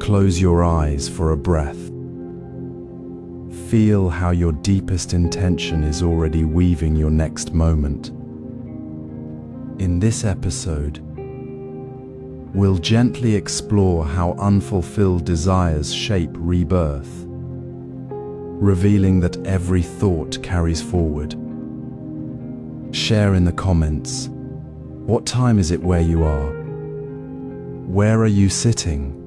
Close your eyes for a breath. Feel how your deepest intention is already weaving your next moment. In this episode, we'll gently explore how unfulfilled desires shape rebirth, revealing that every thought carries forward. Share in the comments, what time is it where you are? Where are you sitting?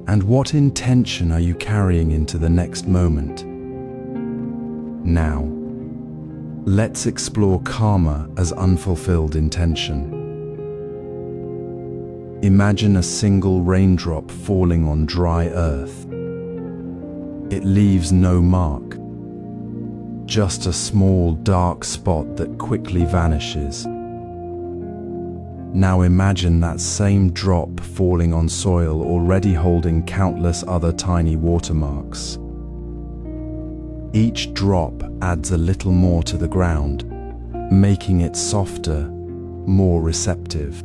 And what intention are you carrying into the next moment? Now, let's explore karma as unfulfilled intention. Imagine a single raindrop falling on dry earth. It leaves no mark, just a small dark spot that quickly vanishes. Now imagine that same drop falling on soil already holding countless other tiny watermarks. Each drop adds a little more to the ground, making it softer, more receptive.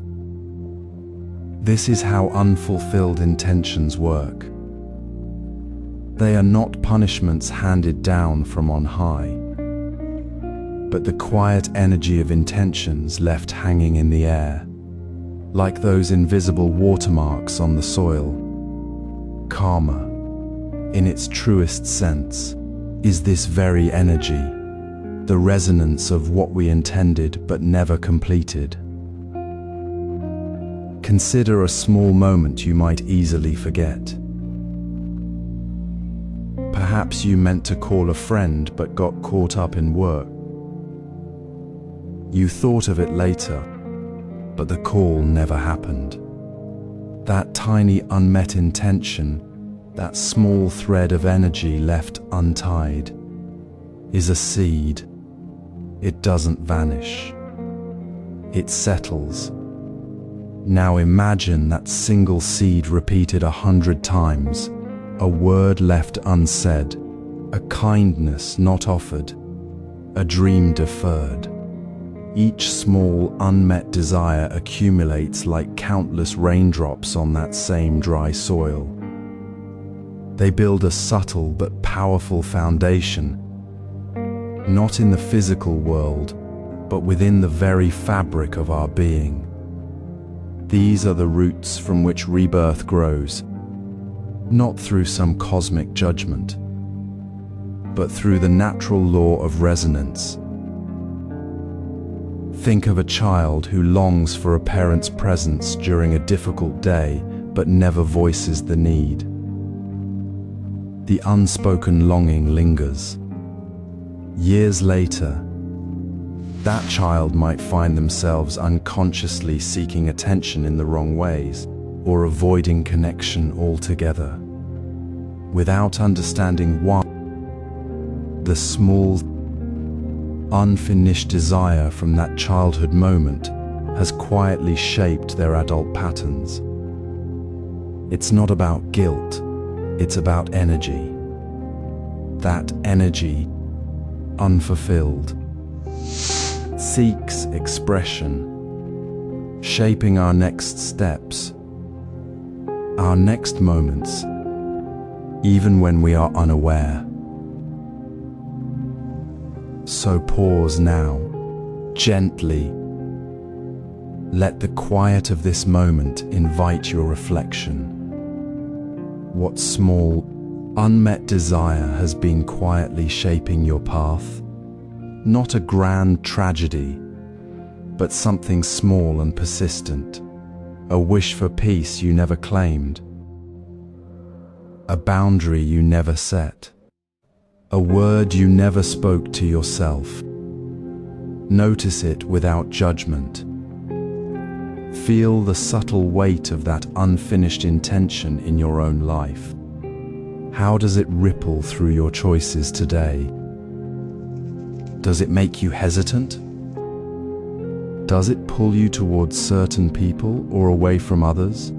This is how unfulfilled intentions work. They are not punishments handed down from on high, but the quiet energy of intentions left hanging in the air, like those invisible watermarks on the soil. Karma, in its truest sense, is this very energy, the resonance of what we intended but never completed. Consider a small moment you might easily forget. Perhaps you meant to call a friend but got caught up in work. You thought of it later, but the call never happened. That tiny unmet intention, that small thread of energy left untied, is a seed. It doesn't vanish. It settles. Now imagine that single seed repeated 100 times, a word left unsaid, a kindness not offered, a dream deferred. Each small unmet desire accumulates like countless raindrops on that same dry soil. They build a subtle but powerful foundation, not in the physical world, but within the very fabric of our being. These are the roots from which rebirth grows, not through some cosmic judgment, but through the natural law of resonance. Think of a child who longs for a parent's presence during a difficult day but never voices the need. The unspoken longing lingers. Years later, that child might find themselves unconsciously seeking attention in the wrong ways or avoiding connection altogether. Without understanding why, the small, unfinished desire from that childhood moment has quietly shaped their adult patterns. It's not about guilt, it's about energy. That energy, unfulfilled, seeks expression, shaping our next steps, our next moments, even when we are unaware. So pause now, gently. Let the quiet of this moment invite your reflection. What small, unmet desire has been quietly shaping your path? Not a grand tragedy, but something small and persistent. A wish for peace you never claimed. A boundary you never set. A word you never spoke to yourself. Notice it without judgment. Feel the subtle weight of that unfinished intention in your own life. How does it ripple through your choices today? Does it make you hesitant? Does it pull you towards certain people or away from others?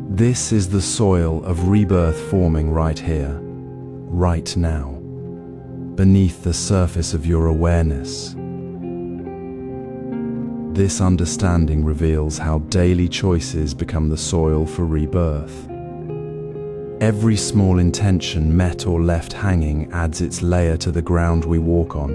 This is the soil of rebirth forming right here, right now, beneath the surface of your awareness. This understanding reveals how daily choices become the soil for rebirth. Every small intention met or left hanging adds its layer to the ground we walk on.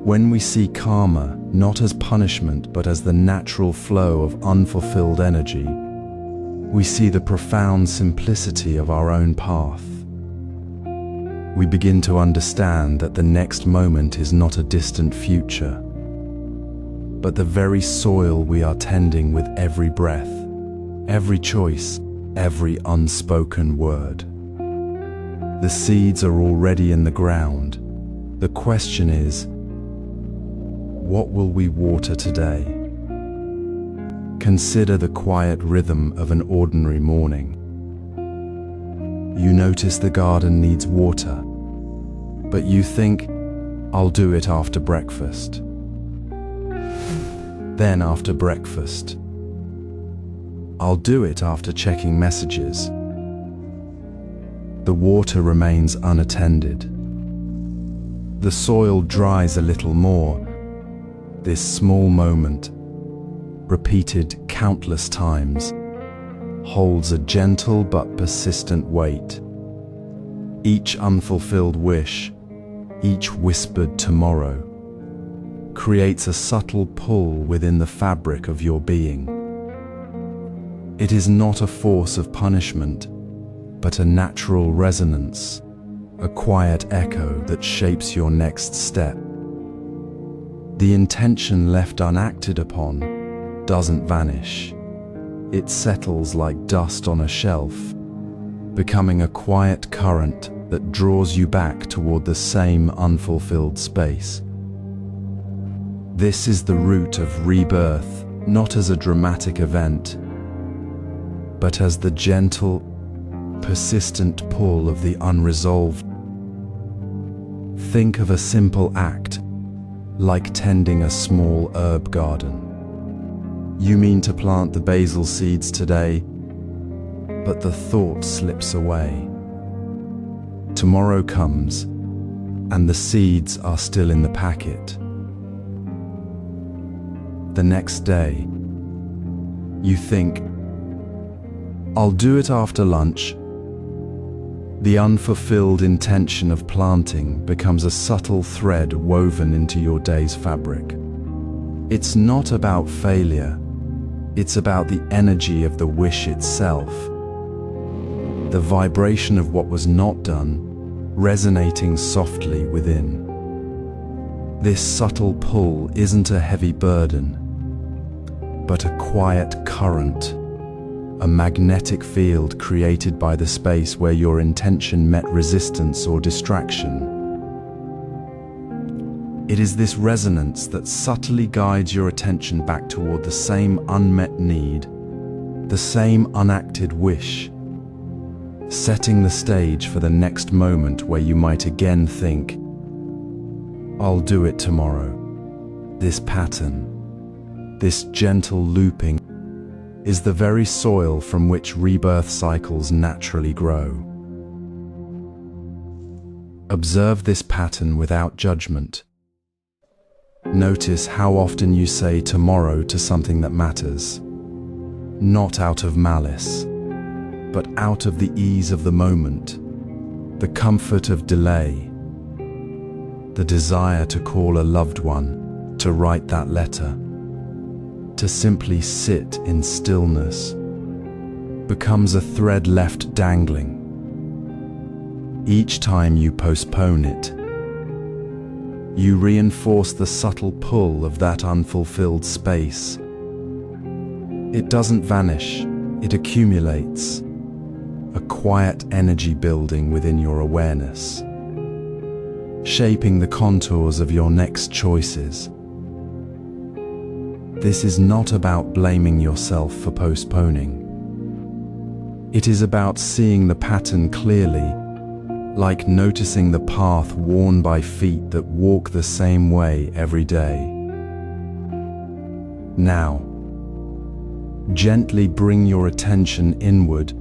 When we see karma not as punishment but as the natural flow of unfulfilled energy, we see the profound simplicity of our own path. We begin to understand that the next moment is not a distant future, but the very soil we are tending with every breath, every choice, every unspoken word. The seeds are already in the ground. The question is, what will we water today? Consider the quiet rhythm of an ordinary morning. You notice the garden needs water, but you think, I'll do it after breakfast. Then after breakfast, I'll do it after checking messages. The water remains unattended. The soil dries a little more. This small moment, repeated countless times, holds a gentle but persistent weight. Each unfulfilled wish, each whispered tomorrow, creates a subtle pull within the fabric of your being. It is not a force of punishment, but a natural resonance, a quiet echo that shapes your next step. The intention left unacted upon doesn't vanish. It settles like dust on a shelf, becoming a quiet current that draws you back toward the same unfulfilled space. This is the root of rebirth, not as a dramatic event, but as the gentle, persistent pull of the unresolved. Think of a simple act, like tending a small herb garden. You mean to plant the basil seeds today, but the thought slips away. Tomorrow comes, and the seeds are still in the packet. The next day, you think, I'll do it after lunch. The unfulfilled intention of planting becomes a subtle thread woven into your day's fabric. It's not about failure, it's about the energy of the wish itself. The vibration of what was not done, resonating softly within. This subtle pull isn't a heavy burden, but a quiet current, a magnetic field created by the space where your intention met resistance or distraction. It is this resonance that subtly guides your attention back toward the same unmet need, the same unacted wish, setting the stage for the next moment where you might again think, I'll do it tomorrow. This pattern, this gentle looping, is the very soil from which rebirth cycles naturally grow. Observe this pattern without judgment. Notice how often you say tomorrow to something that matters, not out of malice, but out of the ease of the moment, the comfort of delay, the desire to call a loved one, to write that letter, to simply sit in stillness, becomes a thread left dangling. Each time you postpone it, you reinforce the subtle pull of that unfulfilled space. It doesn't vanish, it accumulates, a quiet energy building within your awareness, shaping the contours of your next choices. This is not about blaming yourself for postponing. It is about seeing the pattern clearly, like noticing the path worn by feet that walk the same way every day. Now, gently bring your attention inward.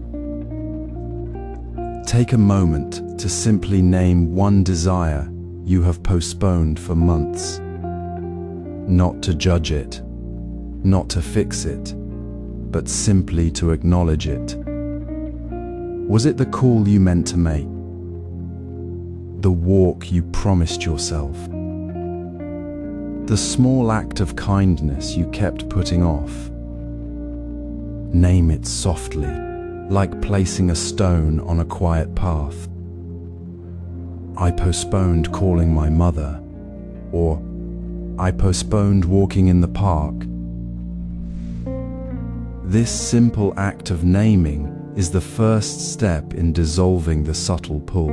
Take a moment to simply name one desire you have postponed for months. Not to judge it, not to fix it, but simply to acknowledge it. Was it the call you meant to make? The walk you promised yourself? The small act of kindness you kept putting off? Name it softly, like placing a stone on a quiet path. I postponed calling my mother, or I postponed walking in the park. This simple act of naming is the first step in dissolving the subtle pull.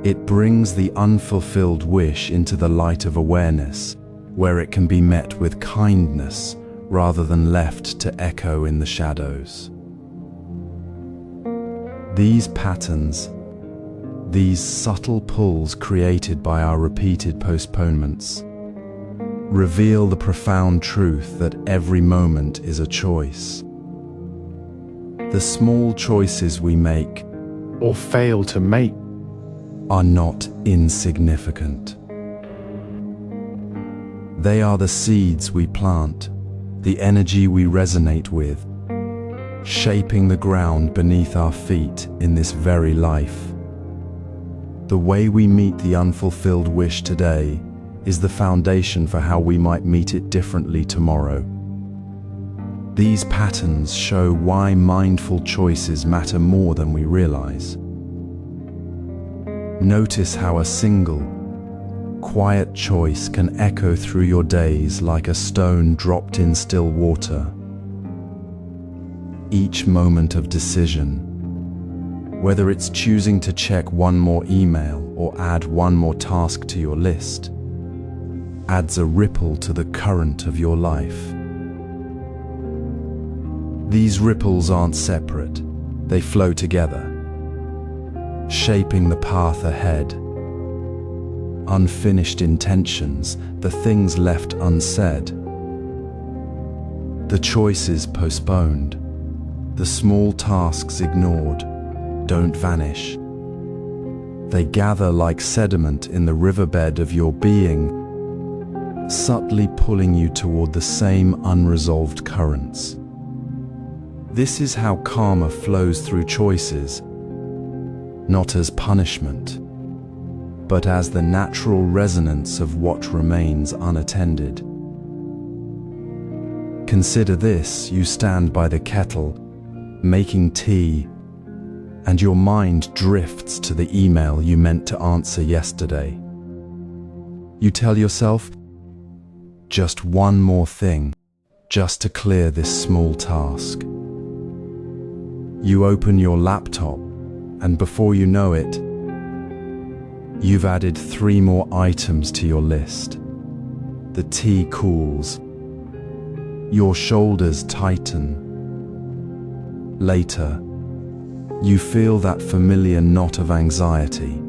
It brings the unfulfilled wish into the light of awareness, where it can be met with kindness rather than left to echo in the shadows. These patterns, these subtle pulls created by our repeated postponements, reveal the profound truth that every moment is a choice. The small choices we make, or fail to make, are not insignificant. They are the seeds we plant, the energy we resonate with, shaping the ground beneath our feet in this very life. The way we meet the unfulfilled wish today is the foundation for how we might meet it differently tomorrow. These patterns show why mindful choices matter more than we realize. Notice how a single, quiet choice can echo through your days like a stone dropped in still water. Each moment of decision, whether it's choosing to check one more email or add one more task to your list, adds a ripple to the current of your life. These ripples aren't separate, they flow together, shaping the path ahead. Unfinished intentions, the things left unsaid, the choices postponed, the small tasks ignored, don't vanish. They gather like sediment in the riverbed of your being, subtly pulling you toward the same unresolved currents. This is how karma flows through choices, not as punishment, but as the natural resonance of what remains unattended. Consider this: you stand by the kettle, making tea, and your mind drifts to the email you meant to answer yesterday. You tell yourself, just one more thing, just to clear this small task. You open your laptop, and before you know it, you've added 3 more items to your list. The tea cools. Your shoulders tighten. Later, you feel that familiar knot of anxiety,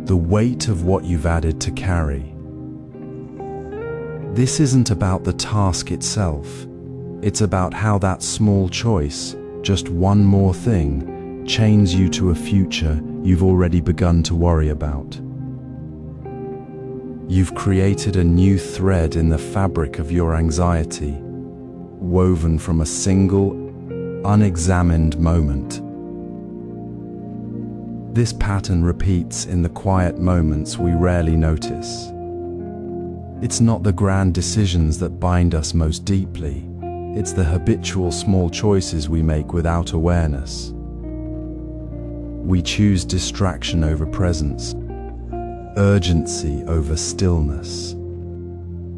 the weight of what you've added to carry. This isn't about the task itself. It's about how that small choice, just one more thing, chains you to a future you've already begun to worry about. You've created a new thread in the fabric of your anxiety, woven from a single, unexamined moment. This pattern repeats in the quiet moments we rarely notice. It's not the grand decisions that bind us most deeply. It's the habitual small choices we make without awareness. We choose distraction over presence, urgency over stillness,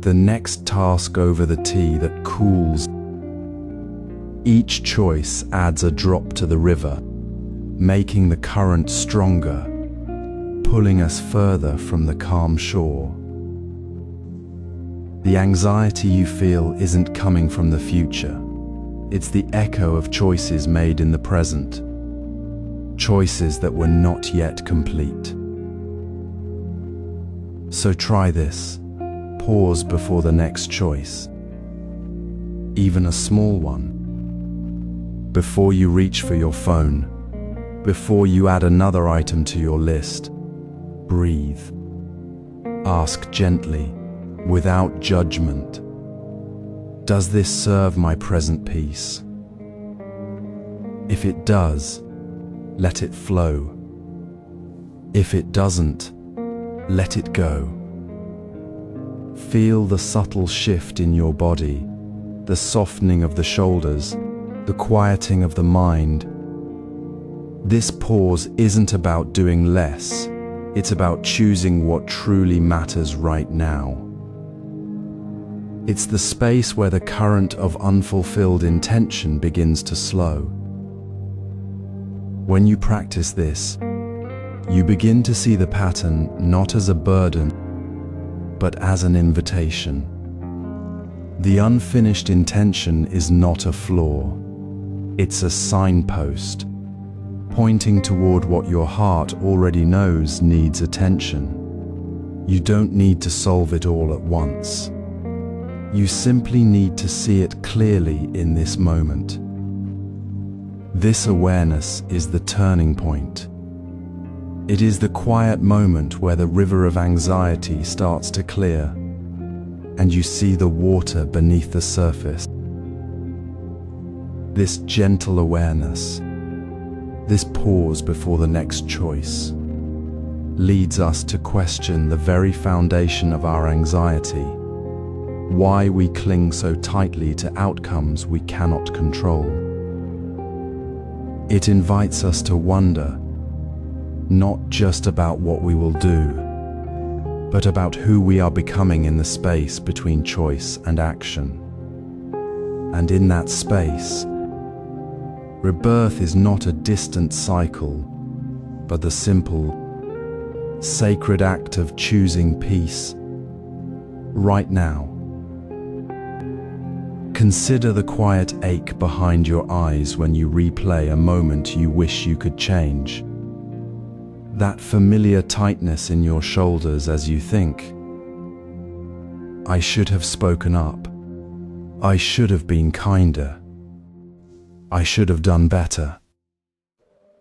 the next task over the tea that cools. Each choice adds a drop to the river, making the current stronger, pulling us further from the calm shore. The anxiety you feel isn't coming from the future. It's the echo of choices made in the present, choices that were not yet complete. So try this. Pause before the next choice, even a small one. Before you reach for your phone, before you add another item to your list, breathe. Ask gently, without judgment, does this serve my present peace? If it does, let it flow. If it doesn't, let it go. Feel the subtle shift in your body, the softening of the shoulders, the quieting of the mind. This pause isn't about doing less, it's about choosing what truly matters right now. It's the space where the current of unfulfilled intention begins to slow. When you practice this, you begin to see the pattern not as a burden, but as an invitation. The unfinished intention is not a flaw. It's a signpost, pointing toward what your heart already knows needs attention. You don't need to solve it all at once. You simply need to see it clearly in this moment. This awareness is the turning point. It is the quiet moment where the river of anxiety starts to clear, and you see the water beneath the surface. This gentle awareness, this pause before the next choice, leads us to question the very foundation of our anxiety, why we cling so tightly to outcomes we cannot control. It invites us to wonder, not just about what we will do, but about who we are becoming in the space between choice and action. And in that space, rebirth is not a distant cycle, but the simple, sacred act of choosing peace right now. Consider the quiet ache behind your eyes when you replay a moment you wish you could change. That familiar tightness in your shoulders as you think, I should have spoken up. I should have been kinder. I should have done better.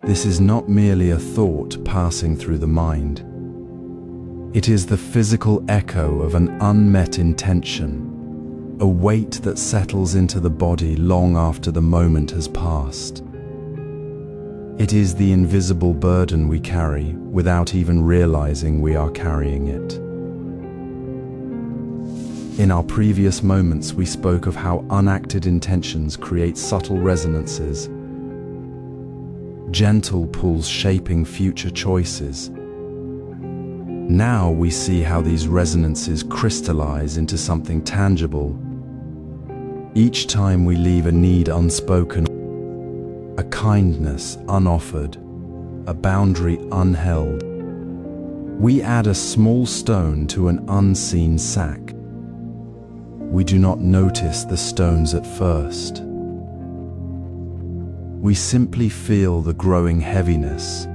This is not merely a thought passing through the mind. It is the physical echo of an unmet intention, a weight that settles into the body long after the moment has passed. It is the invisible burden we carry without even realizing we are carrying it. In our previous moments, we spoke of how unacted intentions create subtle resonances, gentle pulls shaping future choices. Now we see how these resonances crystallize into something tangible. Each time we leave a need unspoken, a kindness unoffered, a boundary unheld, we add a small stone to an unseen sack. We do not notice the stones at first. We simply feel the growing heaviness,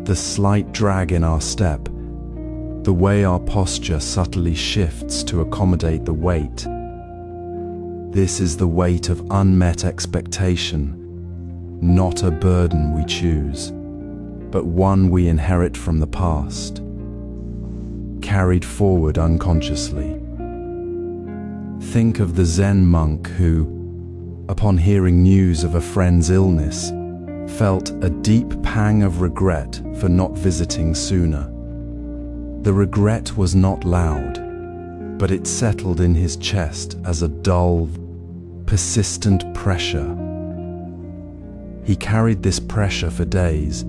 the slight drag in our step, the way our posture subtly shifts to accommodate the weight. This is the weight of unmet expectation, not a burden we choose, but one we inherit from the past, carried forward unconsciously. Think of the Zen monk who, upon hearing news of a friend's illness, felt a deep pang of regret for not visiting sooner. The regret was not loud, but it settled in his chest as a dull, persistent pressure. He carried this pressure for days,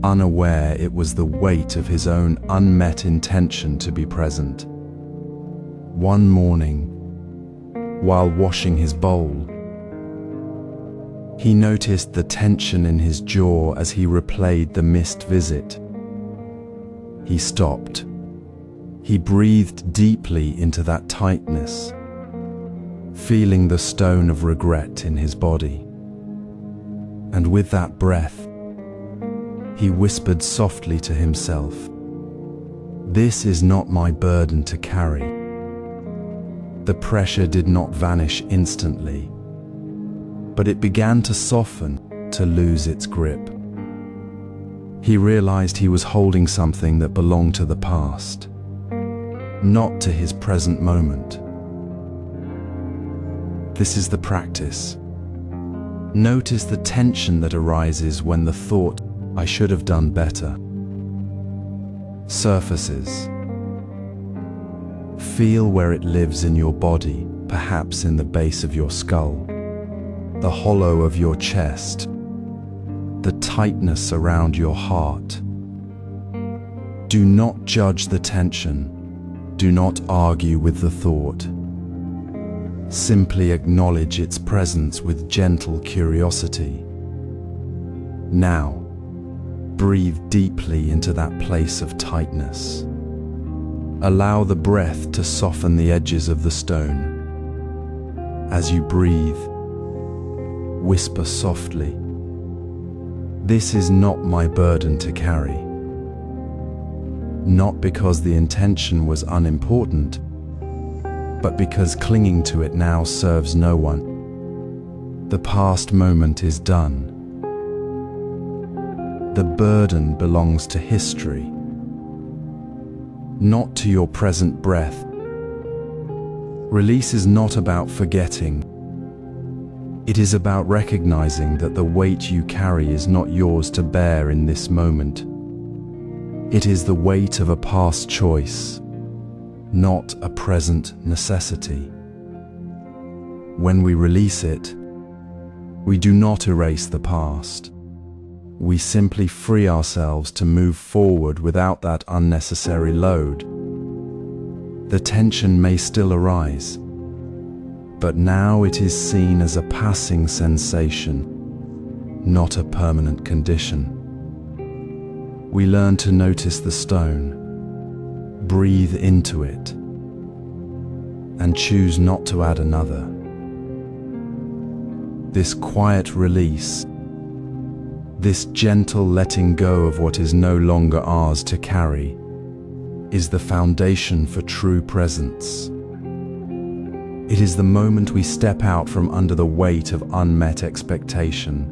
unaware it was the weight of his own unmet intention to be present. One morning, while washing his bowl, he noticed the tension in his jaw as he replayed the missed visit. He stopped. He breathed deeply into that tightness, feeling the stone of regret in his body. And with that breath, he whispered softly to himself, "This is not my burden to carry." The pressure did not vanish instantly, but it began to soften, to lose its grip. He realized he was holding something that belonged to the past, not to his present moment. This is the practice. Notice the tension that arises when the thought, "I should have done better," surfaces. Feel where it lives in your body, perhaps in the base of your skull, the hollow of your chest, the tightness around your heart. Do not judge the tension. Do not argue with the thought. Simply acknowledge its presence with gentle curiosity. Now, breathe deeply into that place of tightness. Allow the breath to soften the edges of the stone. As you breathe, whisper softly, "This is not my burden to carry." Not because the intention was unimportant, but because clinging to it now serves no one. The past moment is done. The burden belongs to history, not to your present breath. Release is not about forgetting. It is about recognizing that the weight you carry is not yours to bear in this moment. It is the weight of a past choice, not a present necessity. When we release it, we do not erase the past. We simply free ourselves to move forward without that unnecessary load. The tension may still arise, but now it is seen as a passing sensation, not a permanent condition. We learn to notice the stone, breathe into it, and choose not to add another. This quiet release, this gentle letting go of what is no longer ours to carry, is the foundation for true presence. It is the moment we step out from under the weight of unmet expectation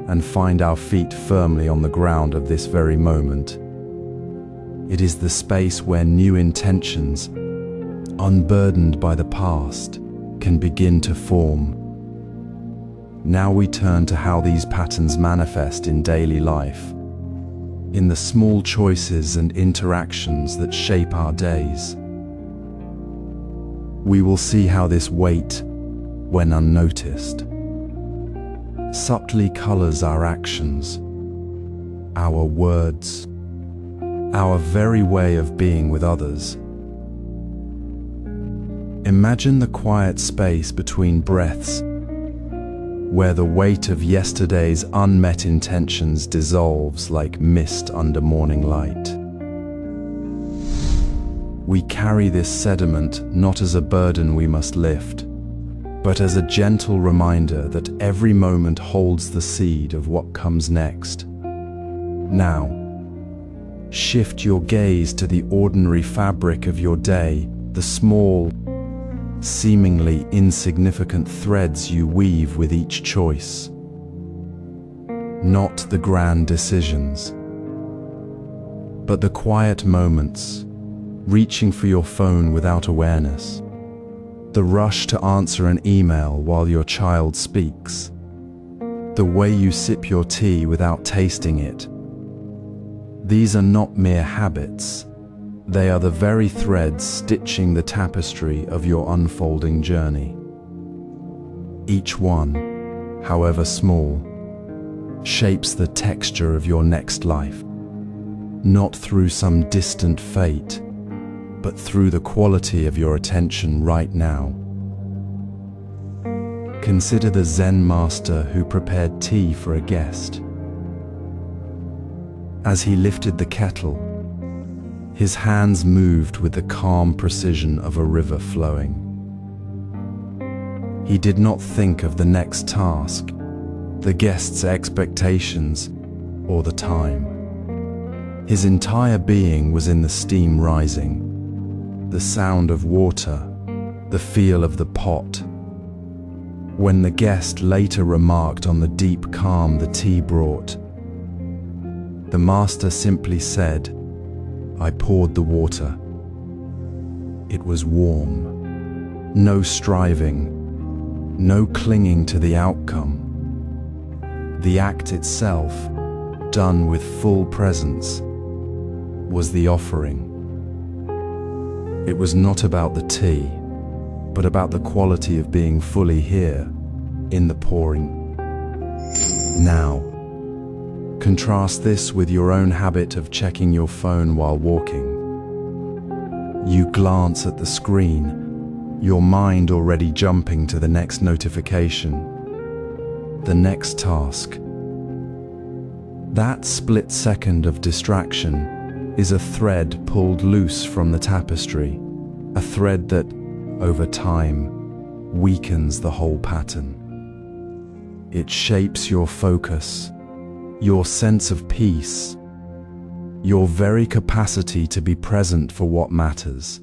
and find our feet firmly on the ground of this very moment. It is the space where new intentions, unburdened by the past, can begin to form. Now we turn to how these patterns manifest in daily life, in the small choices and interactions that shape our days. We will see how this weight, when unnoticed, subtly colors our actions, our words, our very way of being with others. Imagine the quiet space between breaths, where the weight of yesterday's unmet intentions dissolves like mist under morning light. We carry this sediment not as a burden we must lift, but as a gentle reminder that every moment holds the seed of what comes next. Now, shift your gaze to the ordinary fabric of your day, the small, seemingly insignificant threads you weave with each choice. Not the grand decisions, but the quiet moments, reaching for your phone without awareness, the rush to answer an email while your child speaks, the way you sip your tea without tasting it. These are not mere habits. They are the very threads stitching the tapestry of your unfolding journey. Each one, however small, shapes the texture of your next life, not through some distant fate, but through the quality of your attention right now. Consider the Zen master who prepared tea for a guest. As he lifted the kettle, his hands moved with the calm precision of a river flowing. He did not think of the next task, the guest's expectations, or the time. His entire being was in the steam rising, the sound of water, the feel of the pot. When the guest later remarked on the deep calm the tea brought, the master simply said, "I poured the water." It was warm. No striving, no clinging to the outcome, The act itself, done with full presence, was the offering. It was not about the tea, but about the quality of being fully here, in the pouring. Now, contrast this with your own habit of checking your phone while walking. You glance at the screen, your mind already jumping to the next notification, the next task. That split second of distraction is a thread pulled loose from the tapestry, a thread that, over time, weakens the whole pattern. It shapes your focus, your sense of peace, your very capacity to be present for what matters.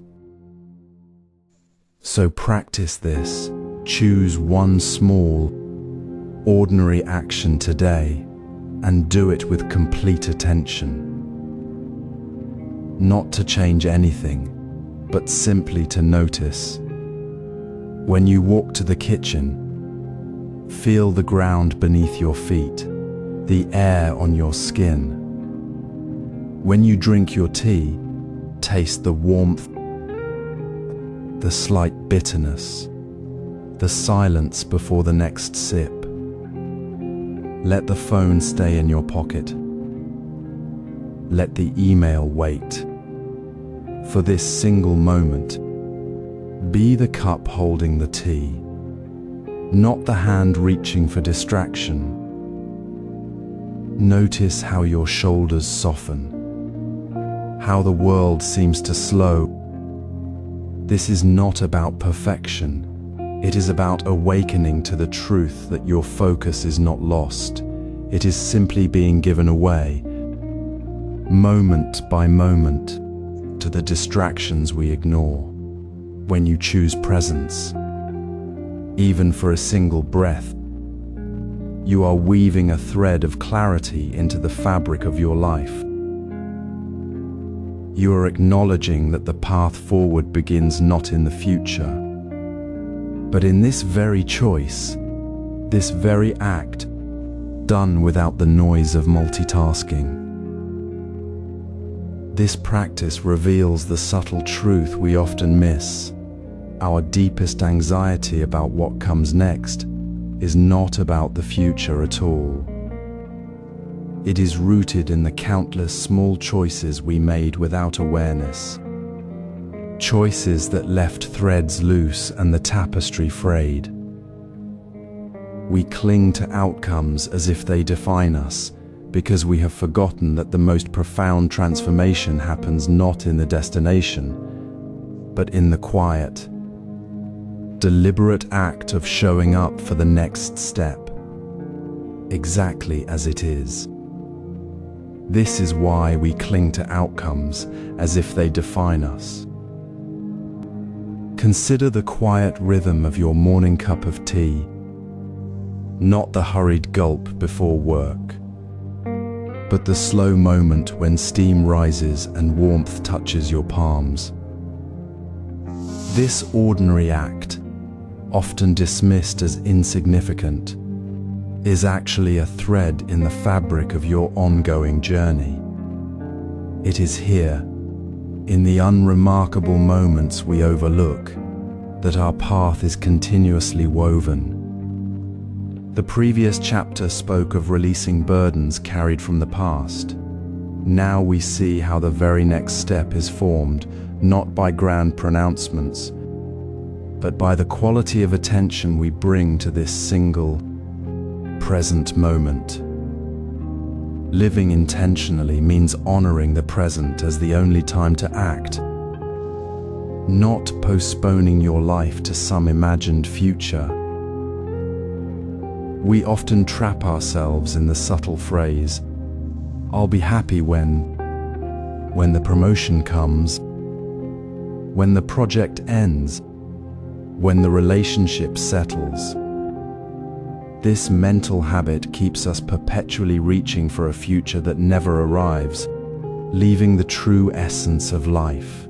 So practice this. Choose one small, ordinary action today and do it with complete attention. Not to change anything, but simply to notice. When you walk to the kitchen, feel the ground beneath your feet, the air on your skin. When you drink your tea, taste the warmth, the slight bitterness, the silence before the next sip. Let the phone stay in your pocket. Let the email wait. For this single moment, be the cup holding the tea, not the hand reaching for distraction. Notice how your shoulders soften, how the world seems to slow. This is not about perfection. It is about awakening to the truth that your focus is not lost. It is simply being given away, moment by moment, to the distractions we ignore. When you choose presence, even for a single breath, you are weaving a thread of clarity into the fabric of your life. You are acknowledging that the path forward begins not in the future, but in this very choice, this very act, done without the noise of multitasking. This practice reveals the subtle truth we often miss. Our deepest anxiety about what comes next is not about the future at all. It is rooted in the countless small choices we made without awareness. Choices that left threads loose and the tapestry frayed. We cling to outcomes as if they define us, because we have forgotten that the most profound transformation happens not in the destination, but in the quiet, deliberate act of showing up for the next step, exactly as it is. This is why we cling to outcomes as if they define us. Consider the quiet rhythm of your morning cup of tea, not the hurried gulp before work, but the slow moment when steam rises and warmth touches your palms. This ordinary act, often dismissed as insignificant, is actually a thread in the fabric of your ongoing journey. It is here, in the unremarkable moments we overlook, that our path is continuously woven. The previous chapter spoke of releasing burdens carried from the past. Now we see how the very next step is formed, not by grand pronouncements, but by the quality of attention we bring to this single, present moment. Living intentionally means honoring the present as the only time to act, not postponing your life to some imagined future. We often trap ourselves in the subtle phrase, "I'll be happy when the promotion comes, when the project ends, when the relationship settles." This mental habit keeps us perpetually reaching for a future that never arrives, leaving the true essence of life,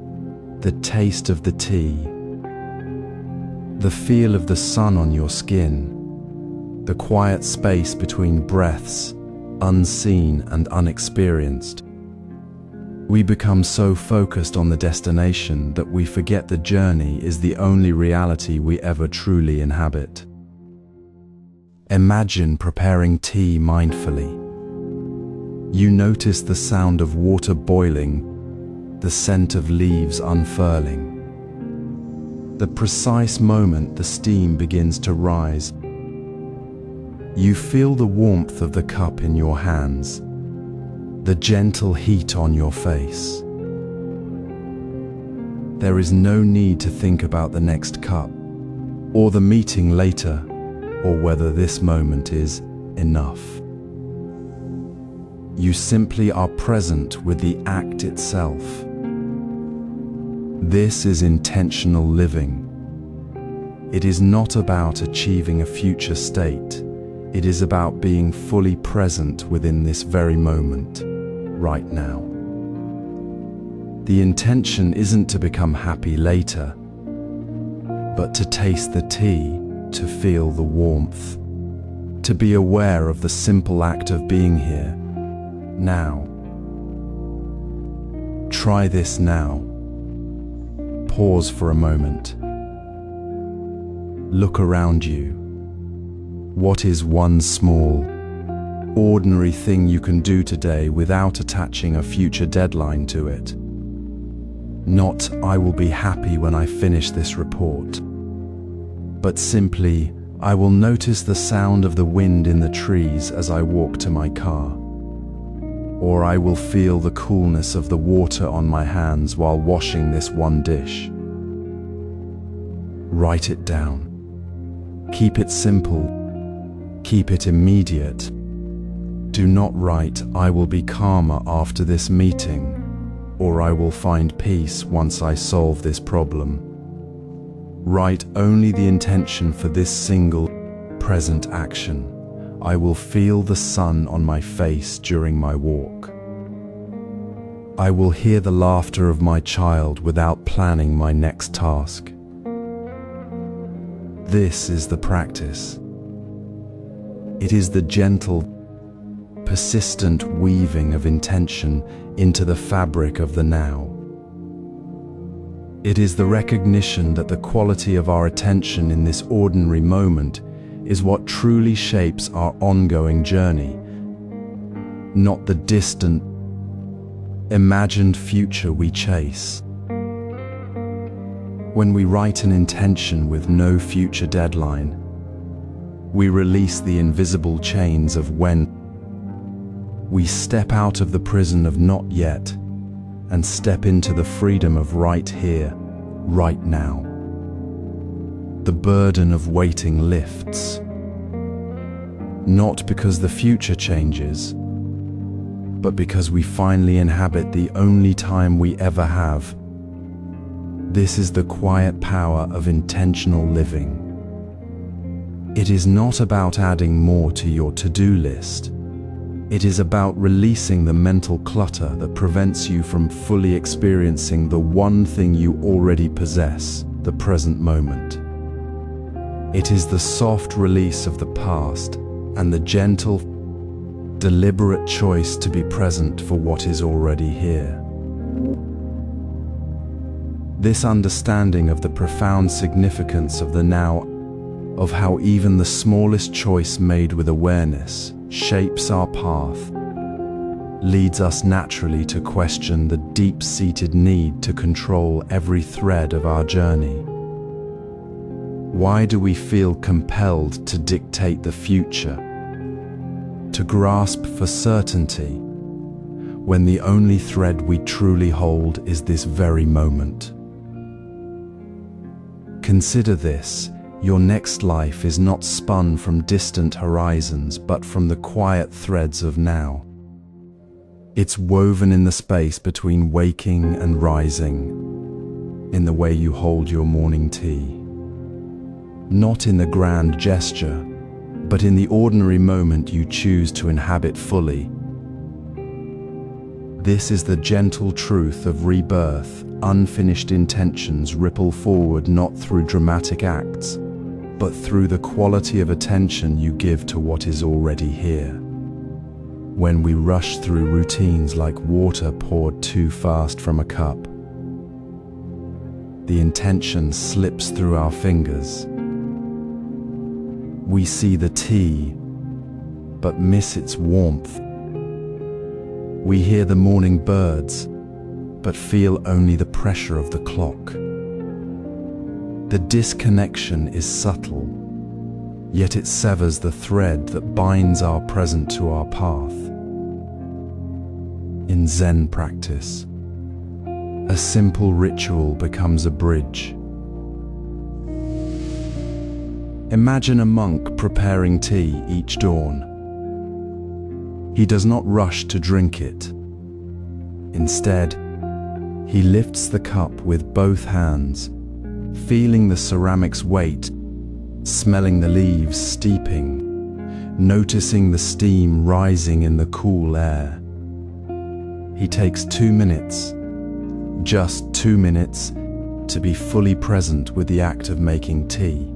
the taste of the tea, the feel of the sun on your skin, the quiet space between breaths, unseen and unexperienced. We become so focused on the destination that we forget the journey is the only reality we ever truly inhabit. Imagine preparing tea mindfully. You notice the sound of water boiling, the scent of leaves unfurling. The precise moment the steam begins to rise, you feel the warmth of the cup in your hands, the gentle heat on your face. There is no need to think about the next cup, or the meeting later, or whether this moment is enough. You simply are present with the act itself. This is intentional living. It is not about achieving a future state. It is about being fully present within this very moment, right now. The intention isn't to become happy later, but to taste the tea, to feel the warmth, to be aware of the simple act of being here, now. Try this now. Pause for a moment. Look around you. What is one small, ordinary thing you can do today without attaching a future deadline to it? Not, I will be happy when I finish this report, but simply, I will notice the sound of the wind in the trees as I walk to my car. Or I will feel the coolness of the water on my hands while washing this one dish. Write it down. Keep it simple. Keep it immediate. Do not write, I will be calmer after this meeting, or I will find peace once I solve this problem. Write only the intention for this single, present action. I will feel the sun on my face during my walk. I will hear the laughter of my child without planning my next task. This is the practice. It is the gentle, persistent weaving of intention into the fabric of the now. It is the recognition that the quality of our attention in this ordinary moment is what truly shapes our ongoing journey, not the distant, imagined future we chase. When we write an intention with no future deadline, we release the invisible chains of when. We step out of the prison of not yet and step into the freedom of right here, right now. The burden of waiting lifts, not because the future changes, but because we finally inhabit the only time we ever have. This is the quiet power of intentional living. It is not about adding more to your to-do list. It is about releasing the mental clutter that prevents you from fully experiencing the one thing you already possess, the present moment. It is the soft release of the past and the gentle, deliberate choice to be present for what is already here. This understanding of the profound significance of the now, of how even the smallest choice made with awareness shapes our path, leads us naturally to question the deep-seated need to control every thread of our journey. Why do we feel compelled to dictate the future, to grasp for certainty, when the only thread we truly hold is this very moment? Consider this. Your next life is not spun from distant horizons, but from the quiet threads of now. It's woven in the space between waking and rising, in the way you hold your morning tea. Not in the grand gesture, but in the ordinary moment you choose to inhabit fully. This is the gentle truth of rebirth. Unfinished intentions ripple forward not through dramatic acts, but through the quality of attention you give to what is already here. When we rush through routines like water poured too fast from a cup, the intention slips through our fingers. We see the tea, but miss its warmth. We hear the morning birds, but feel only the pressure of the clock. The disconnection is subtle, yet it severs the thread that binds our present to our path. In Zen practice, a simple ritual becomes a bridge. Imagine a monk preparing tea each dawn. He does not rush to drink it. Instead, he lifts the cup with both hands, feeling the ceramic's weight, smelling the leaves steeping, noticing the steam rising in the cool air. He takes 2 minutes, just 2 minutes, to be fully present with the act of making tea.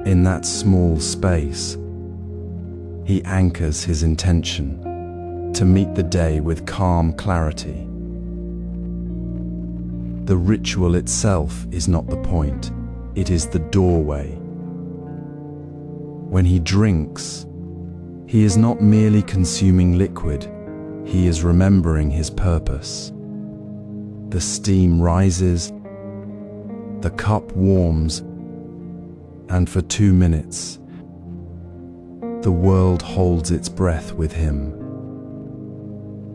In that small space, he anchors his intention to meet the day with calm clarity. The ritual itself is not the point, it is the doorway. When he drinks, he is not merely consuming liquid, he is remembering his purpose. The steam rises, the cup warms, and for 2 minutes, the world holds its breath with him.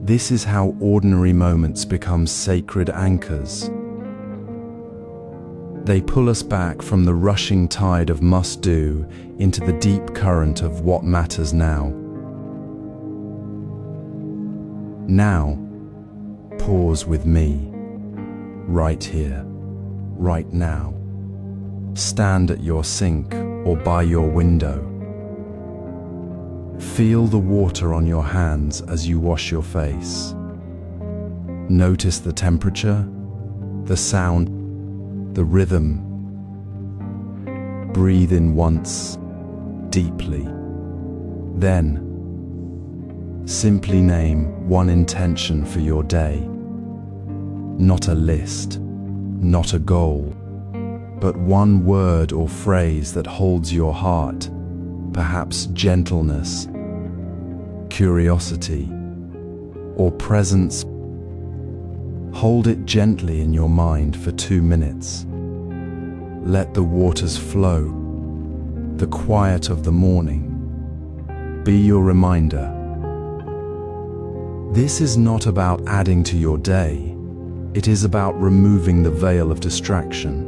This is how ordinary moments become sacred anchors. They pull us back from the rushing tide of must-do into the deep current of what matters now. Now, pause with me, right here, right now. Stand at your sink or by your window. Feel the water on your hands as you wash your face. Notice the temperature, the sound, the rhythm. Breathe in once, deeply. Then, simply name one intention for your day. Not a list, not a goal, but one word or phrase that holds your heart, perhaps gentleness, curiosity, or presence. Hold it gently in your mind for 2 minutes. Let the waters flow, the quiet of the morning. Be your reminder. This is not about adding to your day. It is about removing the veil of distraction.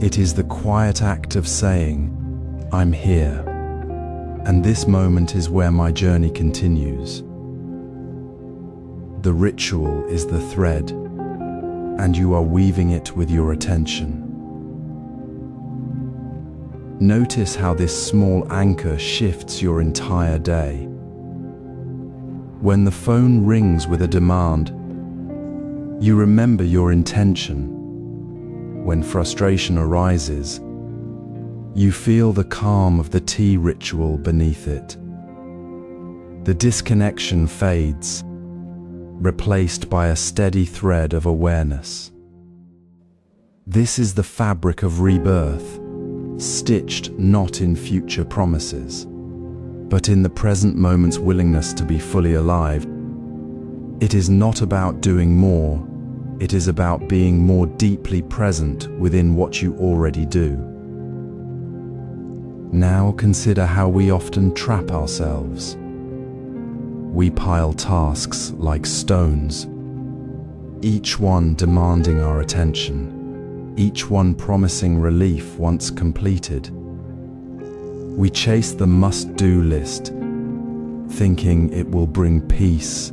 It is the quiet act of saying, I'm here, and this moment is where my journey continues. The ritual is the thread, and you are weaving it with your attention. Notice how this small anchor shifts your entire day. When the phone rings with a demand, you remember your intention. When frustration arises, you feel the calm of the tea ritual beneath it. The disconnection fades, replaced by a steady thread of awareness. This is the fabric of rebirth, stitched not in future promises, but in the present moment's willingness to be fully alive. It is not about doing more, it is about being more deeply present within what you already do. Now consider how we often trap ourselves. We pile tasks like stones, each one demanding our attention, each one promising relief once completed. We chase the must-do list, thinking it will bring peace,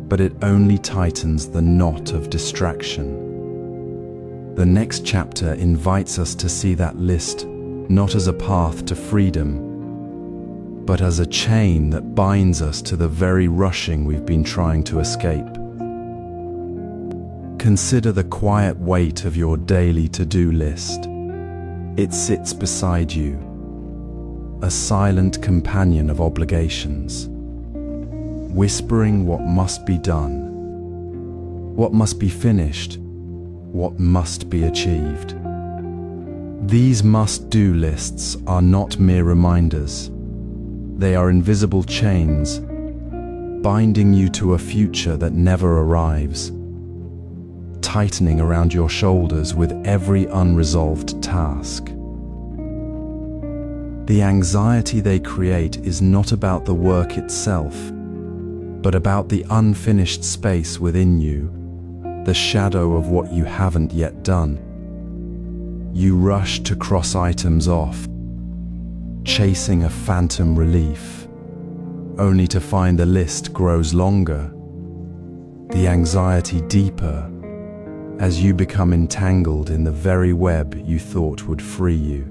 but it only tightens the knot of distraction. The next chapter invites us to see that list not as a path to freedom, but as a chain that binds us to the very rushing we've been trying to escape. Consider the quiet weight of your daily to-do list. It sits beside you, a silent companion of obligations, whispering what must be done, what must be finished, what must be achieved. These must-do lists are not mere reminders. They are invisible chains, binding you to a future that never arrives, tightening around your shoulders with every unresolved task. The anxiety they create is not about the work itself, but about the unfinished space within you, the shadow of what you haven't yet done. You rush to cross items off, chasing a phantom relief, only to find the list grows longer, the anxiety deeper, as you become entangled in the very web you thought would free you.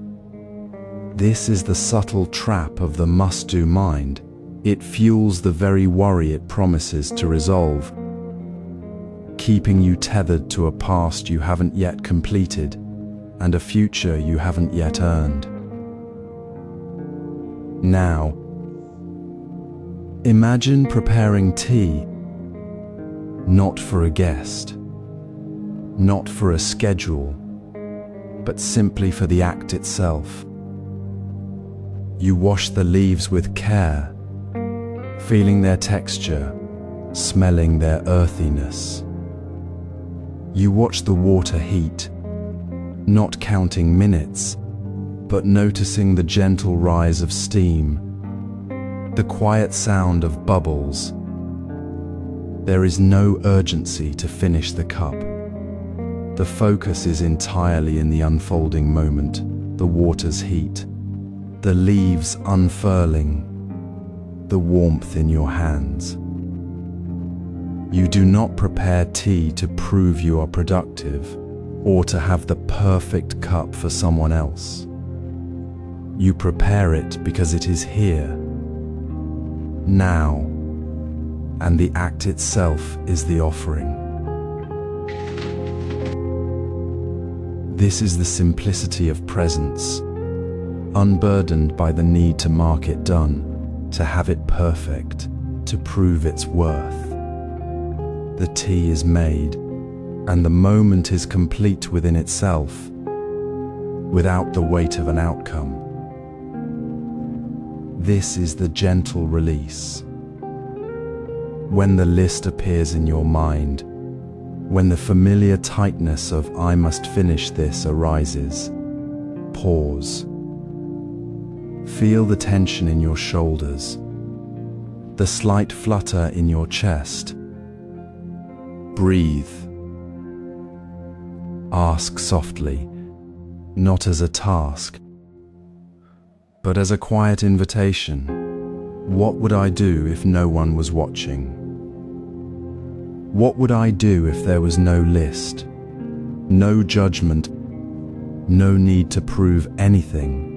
This is the subtle trap of the must-do mind. It fuels the very worry it promises to resolve, keeping you tethered to a past you haven't yet completed and a future you haven't yet earned. Now, imagine preparing tea, not for a guest, not for a schedule, but simply for the act itself. You wash the leaves with care, feeling their texture, smelling their earthiness. You watch the water heat, not counting minutes, but noticing the gentle rise of steam, the quiet sound of bubbles. There is no urgency to finish the cup. The focus is entirely in the unfolding moment, the water's heat, the leaves unfurling, the warmth in your hands. You do not prepare tea to prove you are productive or to have the perfect cup for someone else. You prepare it because it is here, now, and the act itself is the offering. This is the simplicity of presence, unburdened by the need to mark it done, to have it perfect, to prove its worth. The tea is made, and the moment is complete within itself, without the weight of an outcome. This is the gentle release. When the list appears in your mind, when the familiar tightness of "I must finish this" arises, pause. Feel the tension in your shoulders, the slight flutter in your chest. Breathe. Ask softly, not as a task, but as a quiet invitation. What would I do if no one was watching? What would I do if there was no list, no judgment, no need to prove anything?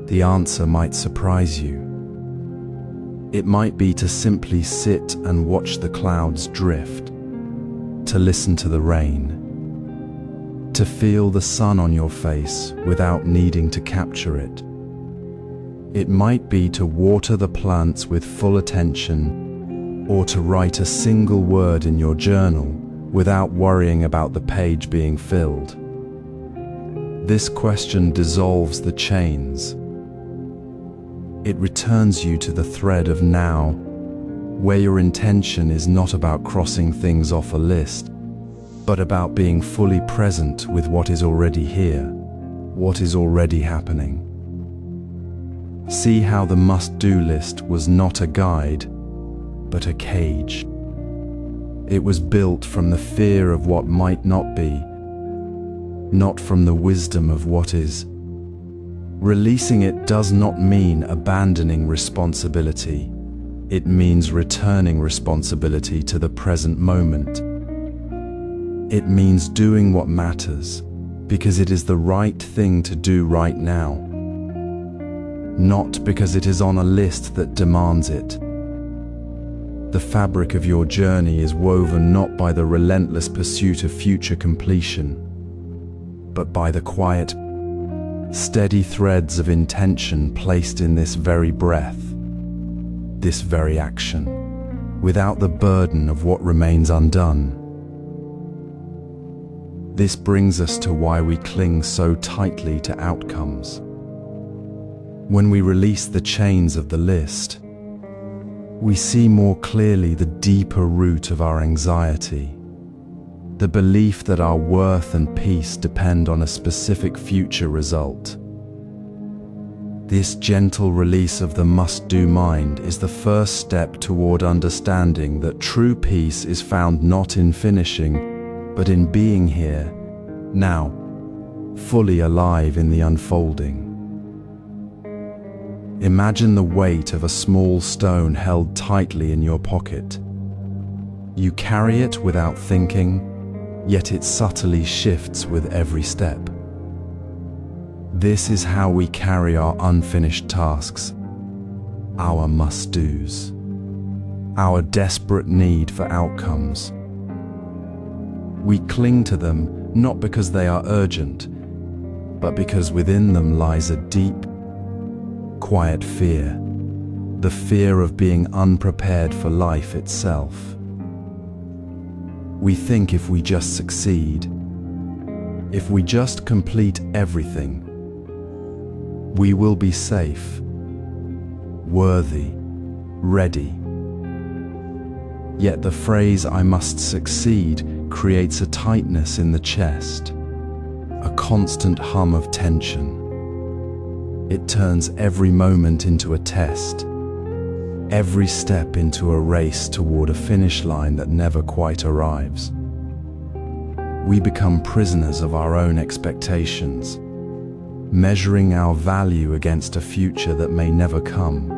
The answer might surprise you. It might be to simply sit and watch the clouds drift, to listen to the rain, to feel the sun on your face without needing to capture it. It might be to water the plants with full attention, or to write a single word in your journal without worrying about the page being filled. This question dissolves the chains. It returns you to the thread of now, where your intention is not about crossing things off a list, but about being fully present with what is already here, what is already happening. See how the must-do list was not a guide, but a cage. It was built from the fear of what might not be, not from the wisdom of what is. Releasing it does not mean abandoning responsibility. It means returning responsibility to the present moment. It means doing what matters, because it is the right thing to do right now, not because it is on a list that demands it. The fabric of your journey is woven not by the relentless pursuit of future completion, but by the quiet, steady threads of intention placed in this very breath, this very action, without the burden of what remains undone. This brings us to why we cling so tightly to outcomes. When we release the chains of the list, we see more clearly the deeper root of our anxiety, the belief that our worth and peace depend on a specific future result. This gentle release of the must-do mind is the first step toward understanding that true peace is found not in finishing, but in being here, now, fully alive in the unfolding. Imagine the weight of a small stone held tightly in your pocket. You carry it without thinking, yet it subtly shifts with every step. This is how we carry our unfinished tasks, our must-dos, our desperate need for outcomes. We cling to them not because they are urgent, but because within them lies a deep, quiet fear, the fear of being unprepared for life itself. We think if we just succeed, if we just complete everything, we will be safe, worthy, ready. Yet the phrase "I must succeed" creates a tightness in the chest, a constant hum of tension. It turns every moment into a test, every step into a race toward a finish line that never quite arrives. We become prisoners of our own expectations, measuring our value against a future that may never come.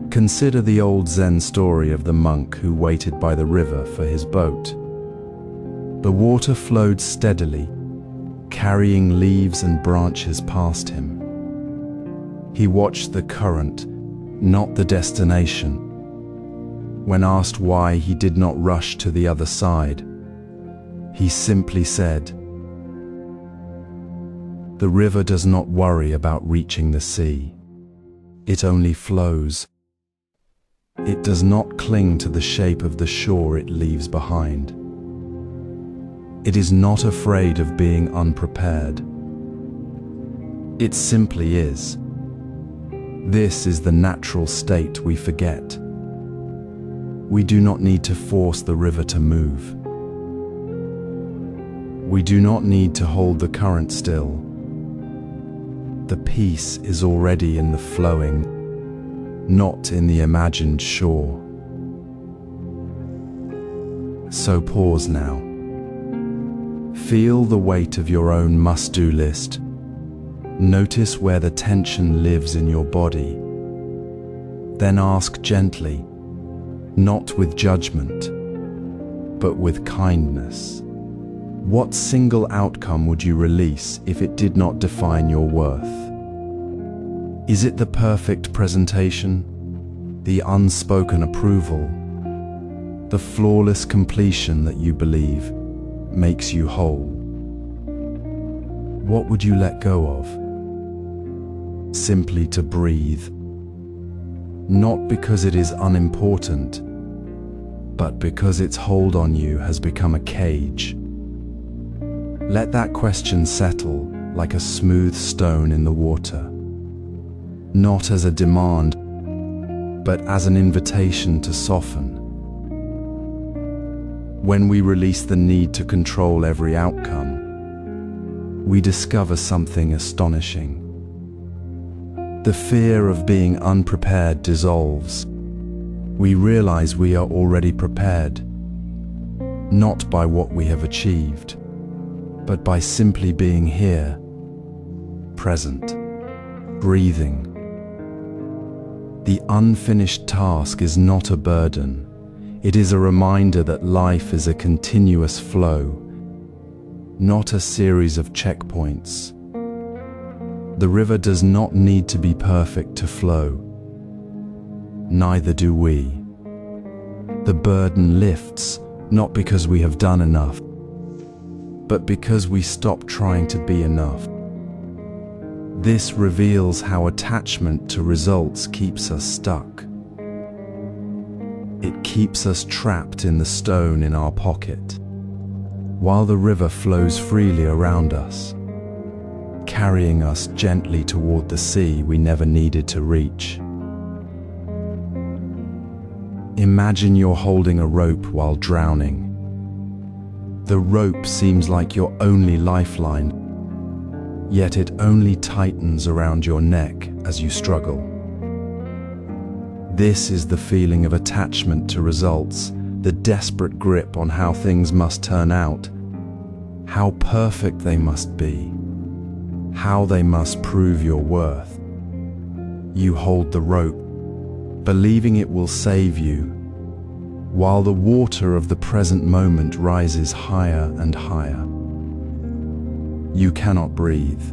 Consider the old Zen story of the monk who waited by the river for his boat. The water flowed steadily, carrying leaves and branches past him. He watched the current, not the destination. When asked why he did not rush to the other side, he simply said, "The river does not worry about reaching the sea. It only flows. It does not cling to the shape of the shore it leaves behind. It is not afraid of being unprepared. It simply is." This is the natural state we forget. We do not need to force the river to move. We do not need to hold the current still. The peace is already in the flowing, not in the imagined shore. So pause now. Feel the weight of your own must-do list. Notice where the tension lives in your body. Then ask gently, not with judgment, but with kindness. What single outcome would you release if it did not define your worth? Is it the perfect presentation, the unspoken approval, the flawless completion that you believe makes you whole? What would you let go of? Simply to breathe, not because it is unimportant, but because its hold on you has become a cage. Let that question settle like a smooth stone in the water, not as a demand, but as an invitation to soften. When we release the need to control every outcome, we discover something astonishing. The fear of being unprepared dissolves. We realize we are already prepared, not by what we have achieved, but by simply being here, present, breathing. The unfinished task is not a burden. It is a reminder that life is a continuous flow, not a series of checkpoints. The river does not need to be perfect to flow. Neither do we. The burden lifts, not because we have done enough, but because we stop trying to be enough. This reveals how attachment to results keeps us stuck. It keeps us trapped in the stone in our pocket, while the river flows freely around us, carrying us gently toward the sea we never needed to reach. Imagine you're holding a rope while drowning. The rope seems like your only lifeline, yet it only tightens around your neck as you struggle. This is the feeling of attachment to results, the desperate grip on how things must turn out, how perfect they must be, how they must prove your worth. You hold the rope, believing it will save you, while the water of the present moment rises higher and higher. You cannot breathe,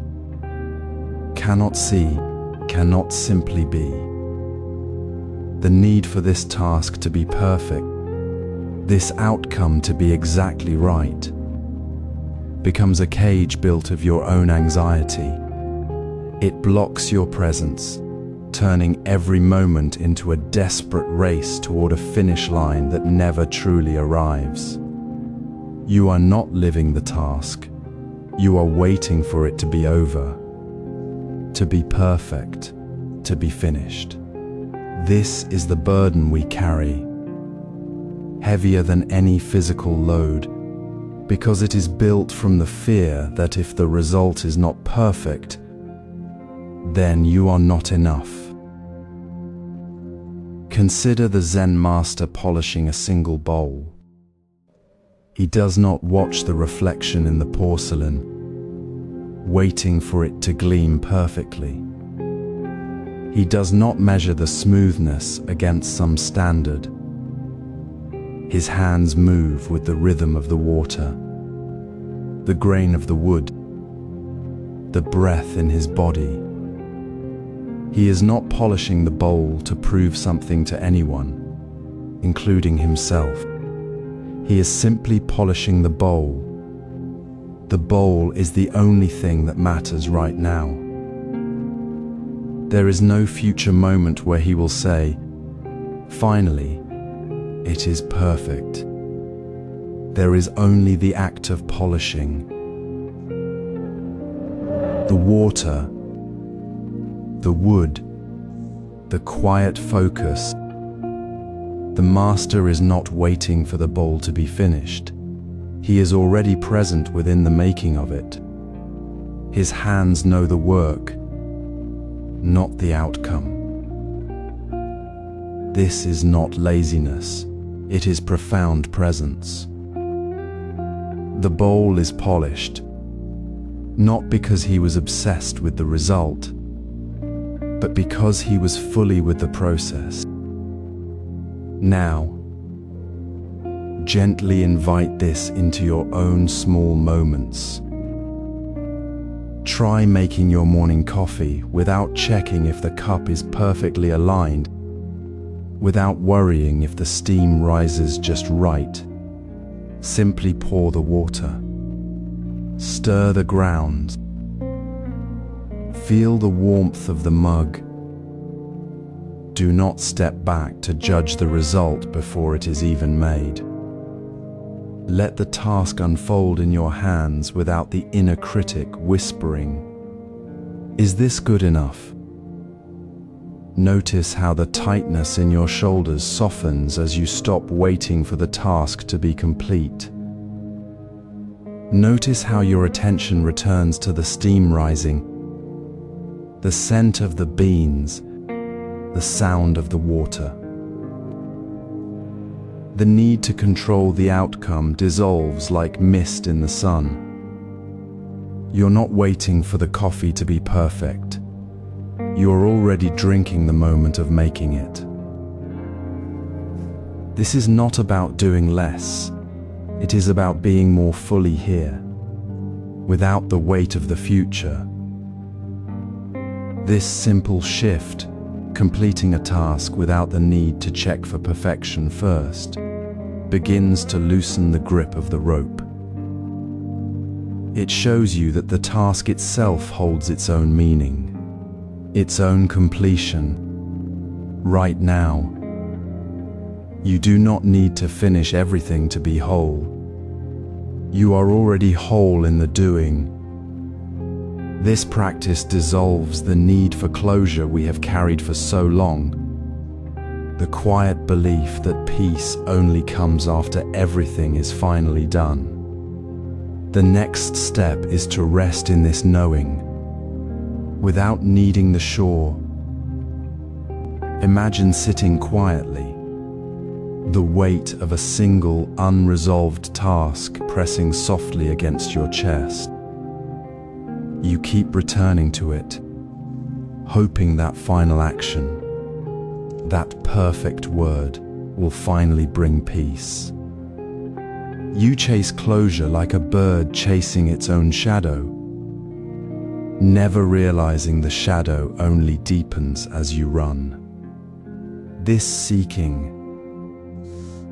cannot see, cannot simply be. The need for this task to be perfect, this outcome to be exactly right, becomes a cage built of your own anxiety. It blocks your presence, turning every moment into a desperate race toward a finish line that never truly arrives. You are not living the task. You are waiting for it to be over, to be perfect, to be finished. This is the burden we carry, heavier than any physical load, because it is built from the fear that if the result is not perfect, then you are not enough. Consider the Zen master polishing a single bowl. He does not watch the reflection in the porcelain, waiting for it to gleam perfectly. He does not measure the smoothness against some standard. His hands move with the rhythm of the water, the grain of the wood, the breath in his body. He is not polishing the bowl to prove something to anyone, including himself. He is simply polishing the bowl. The bowl is the only thing that matters right now. There is no future moment where he will say, "Finally, it is perfect." There is only the act of polishing. The water, the wood, the quiet focus. The master is not waiting for the bowl to be finished. He is already present within the making of it. His hands know the work, not the outcome. This is not laziness, it is profound presence. The bowl is polished, not because he was obsessed with the result, but because he was fully with the process. Now, gently invite this into your own small moments. Try making your morning coffee without checking if the cup is perfectly aligned, without worrying if the steam rises just right. Simply pour the water. Stir the ground. Feel the warmth of the mug. Do not step back to judge the result before it is even made. Let the task unfold in your hands without the inner critic whispering, "Is this good enough?" Notice how the tightness in your shoulders softens as you stop waiting for the task to be complete. Notice how your attention returns to the steam rising, the scent of the beans, the sound of the water. The need to control the outcome dissolves like mist in the sun. You're not waiting for the coffee to be perfect. You're already drinking the moment of making it. This is not about doing less. It is about being more fully here, without the weight of the future. This simple shift, completing a task without the need to check for perfection first, begins to loosen the grip of the rope. It shows you that the task itself holds its own meaning, its own completion. Right now, you do not need to finish everything to be whole. You are already whole in the doing. This practice dissolves the need for closure we have carried for so long. The quiet belief that peace only comes after everything is finally done. The next step is to rest in this knowing, without needing the shore. Imagine sitting quietly, the weight of a single unresolved task pressing softly against your chest. You keep returning to it, hoping that final action, that perfect word, will finally bring peace. You chase closure like a bird chasing its own shadow, never realizing the shadow only deepens as you run. This seeking,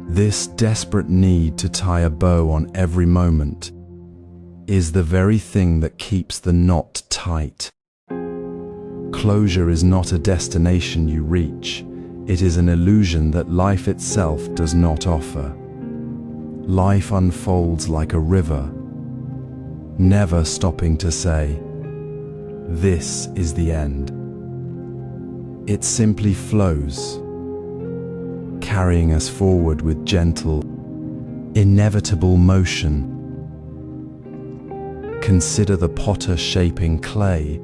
this desperate need to tie a bow on every moment, is the very thing that keeps the knot tight. Closure is not a destination you reach. It is an illusion that life itself does not offer. Life unfolds like a river, never stopping to say, "This is the end." It simply flows, carrying us forward with gentle, inevitable motion. Consider the potter shaping clay.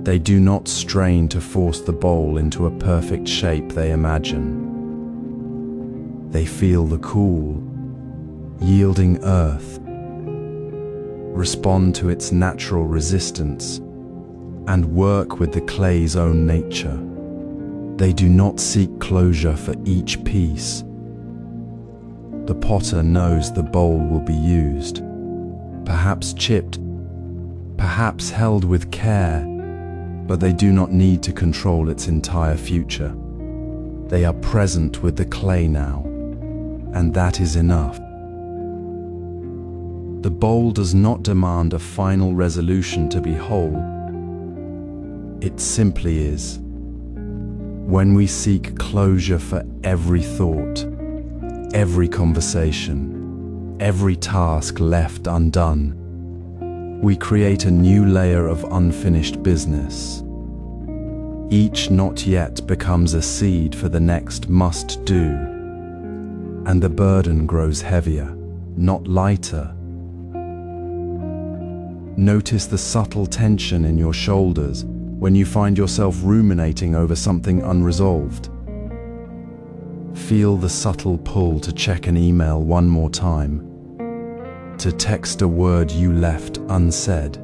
They do not strain to force the bowl into a perfect shape they imagine. They feel the cool, yielding earth, respond to its natural resistance, and work with the clay's own nature. They do not seek closure for each piece. The potter knows the bowl will be used, perhaps chipped, perhaps held with care, but they do not need to control its entire future. They are present with the clay now, and that is enough. The bowl does not demand a final resolution to be whole. It simply is. When we seek closure for every thought, every conversation, every task left undone, we create a new layer of unfinished business. Each not yet becomes a seed for the next must do, and the burden grows heavier, not lighter. Notice the subtle tension in your shoulders when you find yourself ruminating over something unresolved. Feel the subtle pull to check an email one more time, to text a word you left unsaid.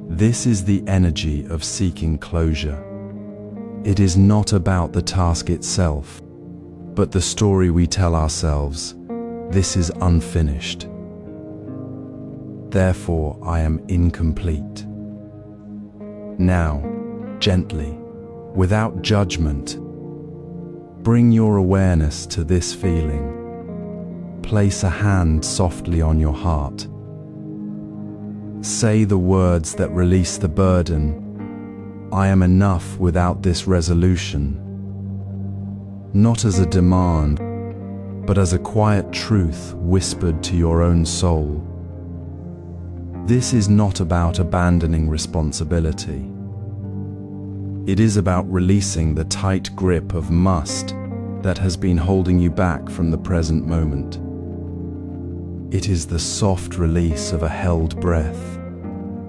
This is the energy of seeking closure. It is not about the task itself, but the story we tell ourselves. This is unfinished. Therefore, I am incomplete. Now, gently, without judgment, bring your awareness to this feeling. Place a hand softly on your heart. Say the words that release the burden. I am enough without this resolution. Not as a demand, but as a quiet truth whispered to your own soul. This is not about abandoning responsibility. It is about releasing the tight grip of must that has been holding you back from the present moment. It is the soft release of a held breath.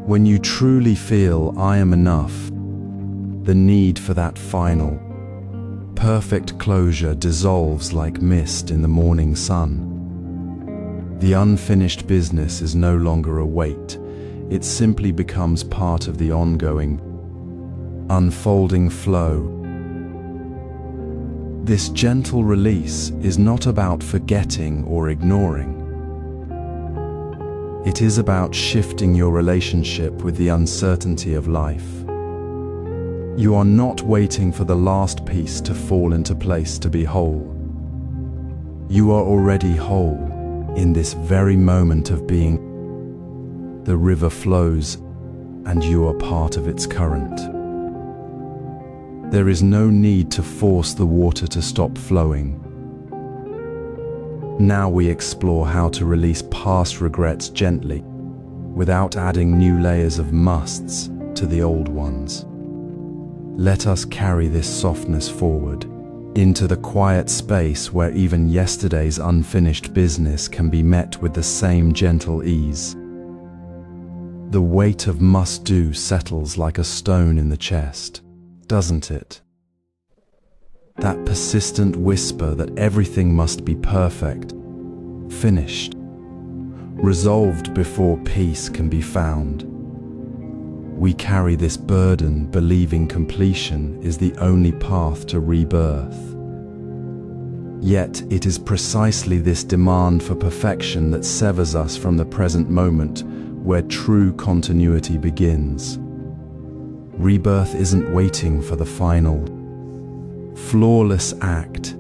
When you truly feel I am enough, the need for that final, perfect closure dissolves like mist in the morning sun. The unfinished business is no longer a weight. It simply becomes part of the ongoing, unfolding flow. This gentle release is not about forgetting or ignoring. It is about shifting your relationship with the uncertainty of life. You are not waiting for the last piece to fall into place to be whole. You are already whole in this very moment of being. The river flows, and you are part of its current. There is no need to force the water to stop flowing. Now we explore how to release past regrets gently, without adding new layers of musts to the old ones. Let us carry this softness forward, into the quiet space where even yesterday's unfinished business can be met with the same gentle ease. The weight of must-do settles like a stone in the chest, doesn't it? That persistent whisper that everything must be perfect, finished, resolved before peace can be found. We carry this burden believing completion is the only path to rebirth. Yet it is precisely this demand for perfection that severs us from the present moment where true continuity begins. Rebirth isn't waiting for the final, flawless act.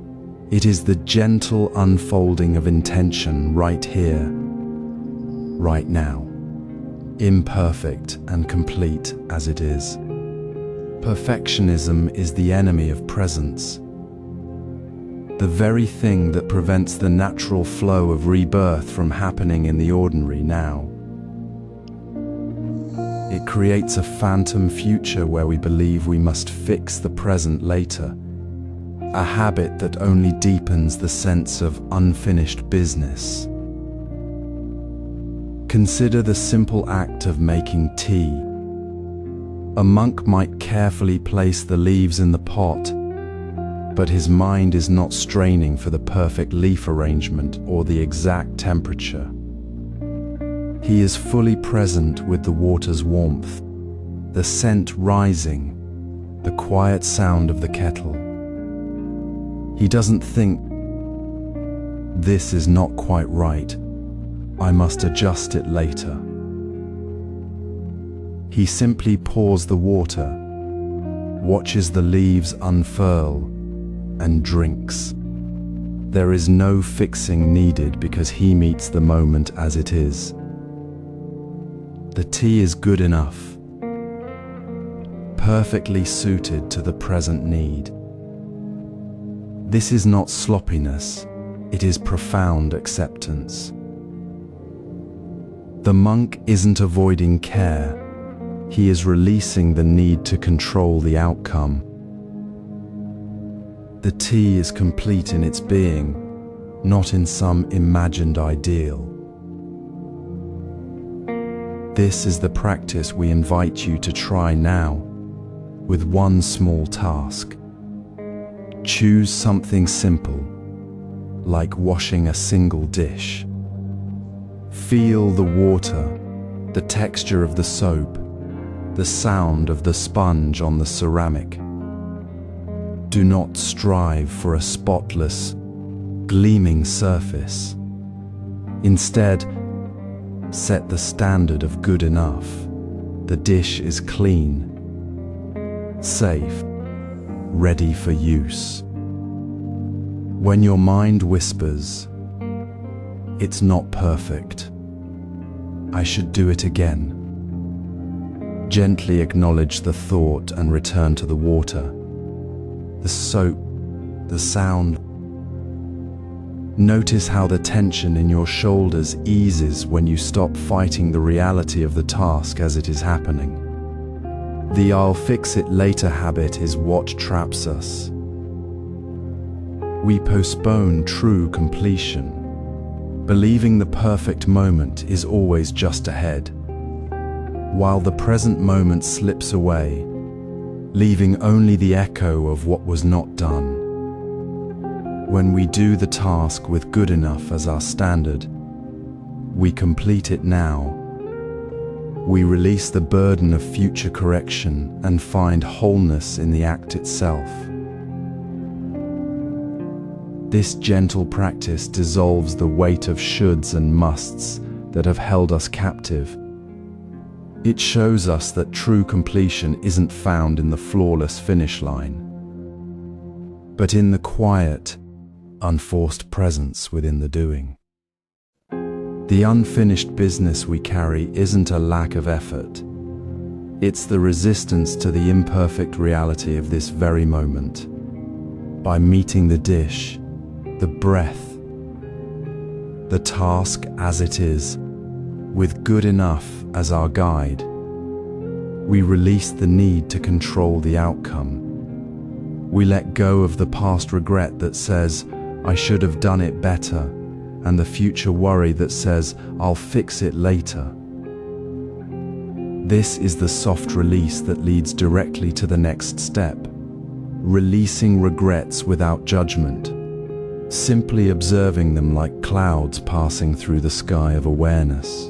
It is the gentle unfolding of intention right here, right now, imperfect and complete as it is. Perfectionism is the enemy of presence, the very thing that prevents the natural flow of rebirth from happening in the ordinary now. It creates a phantom future where we believe we must fix the present later, a habit that only deepens the sense of unfinished business. Consider the simple act of making tea. A monk might carefully place the leaves in the pot, but his mind is not straining for the perfect leaf arrangement or the exact temperature. He is fully present with the water's warmth, the scent rising, the quiet sound of the kettle. He doesn't think, "This is not quite right. I must adjust it later." He simply pours the water, watches the leaves unfurl, and drinks. There is no fixing needed because he meets the moment as it is. The tea is good enough, perfectly suited to the present need. This is not sloppiness, it is profound acceptance. The monk isn't avoiding care, he is releasing the need to control the outcome. The tea is complete in its being, not in some imagined ideal. This is the practice we invite you to try now, with one small task. Choose something simple, like washing a single dish. Feel the water, the texture of the soap, the sound of the sponge on the ceramic. Do not strive for a spotless, gleaming surface. Instead, set the standard of good enough. The dish is clean, safe, ready for use. When your mind whispers, "It's not perfect. I should do it again," gently acknowledge the thought and return to the water, the soap, the sound. Notice how the tension in your shoulders eases when you stop fighting the reality of the task as it is happening. The "I'll fix it later" habit is what traps us. We postpone true completion, believing the perfect moment is always just ahead, while the present moment slips away, leaving only the echo of what was not done. When we do the task with good enough as our standard, we complete it now. We release the burden of future correction and find wholeness in the act itself. This gentle practice dissolves the weight of shoulds and musts that have held us captive. It shows us that true completion isn't found in the flawless finish line, but in the quiet, unforced presence within the doing. The unfinished business we carry isn't a lack of effort. It's the resistance to the imperfect reality of this very moment. By meeting the dish, the breath, the task as it is, with good enough as our guide, we release the need to control the outcome. We let go of the past regret that says, I should have done it better, and the future worry that says, I'll fix it later. This is the soft release that leads directly to the next step, releasing regrets without judgment, simply observing them like clouds passing through the sky of awareness.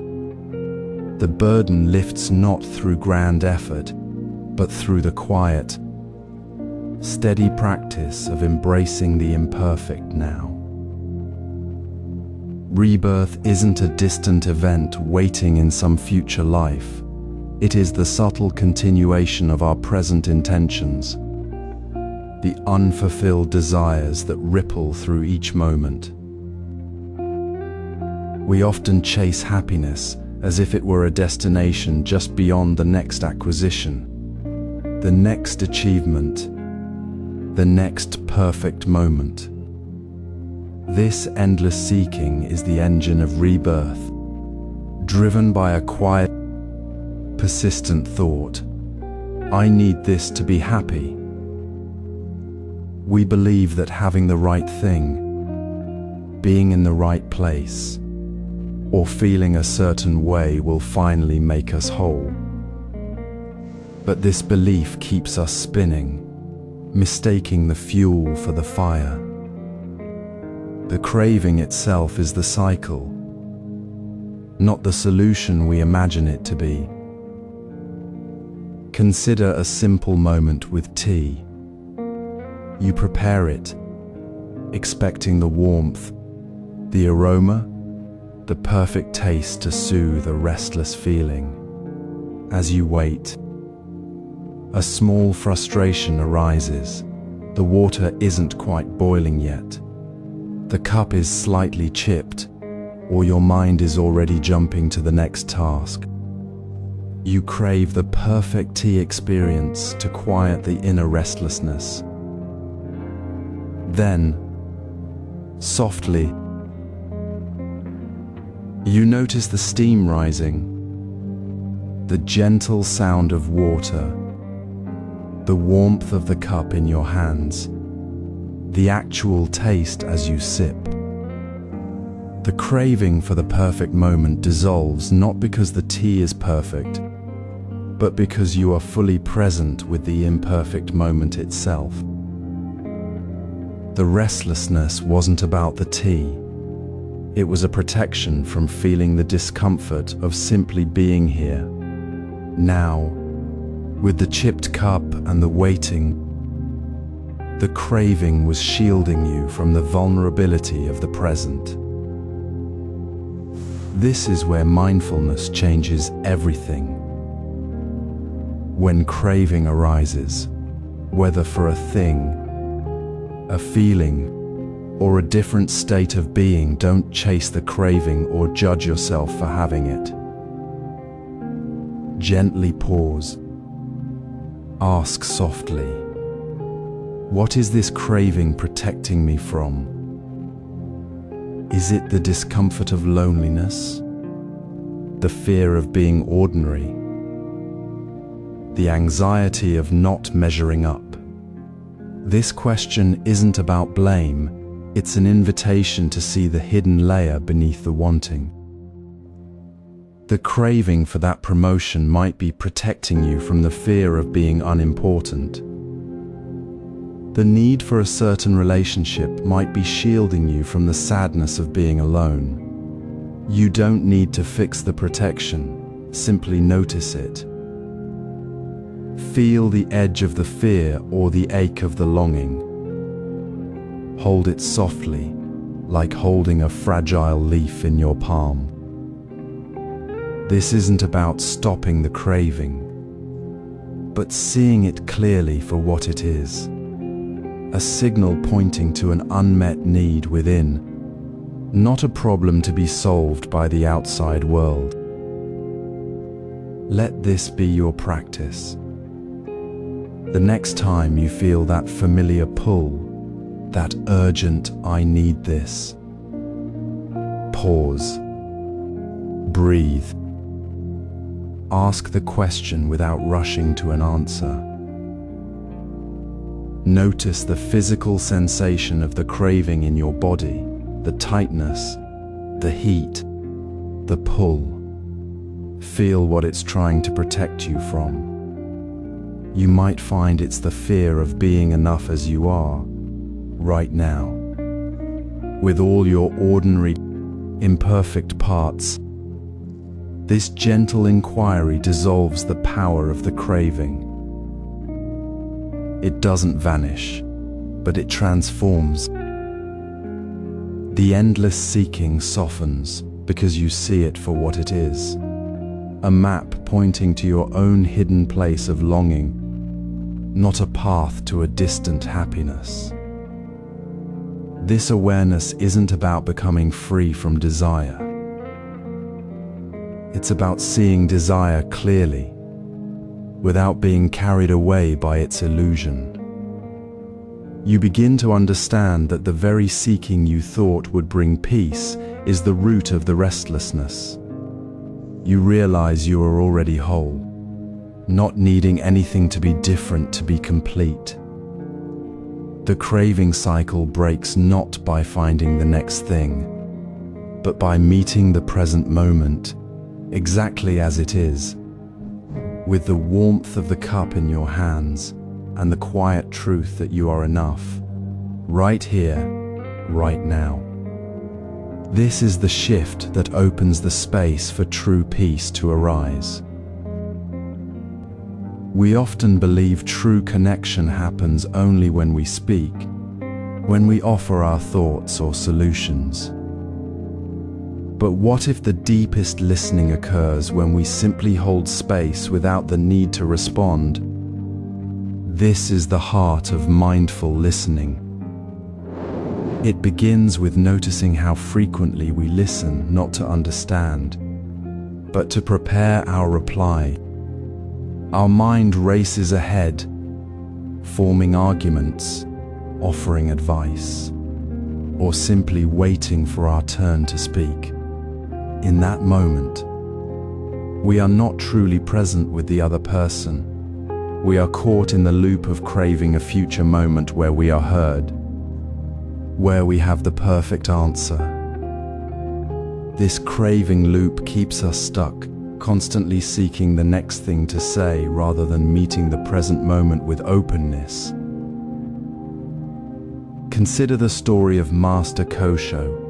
The burden lifts not through grand effort, but through the quiet, steady practice of embracing the imperfect now. Rebirth isn't a distant event waiting in some future life. It is the subtle continuation of our present intentions, the unfulfilled desires that ripple through each moment. We often chase happiness as if it were a destination just beyond the next acquisition, the next achievement, the next perfect moment. This endless seeking is the engine of rebirth, driven by a quiet, persistent thought, I need this to be happy. We believe that having the right thing, being in the right place, or feeling a certain way will finally make us whole. But this belief keeps us spinning, mistaking the fuel for the fire. The craving itself is the cycle, not the solution we imagine it to be. Consider a simple moment with tea. You prepare it, expecting the warmth, the aroma, the perfect taste to soothe a restless feeling. As you wait, a small frustration arises. The water isn't quite boiling yet. The cup is slightly chipped, or your mind is already jumping to the next task. You crave the perfect tea experience to quiet the inner restlessness. Then, softly, you notice the steam rising, the gentle sound of water, the warmth of the cup in your hands, the actual taste as you sip. The craving for the perfect moment dissolves not because the tea is perfect, but because you are fully present with the imperfect moment itself. The restlessness wasn't about the tea. It was a protection from feeling the discomfort of simply being here, now, with the chipped cup and the waiting. The craving was shielding you from the vulnerability of the present. This is where mindfulness changes everything. When craving arises, whether for a thing, a feeling, or a different state of being, don't chase the craving or judge yourself for having it. Gently pause. Ask softly, what is this craving protecting me from? Is it the discomfort of loneliness? The fear of being ordinary? The anxiety of not measuring up? This question isn't about blame. It's an invitation to see the hidden layer beneath the wanting. The craving for that promotion might be protecting you from the fear of being unimportant. The need for a certain relationship might be shielding you from the sadness of being alone. You don't need to fix the protection, simply notice it. Feel the edge of the fear or the ache of the longing. Hold it softly, like holding a fragile leaf in your palm. This isn't about stopping the craving, but seeing it clearly for what it is. A signal pointing to an unmet need within, not a problem to be solved by the outside world. Let this be your practice. The next time you feel that familiar pull, that urgent "I need this," pause, breathe, ask the question without rushing to an answer. Notice the physical sensation of the craving in your body, the tightness, the heat, the pull. Feel what it's trying to protect you from. You might find it's the fear of being enough as you are, right now. With all your ordinary, imperfect parts, this gentle inquiry dissolves the power of the craving. It doesn't vanish, but it transforms. The endless seeking softens because you see it for what it is. A map pointing to your own hidden place of longing, not a path to a distant happiness. This awareness isn't about becoming free from desire. It's about seeing desire clearly, without being carried away by its illusion. You begin to understand that the very seeking you thought would bring peace is the root of the restlessness. You realize you are already whole, not needing anything to be different to be complete. The craving cycle breaks not by finding the next thing, but by meeting the present moment exactly as it is, with the warmth of the cup in your hands and the quiet truth that you are enough, right here, right now. This is the shift that opens the space for true peace to arise. We often believe true connection happens only when we speak, when we offer our thoughts or solutions. But what if the deepest listening occurs when we simply hold space without the need to respond? This is the heart of mindful listening. It begins with noticing how frequently we listen not to understand, but to prepare our reply. Our mind races ahead, forming arguments, offering advice, or simply waiting for our turn to speak. In that moment, we are not truly present with the other person. We are caught in the loop of craving a future moment where we are heard, where we have the perfect answer. This craving loop keeps us stuck, constantly seeking the next thing to say rather than meeting the present moment with openness. Consider the story of Master Kosho.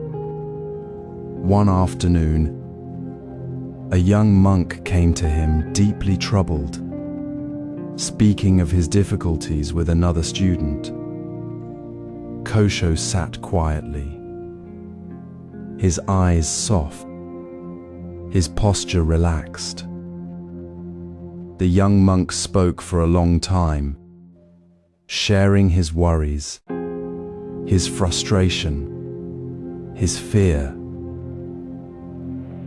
One afternoon, a young monk came to him deeply troubled, speaking of his difficulties with another student. Kosho sat quietly, his eyes soft, his posture relaxed. The young monk spoke for a long time, sharing his worries, his frustration, his fear.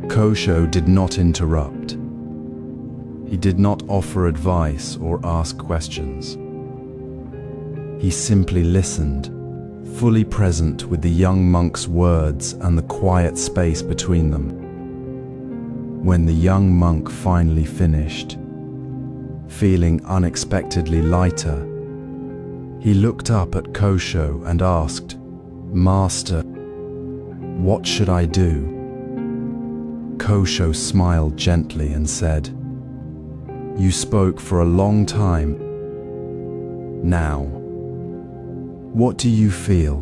Kosho did not interrupt. He did not offer advice or ask questions. He simply listened, fully present with the young monk's words and the quiet space between them. When the young monk finally finished, feeling unexpectedly lighter, he looked up at Kosho and asked, "Master, what should I do?" Kosho smiled gently and said, "You spoke for a long time. Now, what do you feel?"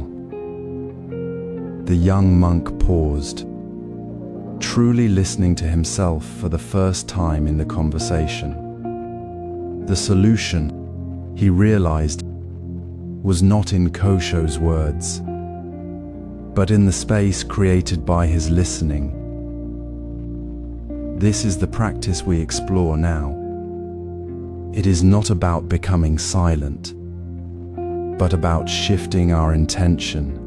The young monk paused, truly listening to himself for the first time in the conversation. The solution, he realized, was not in Kosho's words, but in the space created by his listening. This is the practice we explore now. It is not about becoming silent, but about shifting our intention.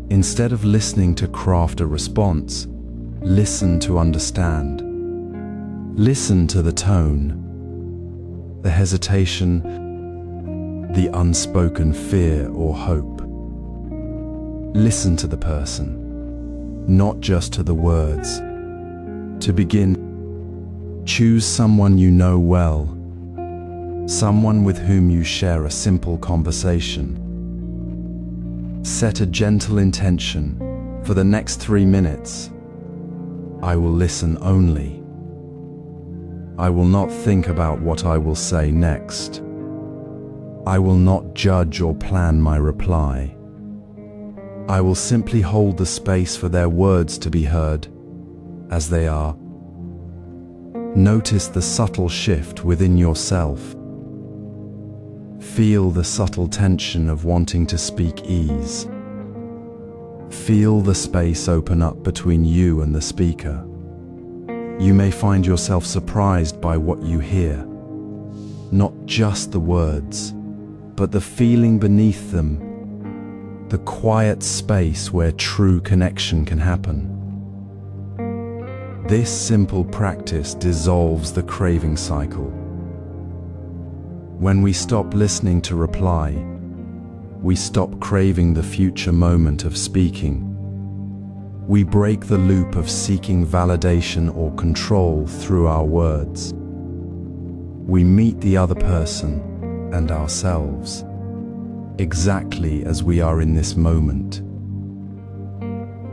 Instead of listening to craft a response, listen to understand. Listen to the tone, the hesitation, the unspoken fear or hope. Listen to the person, not just to the words. To begin, choose someone you know well, someone with whom you share a simple conversation. Set a gentle intention. For the next 3 minutes, I will listen only. I will not think about what I will say next. I will not judge or plan my reply. I will simply hold the space for their words to be heard as they are. Notice the subtle shift within yourself. Feel the subtle tension of wanting to speak ease. Feel the space open up between you and the speaker. You may find yourself surprised by what you hear. Not just the words, but the feeling beneath them. The quiet space where true connection can happen. This simple practice dissolves the craving cycle. When we stop listening to reply, we stop craving the future moment of speaking. We break the loop of seeking validation or control through our words. We meet the other person and ourselves exactly as we are in this moment.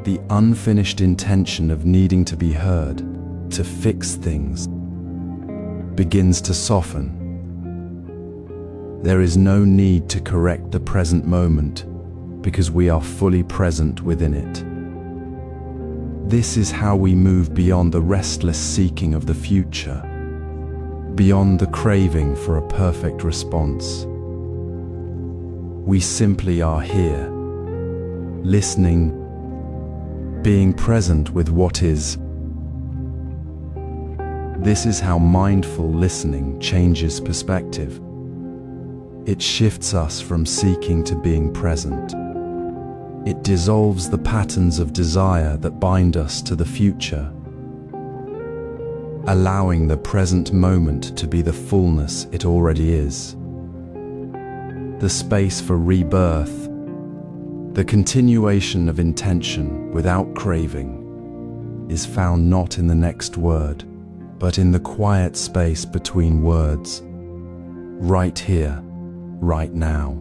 The unfinished intention of needing to be heard, to fix things, begins to soften. There is no need to correct the present moment because we are fully present within it. This is how we move beyond the restless seeking of the future, beyond the craving for a perfect response. We simply are here, listening, being present with what is. This is how mindful listening changes perspective. It shifts us from seeking to being present. It dissolves the patterns of desire that bind us to the future, allowing the present moment to be the fullness it already is. The space for rebirth, the continuation of intention without craving, is found not in the next word, but in the quiet space between words, right here, right now.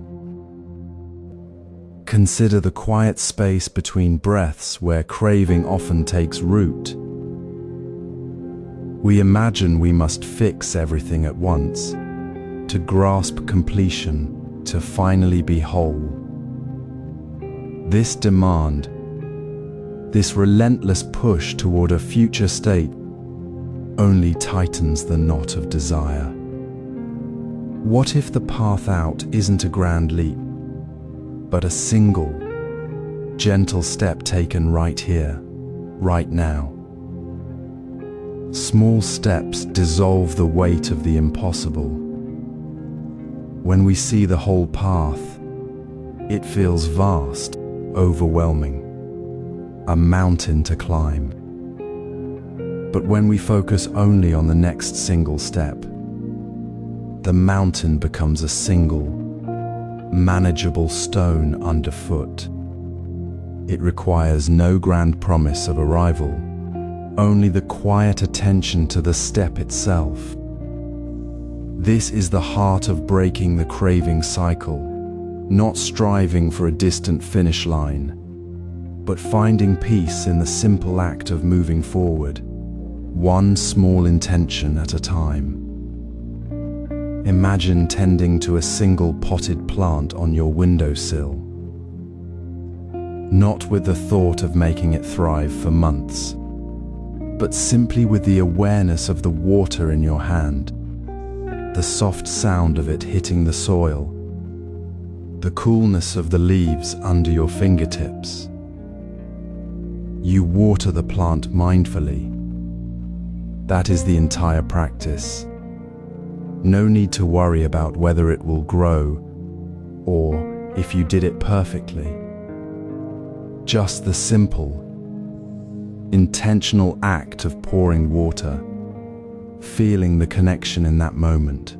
Consider the quiet space between breaths where craving often takes root. We imagine we must fix everything at once, to grasp completion, to finally be whole. This demand, this relentless push toward a future state, only tightens the knot of desire. What if the path out isn't a grand leap, but a single, gentle step taken right here, right now? Small steps dissolve the weight of the impossible. When we see the whole path, it feels vast, overwhelming, a mountain to climb. But when we focus only on the next single step, the mountain becomes a single, manageable stone underfoot. It requires no grand promise of arrival, only the quiet attention to the step itself. This is the heart of breaking the craving cycle, not striving for a distant finish line, but finding peace in the simple act of moving forward, one small intention at a time. Imagine tending to a single potted plant on your windowsill, not with the thought of making it thrive for months, but simply with the awareness of the water in your hand, the soft sound of it hitting the soil, the coolness of the leaves under your fingertips. You water the plant mindfully. That is the entire practice. No need to worry about whether it will grow or if you did it perfectly. Just the simple, intentional act of pouring water, feeling the connection in that moment.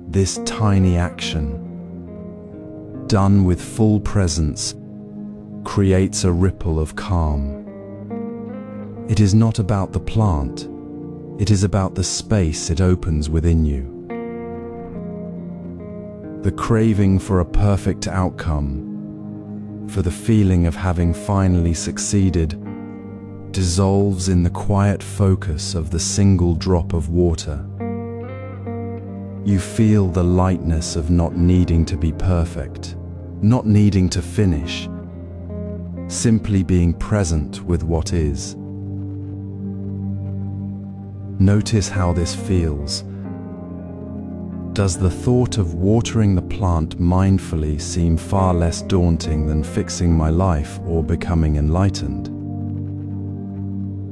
This tiny action, done with full presence, creates a ripple of calm. It is not about the plant, it is about the space it opens within you. The craving for a perfect outcome, for the feeling of having finally succeeded, dissolves in the quiet focus of the single drop of water. You feel the lightness of not needing to be perfect, not needing to finish, simply being present with what is. Notice how this feels. Does the thought of watering the plant mindfully seem far less daunting than fixing my life or becoming enlightened?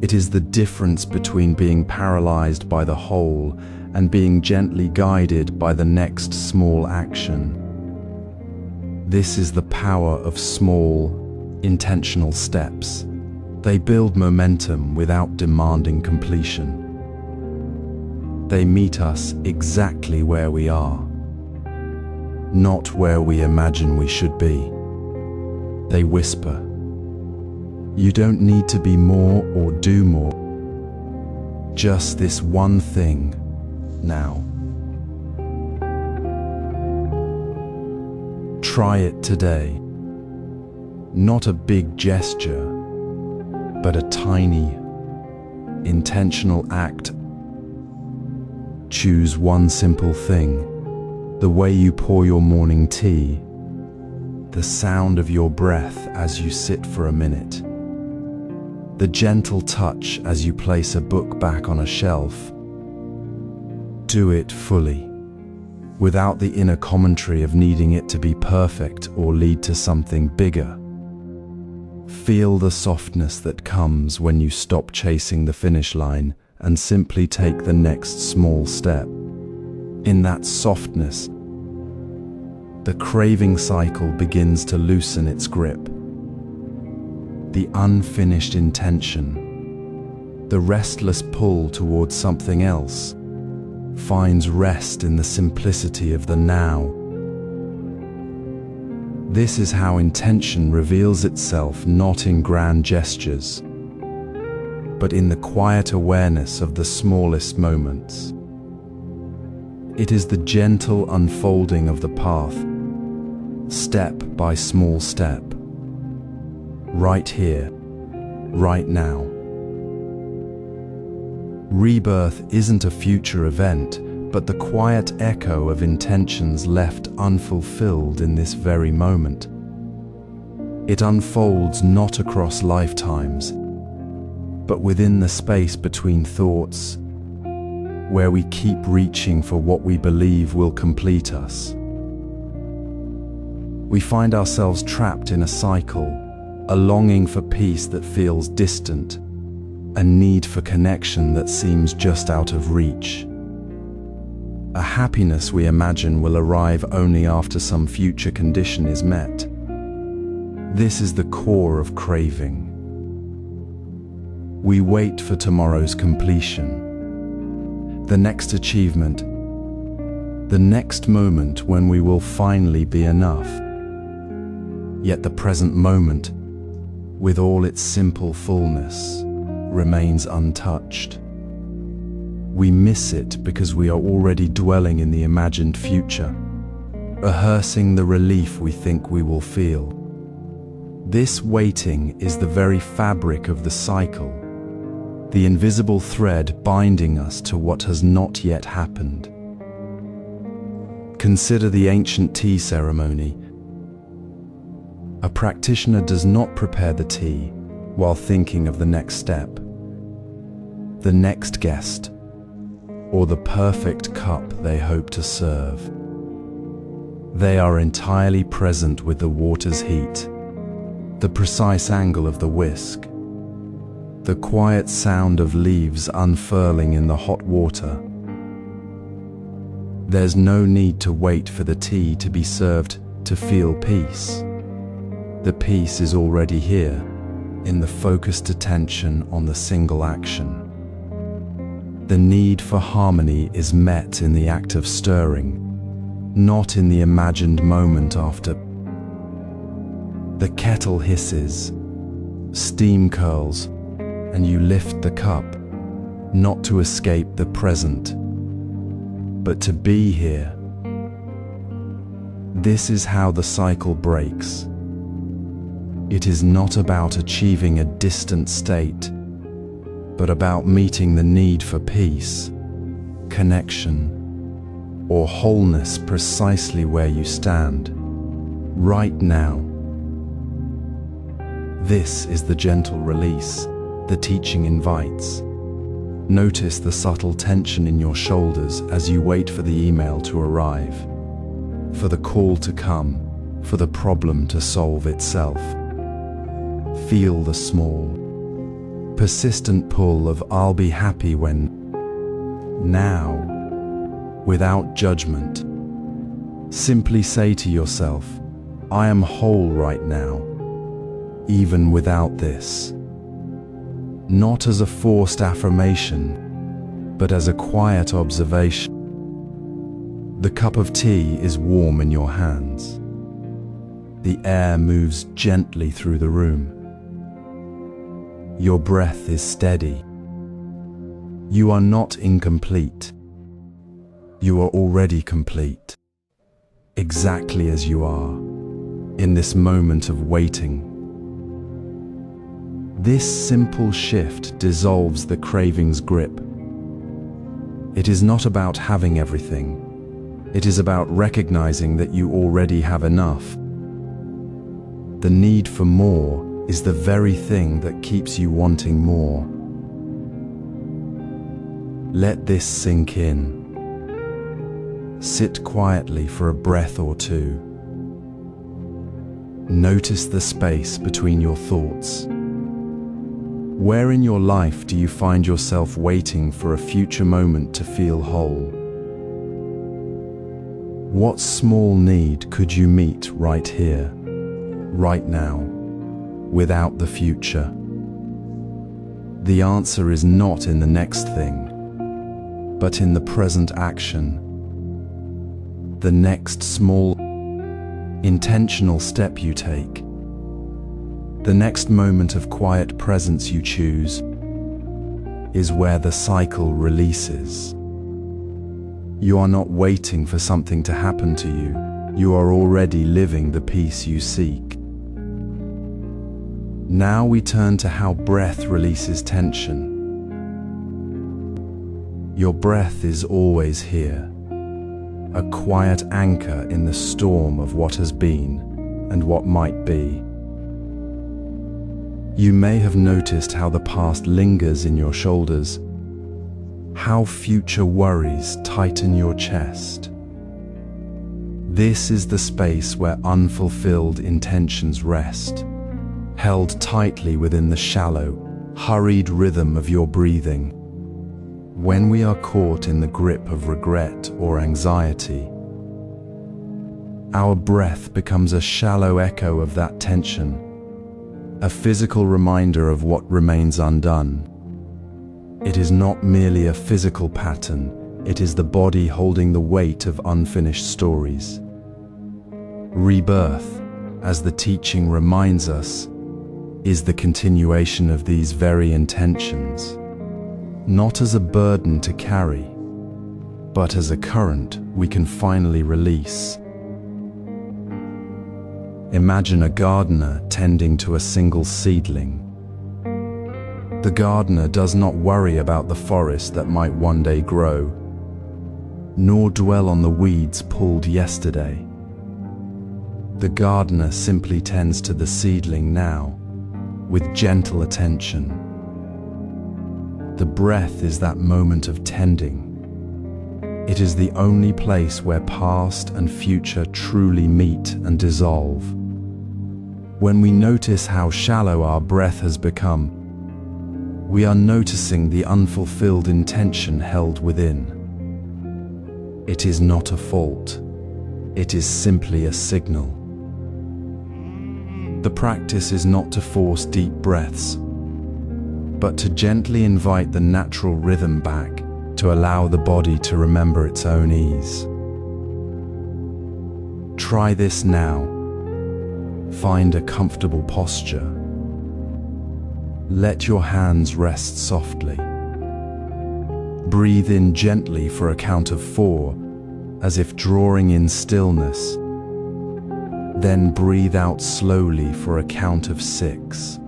It is the difference between being paralyzed by the whole and being gently guided by the next small action. This is the power of small, intentional steps. They build momentum without demanding completion. They meet us exactly where we are, not where we imagine we should be. They whisper, "You don't need to be more or do more. Just this one thing now." Try it today. Not a big gesture, but a tiny, intentional act. Choose one simple thing, the way you pour your morning tea, the sound of your breath as you sit for a minute, the gentle touch as you place a book back on a shelf. Do it fully, without the inner commentary of needing it to be perfect or lead to something bigger. Feel the softness that comes when you stop chasing the finish line and simply take the next small step. In that softness, the craving cycle begins to loosen its grip. The unfinished intention, the restless pull towards something else, finds rest in the simplicity of the now. This is how intention reveals itself, not in grand gestures, but in the quiet awareness of the smallest moments. It is the gentle unfolding of the path, step by small step, right here, right now. Rebirth isn't a future event, but the quiet echo of intentions left unfulfilled in this very moment. It unfolds not across lifetimes, but within the space between thoughts, where we keep reaching for what we believe will complete us. We find ourselves trapped in a cycle, a longing for peace that feels distant, a need for connection that seems just out of reach, a happiness we imagine will arrive only after some future condition is met. This is the core of craving. We wait for tomorrow's completion, the next achievement, the next moment when we will finally be enough. Yet the present moment, with all its simple fullness, remains untouched. We miss it because we are already dwelling in the imagined future, rehearsing the relief we think we will feel. This waiting is the very fabric of the cycle, the invisible thread binding us to what has not yet happened. Consider the ancient tea ceremony. A practitioner does not prepare the tea while thinking of the next step, the next guest, or the perfect cup they hope to serve. They are entirely present with the water's heat, the precise angle of the whisk, the quiet sound of leaves unfurling in the hot water. There's no need to wait for the tea to be served to feel peace. The peace is already here, in the focused attention on the single action. The need for harmony is met in the act of stirring, not in the imagined moment after. The kettle hisses, steam curls, and you lift the cup, not to escape the present, but to be here. This is how the cycle breaks. It is not about achieving a distant state, but about meeting the need for peace, connection, or wholeness precisely where you stand, right now. This is the gentle release the teaching invites. Notice the subtle tension in your shoulders as you wait for the email to arrive, for the call to come, for the problem to solve itself. Feel the small, persistent pull of "I'll be happy when." Now, without judgment, simply say to yourself, "I am whole right now, even without this." Not as a forced affirmation, but as a quiet observation. The cup of tea is warm in your hands. The air moves gently through the room. Your breath is steady. You are not incomplete. You are already complete, exactly as you are, in this moment of waiting. This simple shift dissolves the craving's grip. It is not about having everything. It is about recognizing that you already have enough. The need for more is the very thing that keeps you wanting more. Let this sink in. Sit quietly for a breath or two. Notice the space between your thoughts. Where in your life do you find yourself waiting for a future moment to feel whole? What small need could you meet right here, right now, without the future? The answer is not in the next thing, but in the present action. The next small, intentional step you take. The next moment of quiet presence you choose is where the cycle releases. You are not waiting for something to happen to you. You are already living the peace you seek. Now we turn to how breath releases tension. Your breath is always here, a quiet anchor in the storm of what has been and what might be. You may have noticed how the past lingers in your shoulders, how future worries tighten your chest. This is the space where unfulfilled intentions rest, held tightly within the shallow, hurried rhythm of your breathing. When we are caught in the grip of regret or anxiety, our breath becomes a shallow echo of that tension, a physical reminder of what remains undone. It is not merely a physical pattern, it is the body holding the weight of unfinished stories. Rebirth, as the teaching reminds us, is the continuation of these very intentions, not as a burden to carry, but as a current we can finally release. Imagine a gardener tending to a single seedling. The gardener does not worry about the forest that might one day grow, nor dwell on the weeds pulled yesterday. The gardener simply tends to the seedling now, with gentle attention. The breath is that moment of tending. It is the only place where past and future truly meet and dissolve. When we notice how shallow our breath has become, we are noticing the unfulfilled intention held within. It is not a fault, it is simply a signal. The practice is not to force deep breaths, but to gently invite the natural rhythm back, to allow the body to remember its own ease. Try this now. Find a comfortable posture. Let your hands rest softly. Breathe in gently for a count of 4, as if drawing in stillness. Then breathe out slowly for a count of 6,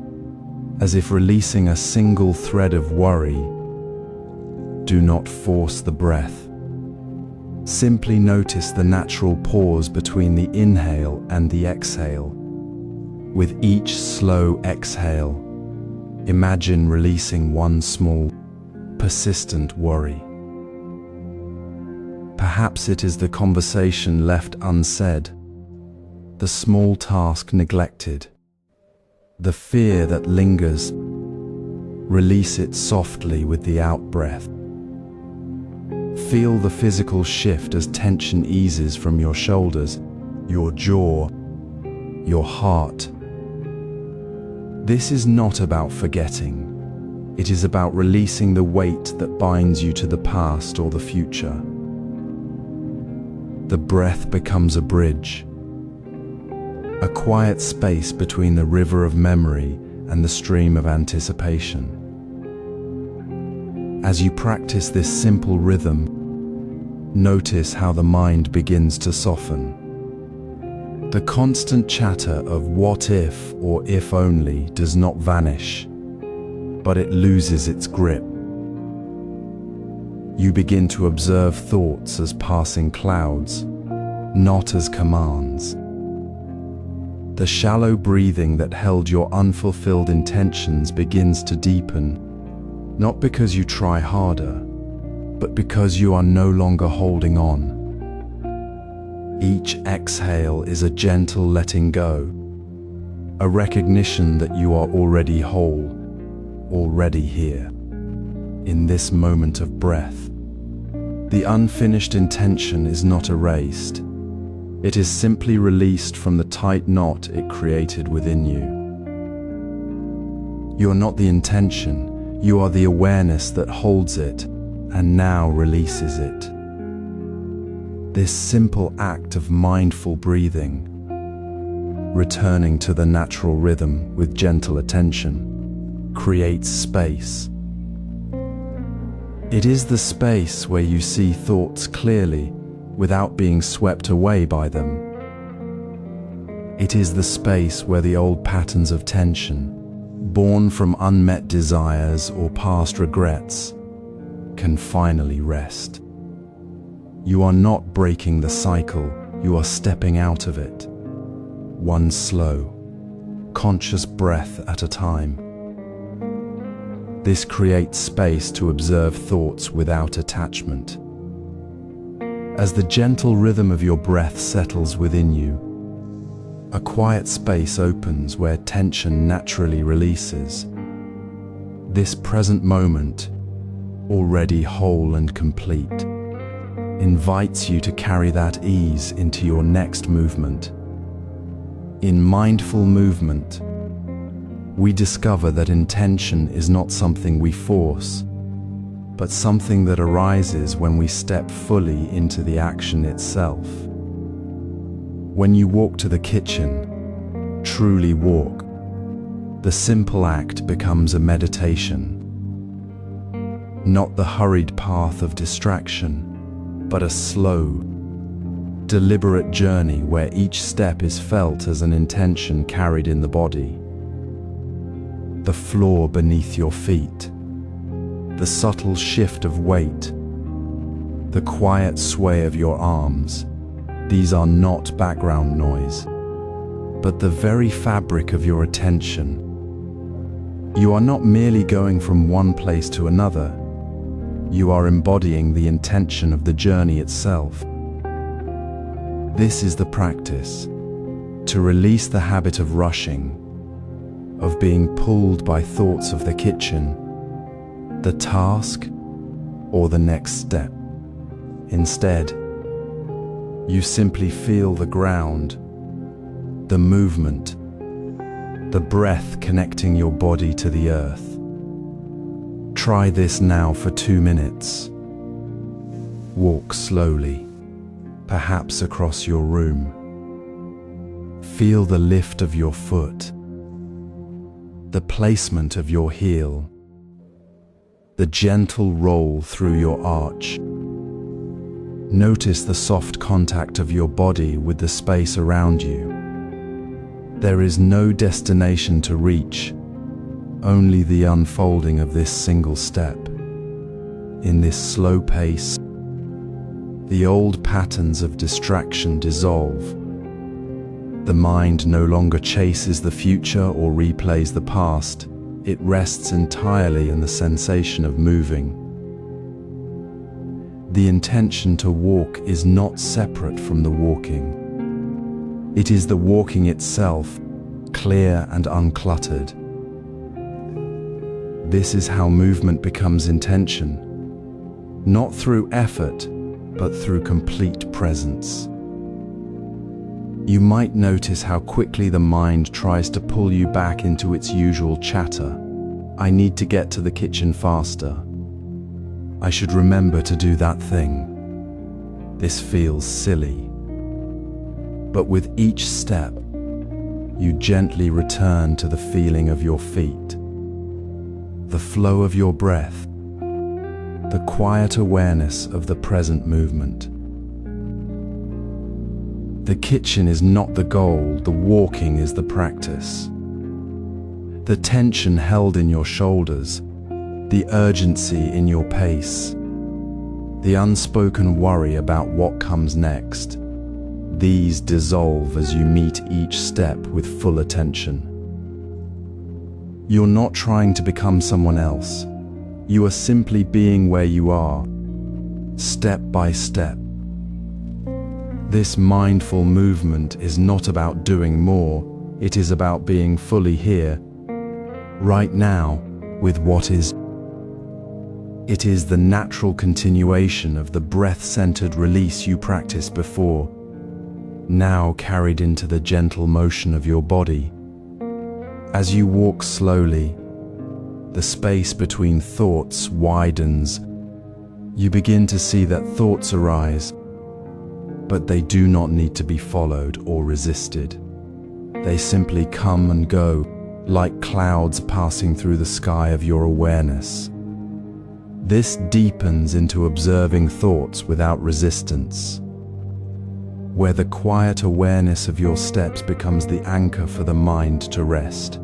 as if releasing a single thread of worry. Do not force the breath. Simply notice the natural pause between the inhale and the exhale. With each slow exhale, imagine releasing one small, persistent worry. Perhaps it is the conversation left unsaid, the small task neglected, the fear that lingers. Release it softly with the out-breath. Feel the physical shift as tension eases from your shoulders, your jaw, your heart. This is not about forgetting. It is about releasing the weight that binds you to the past or the future. The breath becomes a bridge, a quiet space between the river of memory and the stream of anticipation. As you practice this simple rhythm, notice how the mind begins to soften. The constant chatter of what if or if only does not vanish, but it loses its grip. You begin to observe thoughts as passing clouds, not as commands. The shallow breathing that held your unfulfilled intentions begins to deepen, not because you try harder, but because you are no longer holding on. Each exhale is a gentle letting go, a recognition that you are already whole, already here, in this moment of breath. The unfinished intention is not erased. It is simply released from the tight knot it created within you. You are not the intention. You are the awareness that holds it and now releases it. This simple act of mindful breathing, returning to the natural rhythm with gentle attention, creates space. It is the space where you see thoughts clearly without being swept away by them. It is the space where the old patterns of tension, born from unmet desires or past regrets, can finally rest. You are not breaking the cycle, you are stepping out of it, one slow, conscious breath at a time. This creates space to observe thoughts without attachment. As the gentle rhythm of your breath settles within you, a quiet space opens where tension naturally releases. This present moment, already whole and complete, invites you to carry that ease into your next movement. In mindful movement, we discover that intention is not something we force, but something that arises when we step fully into the action itself. When you walk to the kitchen, truly walk, the simple act becomes a meditation. Not the hurried path of distraction, but a slow, deliberate journey where each step is felt as an intention carried in the body. The floor beneath your feet, the subtle shift of weight, the quiet sway of your arms, these are not background noise, but the very fabric of your attention. You are not merely going from one place to another, you are embodying the intention of the journey itself. This is the practice, to release the habit of rushing, of being pulled by thoughts of the kitchen, the task, or the next step. Instead, you simply feel the ground, the movement, the breath connecting your body to the earth. Try this now for 2 minutes. Walk slowly, perhaps across your room. Feel the lift of your foot, the placement of your heel, the gentle roll through your arch. Notice the soft contact of your body with the space around you. There is no destination to reach, only the unfolding of this single step. In this slow pace, the old patterns of distraction dissolve. The mind no longer chases the future or replays the past. It rests entirely in the sensation of moving. The intention to walk is not separate from the walking. It is the walking itself, clear and uncluttered. This is how movement becomes intention, not through effort, but through complete presence. You might notice how quickly the mind tries to pull you back into its usual chatter. I need to get to the kitchen faster. I should remember to do that thing. This feels silly. But with each step, you gently return to the feeling of your feet, the flow of your breath, the quiet awareness of the present movement. The kitchen is not the goal, the walking is the practice. The tension held in your shoulders, the urgency in your pace, the unspoken worry about what comes next, these dissolve as you meet each step with full attention. You're not trying to become someone else. You are simply being where you are, step by step. This mindful movement is not about doing more, it is about being fully here, right now, with what is. It is the natural continuation of the breath-centered release you practiced before, now carried into the gentle motion of your body. As you walk slowly, the space between thoughts widens. You begin to see that thoughts arise, but they do not need to be followed or resisted. They simply come and go, like clouds passing through the sky of your awareness. This deepens into observing thoughts without resistance, where the quiet awareness of your steps becomes the anchor for the mind to rest,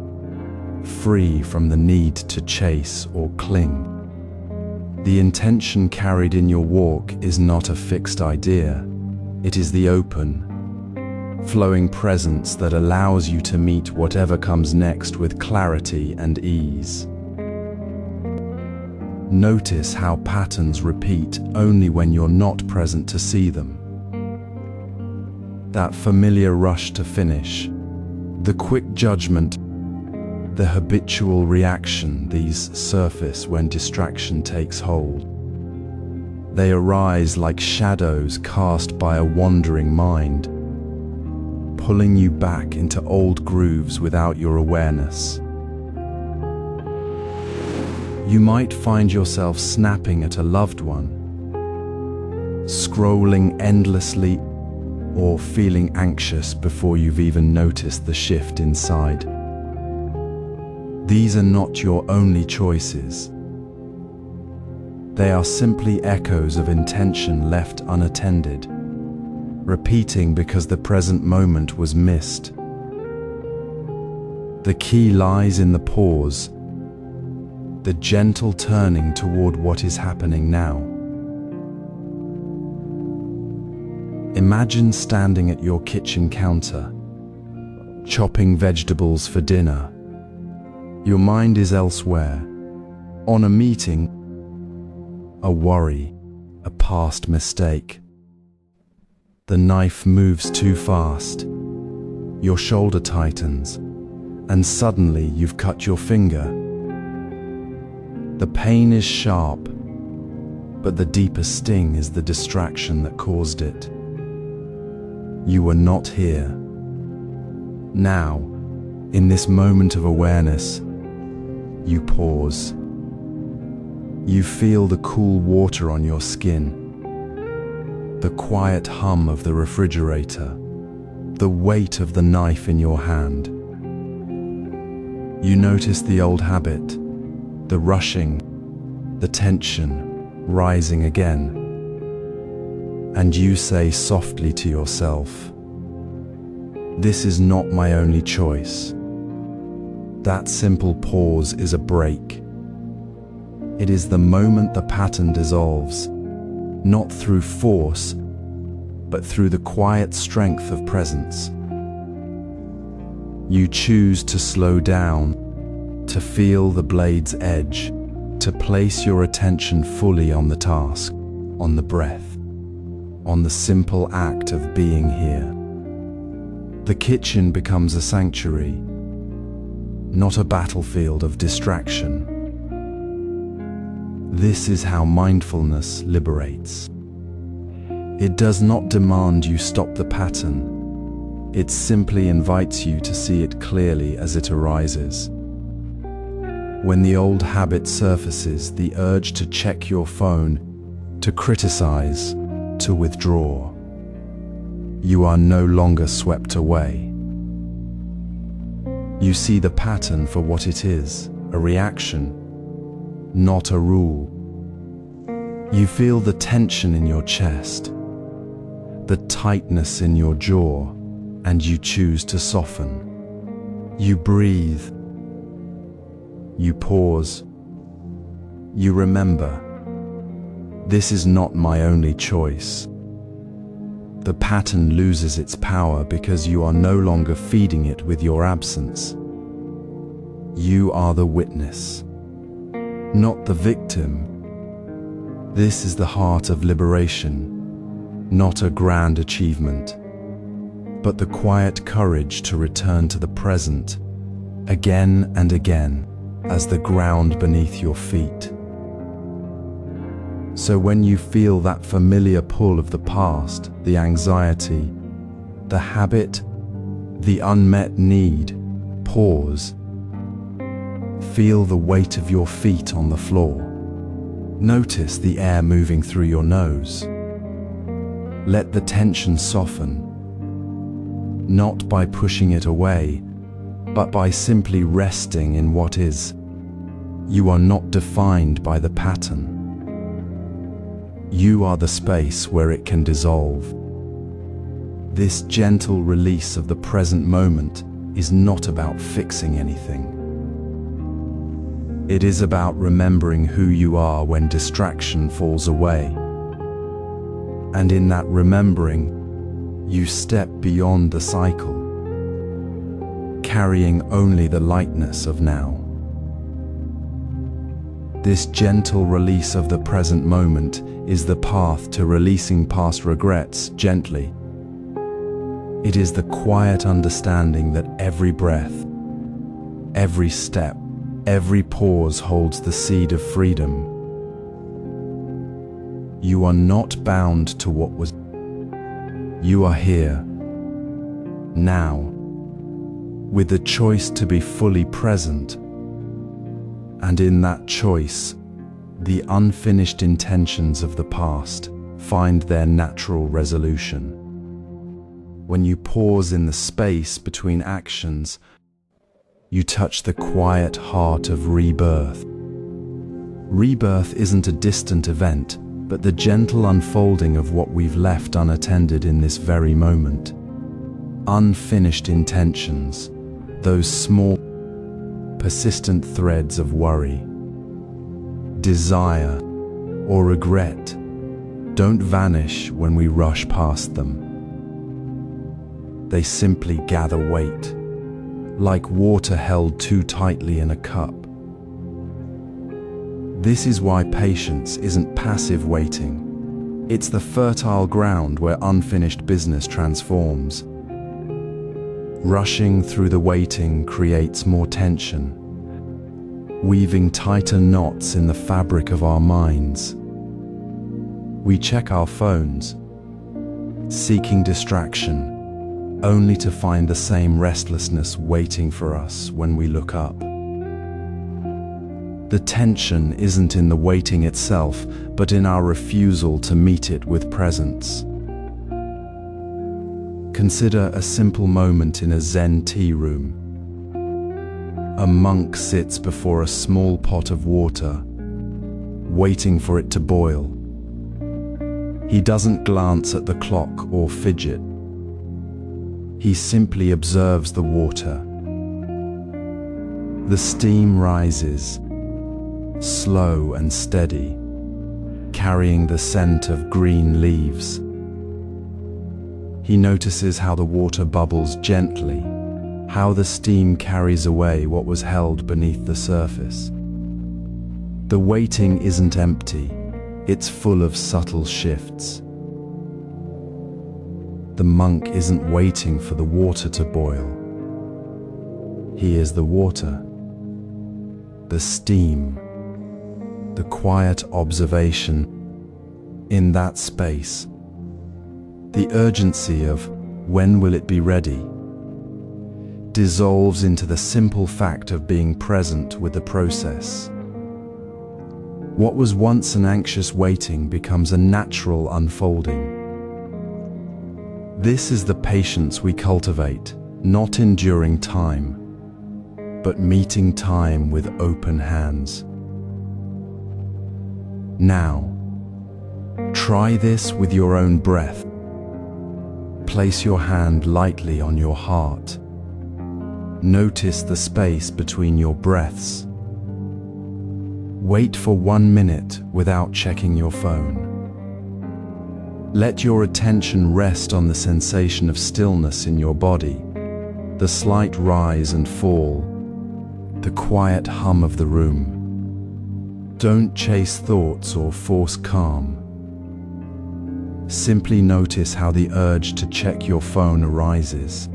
free from the need to chase or cling. The intention carried in your walk is not a fixed idea. It is the open, flowing presence that allows you to meet whatever comes next with clarity and ease. Notice how patterns repeat only when you're not present to see them. That familiar rush to finish, the quick judgment, the habitual reaction, these surface when distraction takes hold. They arise like shadows cast by a wandering mind, pulling you back into old grooves without your awareness. You might find yourself snapping at a loved one, scrolling endlessly, or feeling anxious before you've even noticed the shift inside. These are not your only choices. They are simply echoes of intention left unattended, repeating because the present moment was missed. The key lies in the pause, the gentle turning toward what is happening now. Imagine standing at your kitchen counter, chopping vegetables for dinner. Your mind is elsewhere, on a meeting, a worry, a past mistake. The knife moves too fast. Your shoulder tightens, and suddenly you've cut your finger. The pain is sharp, but the deeper sting is the distraction that caused it. You were not here. Now, In this moment of awareness, you pause. You feel the cool water on your skin, the quiet hum of the refrigerator, the weight of the knife in your hand. You notice the old habit, the rushing, the tension rising again. And you say softly to yourself, "This is not my only choice." That simple pause is a break. It is the moment the pattern dissolves, not through force, but through the quiet strength of presence. You choose to slow down, to feel the blade's edge, to place your attention fully on the task, on the breath, on the simple act of being here. The kitchen becomes a sanctuary, not a battlefield of distraction. This is how mindfulness liberates. It does not demand you stop the pattern. It simply invites you to see it clearly as it arises. When the old habit surfaces, the urge to check your phone, to criticize, to withdraw, you are no longer swept away. You see the pattern for what it is, a reaction, not a rule. You feel the tension in your chest, the tightness in your jaw, and you choose to soften. You breathe. You pause. You remember, this is not my only choice. The pattern loses its power because you are no longer feeding it with your absence. You are the witness, not the victim. This is the heart of liberation, not a grand achievement, but the quiet courage to return to the present, again and again, as the ground beneath your feet. So when you feel that familiar pull of the past, the anxiety, the habit, the unmet need, pause. Feel the weight of your feet on the floor. Notice the air moving through your nose. Let the tension soften, not by pushing it away, but by simply resting in what is. You are not defined by the pattern. You are the space where it can dissolve. This gentle release of the present moment is not about fixing anything. It is about remembering who you are when distraction falls away. And in that remembering, you step beyond the cycle, carrying only the lightness of now. This gentle release of the present moment is the path to releasing past regrets gently. It is the quiet understanding that every breath, every step, every pause holds the seed of freedom. You are not bound to what was. You are here, now, with the choice to be fully present. And in that choice, the unfinished intentions of the past find their natural resolution. When you pause in the space between actions, you touch the quiet heart of rebirth. Rebirth isn't a distant event, but the gentle unfolding of what we've left unattended in this very moment. Unfinished intentions, those small, persistent threads of worry, desire, or regret, don't vanish when we rush past them. They simply gather weight, like water held too tightly in a cup. This is why patience isn't passive waiting. It's the fertile ground where unfinished business transforms. Rushing through the waiting creates more tension, weaving tighter knots in the fabric of our minds. We check our phones, seeking distraction, only to find the same restlessness waiting for us when we look up. The tension isn't in the waiting itself, but in our refusal to meet it with presence. Consider a simple moment in a Zen tea room. A monk sits before a small pot of water, waiting for it to boil. He doesn't glance at the clock or fidget. He simply observes the water. The steam rises, slow and steady, carrying the scent of green leaves. He notices how the water bubbles gently, how the steam carries away what was held beneath the surface. The waiting isn't empty, it's full of subtle shifts. The monk isn't waiting for the water to boil. He is the water, the steam, the quiet observation in that space. The urgency of when will it be ready dissolves into the simple fact of being present with the process. What was once an anxious waiting becomes a natural unfolding. This is the patience we cultivate, not enduring time, but meeting time with open hands. Now, try this with your own breath. Place your hand lightly on your heart. Notice the space between your breaths. Wait for 1 minute without checking your phone. Let your attention rest on the sensation of stillness in your body, the slight rise and fall, the quiet hum of the room. Don't chase thoughts or force calm. Simply notice how the urge to check your phone arises,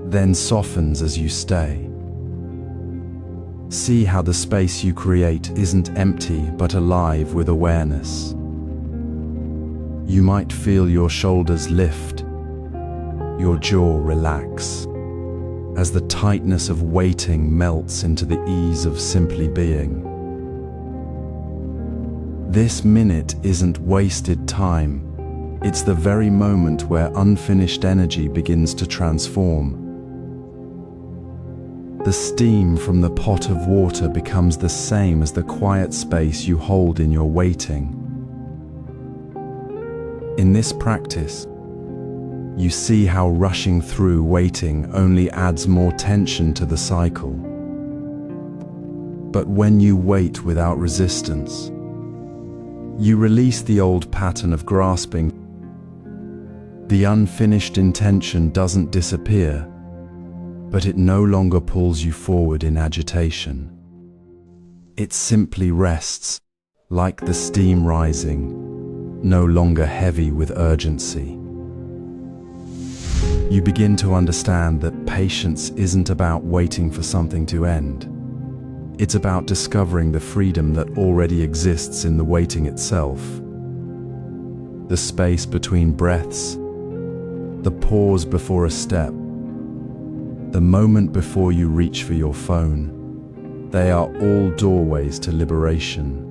then softens as you stay. See how the space you create isn't empty but alive with awareness. You might feel your shoulders lift, your jaw relax, as the tightness of waiting melts into the ease of simply being. This minute isn't wasted time. It's the very moment where unfinished energy begins to transform. The steam from the pot of water becomes the same as the quiet space you hold in your waiting. In this practice, you see how rushing through waiting only adds more tension to the cycle. But when you wait without resistance, you release the old pattern of grasping. The unfinished intention doesn't disappear, but it no longer pulls you forward in agitation. It simply rests, like the steam rising, no longer heavy with urgency. You begin to understand that patience isn't about waiting for something to end. It's about discovering the freedom that already exists in the waiting itself. The space between breaths, the pause before a step, the moment before you reach for your phone, they are all doorways to liberation.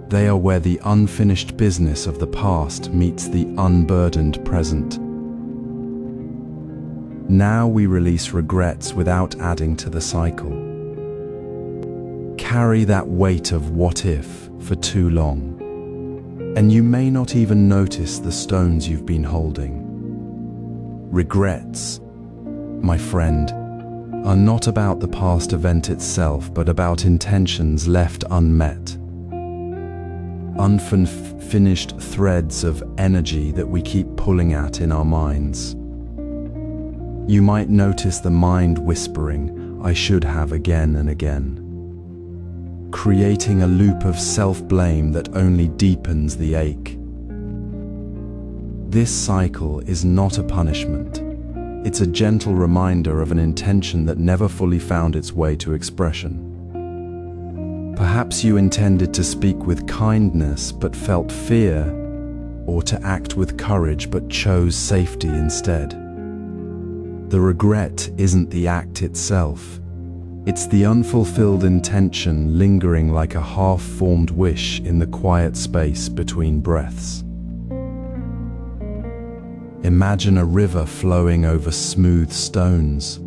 They are where the unfinished business of the past meets the unburdened present. Now we release regrets without adding to the cycle. Carry that weight of what if for too long, and you may not even notice the stones you've been holding. Regrets, my friend, are not about the past event itself, but about intentions left unmet. Unfinished threads of energy that we keep pulling at in our minds. You might notice the mind whispering, "I should have," again and again, creating a loop of self-blame that only deepens the ache. This cycle is not a punishment. It's a gentle reminder of an intention that never fully found its way to expression. Perhaps you intended to speak with kindness but felt fear, or to act with courage but chose safety instead. The regret isn't the act itself. It's the unfulfilled intention lingering like a half-formed wish in the quiet space between breaths. Imagine a river flowing over smooth stones.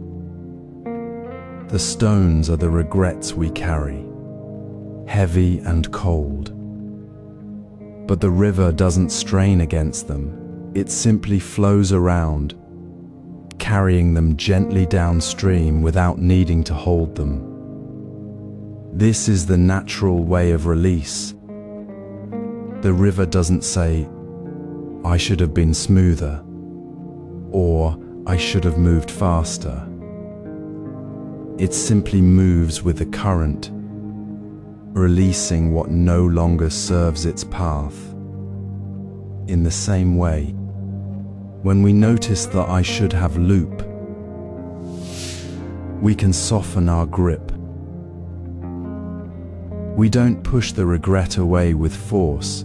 The stones are the regrets we carry, heavy and cold. But the river doesn't strain against them. It simply flows around, carrying them gently downstream without needing to hold them. This is the natural way of release. The river doesn't say, "I should have been smoother," or "I should have moved faster." It simply moves with the current, releasing what no longer serves its path. In the same way, when we notice the "I should have" loop, we can soften our grip. We don't push the regret away with force.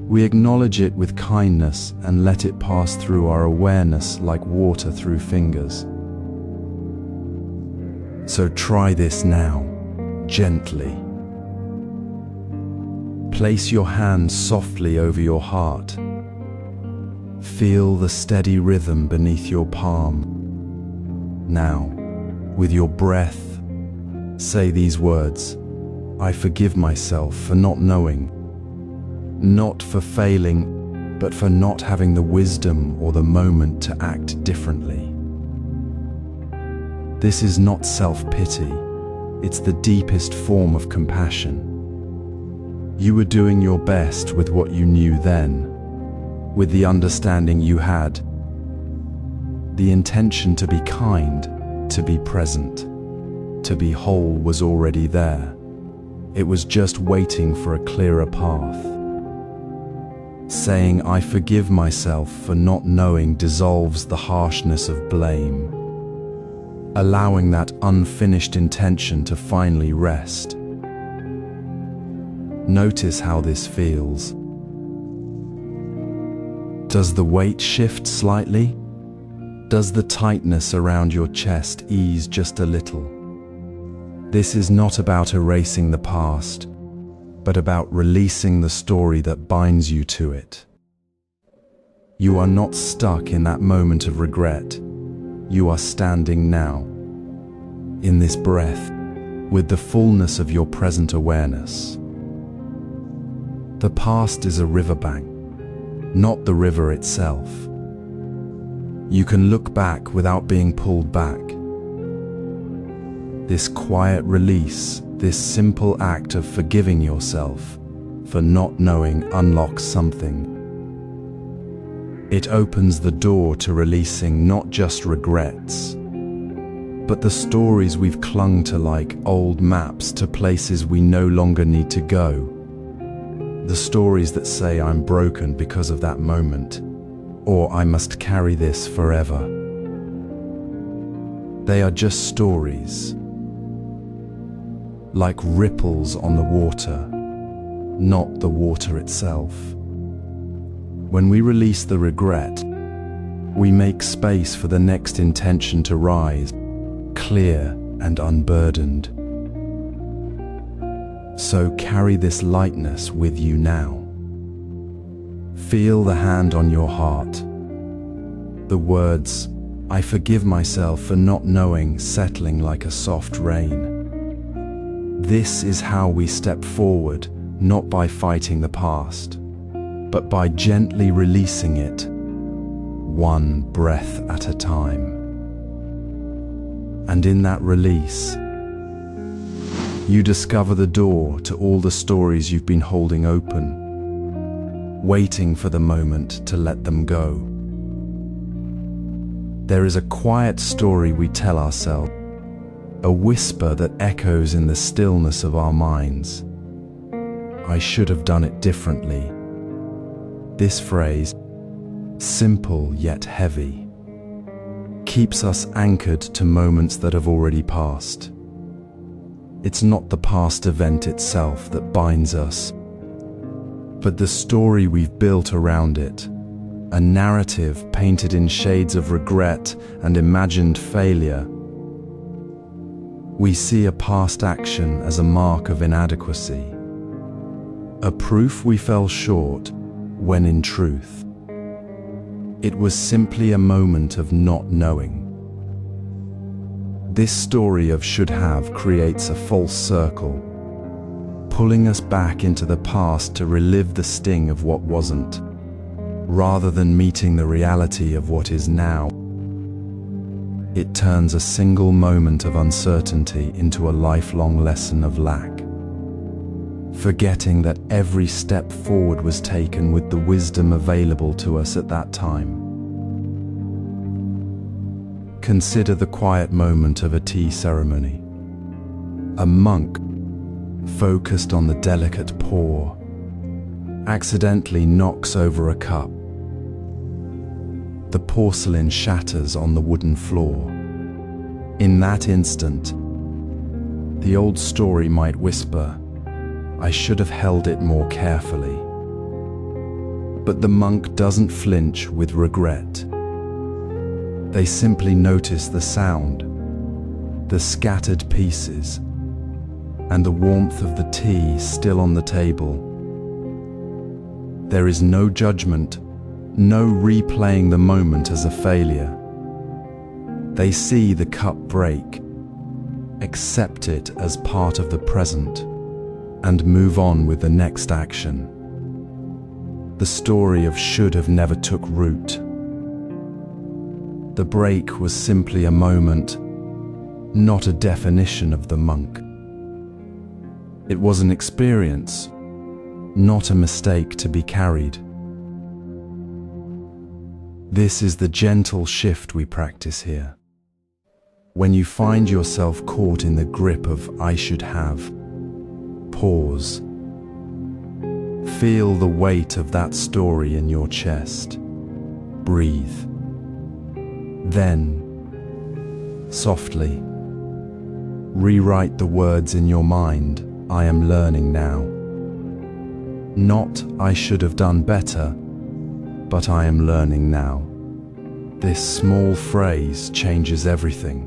We acknowledge it with kindness and let it pass through our awareness like water through fingers. So try this now, gently. Place your hand softly over your heart. Feel the steady rhythm beneath your palm. Now, with your breath, say these words: "I forgive myself for not knowing," not for failing, but for not having the wisdom or the moment to act differently. This is not self-pity, it's the deepest form of compassion. You were doing your best with what you knew then, with the understanding you had. The intention to be kind, to be present, to be whole was already there. It was just waiting for a clearer path. Saying "I forgive myself for not knowing" dissolves the harshness of blame, allowing that unfinished intention to finally rest. Notice how this feels. Does the weight shift slightly? Does the tightness around your chest ease just a little? This is not about erasing the past, but about releasing the story that binds you to it. You are not stuck in that moment of regret. You are standing now, in this breath, with the fullness of your present awareness. The past is a riverbank, not the river itself. You can look back without being pulled back. This quiet release, this simple act of forgiving yourself for not knowing, unlocks something. It opens the door to releasing not just regrets, but the stories we've clung to like old maps to places we no longer need to go. The stories that say "I'm broken because of that moment," or "I must carry this forever." They are just stories, like ripples on the water, not the water itself. When we release the regret, we make space for the next intention to rise, clear and unburdened. So carry this lightness with you now. Feel the hand on your heart. The words, "I forgive myself for not knowing," settling like a soft rain. This is how we step forward, not by fighting the past, but by gently releasing it, one breath at a time. And in that release, you discover the door to all the stories you've been holding open, waiting for the moment to let them go. There is a quiet story we tell ourselves, a whisper that echoes in the stillness of our minds. "I should have done it differently." This phrase, simple yet heavy, keeps us anchored to moments that have already passed. It's not the past event itself that binds us, but the story we've built around it, a narrative painted in shades of regret and imagined failure. We see a past action as a mark of inadequacy, a proof we fell short, when in truth, it was simply a moment of not knowing. This story of should have creates a false circle, pulling us back into the past to relive the sting of what wasn't, rather than meeting the reality of what is now. It turns a single moment of uncertainty into a lifelong lesson of lack, forgetting that every step forward was taken with the wisdom available to us at that time. Consider the quiet moment of a tea ceremony. A monk, focused on the delicate pour, accidentally knocks over a cup. The porcelain shatters on the wooden floor. In that instant, the old story might whisper, "I should have held it more carefully." But the monk doesn't flinch with regret. They simply notice the sound, the scattered pieces, and the warmth of the tea still on the table. There is no judgment, no replaying the moment as a failure. They see the cup break, accept it as part of the present, and move on with the next action. The story of should have never took root. The break was simply a moment, not a definition of the monk. It was an experience, not a mistake to be carried. This is the gentle shift we practice here. When you find yourself caught in the grip of "I should have," pause. Feel the weight of that story in your chest. Breathe. Then, softly, rewrite the words in your mind, "I am learning now." Not "I should have done better," but "I am learning now." This small phrase changes everything.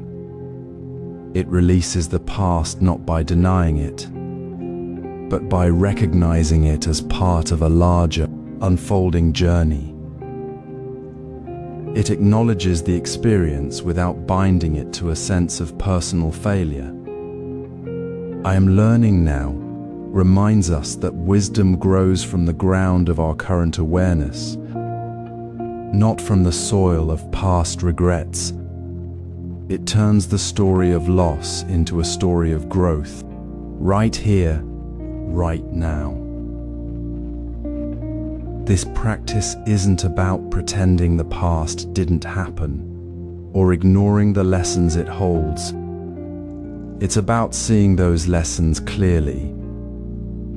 It releases the past not by denying it, but by recognizing it as part of a larger, unfolding journey. It acknowledges the experience without binding it to a sense of personal failure. "I am learning now" reminds us that wisdom grows from the ground of our current awareness, not from the soil of past regrets. It turns the story of loss into a story of growth, right here, right now. This practice isn't about pretending the past didn't happen or ignoring the lessons it holds. It's about seeing those lessons clearly,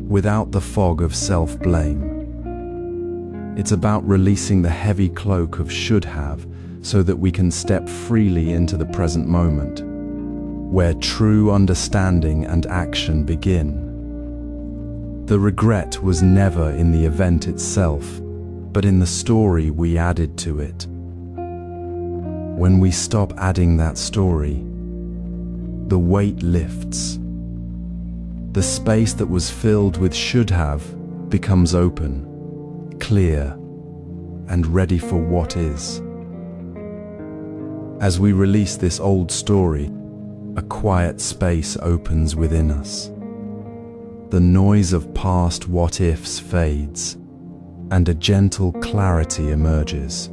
without the fog of self-blame. It's about releasing the heavy cloak of should have so that we can step freely into the present moment, where true understanding and action begin. The regret was never in the event itself, but in the story we added to it. When we stop adding that story, the weight lifts. The space that was filled with should have becomes open, clear, and ready for what is. As we release this old story, a quiet space opens within us. The noise of past what-ifs fades, and a gentle clarity emerges.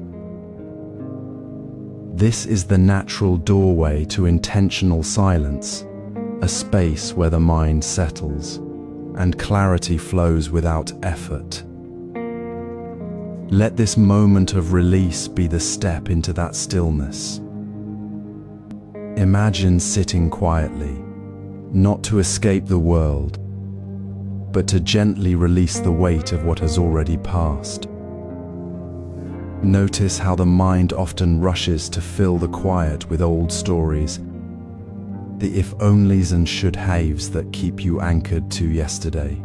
This is the natural doorway to intentional silence, a space where the mind settles, and clarity flows without effort. Let this moment of release be the step into that stillness. Imagine sitting quietly, not to escape the world, but to gently release the weight of what has already passed. Notice how the mind often rushes to fill the quiet with old stories, the if-onlys and should-haves that keep you anchored to yesterday.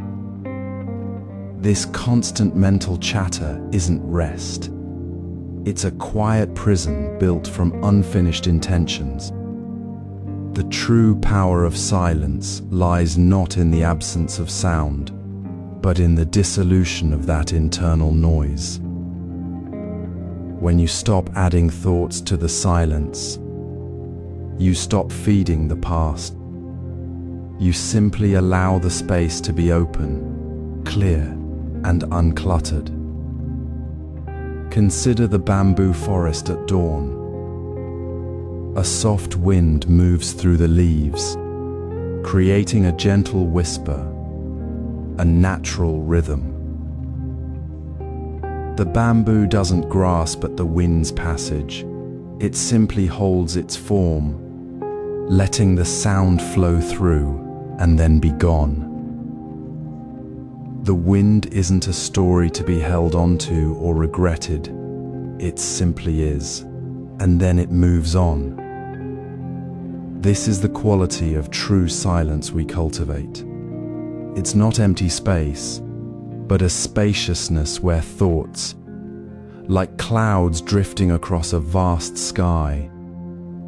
This constant mental chatter isn't rest. It's a quiet prison built from unfinished intentions. The true power of silence lies not in the absence of sound, but in the dissolution of that internal noise. When you stop adding thoughts to the silence, you stop feeding the past. You simply allow the space to be open, clear, and uncluttered. Consider the bamboo forest at dawn. A soft wind moves through the leaves, creating a gentle whisper, a natural rhythm. The bamboo doesn't grasp at the wind's passage. It simply holds its form, letting the sound flow through and then be gone. The wind isn't a story to be held onto or regretted. It simply is, and then it moves on. This is the quality of true silence we cultivate. It's not empty space, but a spaciousness where thoughts, like clouds drifting across a vast sky,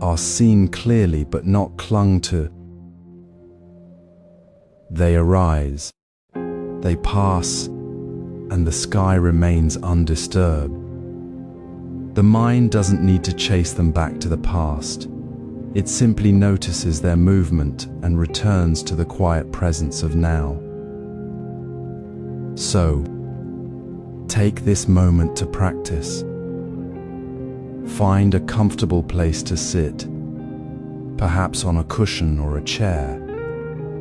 are seen clearly but not clung to. They arise, they pass, and the sky remains undisturbed. The mind doesn't need to chase them back to the past. It simply notices their movement and returns to the quiet presence of now. So, take this moment to practice. Find a comfortable place to sit, perhaps on a cushion or a chair,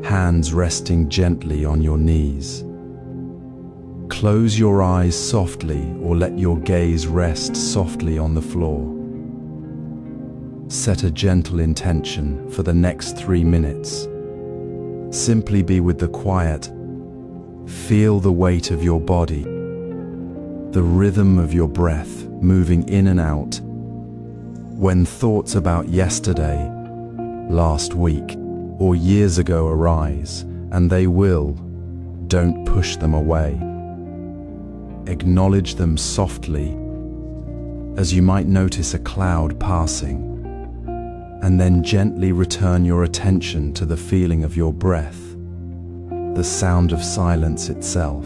hands resting gently on your knees. Close your eyes softly or let your gaze rest softly on the floor. Set a gentle intention for the next 3 minutes. Simply be with the quiet. Feel the weight of your body, the rhythm of your breath moving in and out. When thoughts about yesterday, last week, or years ago arise, and they will, don't push them away. Acknowledge them softly, as you might notice a cloud passing, and then gently return your attention to the feeling of your breath, the sound of silence itself.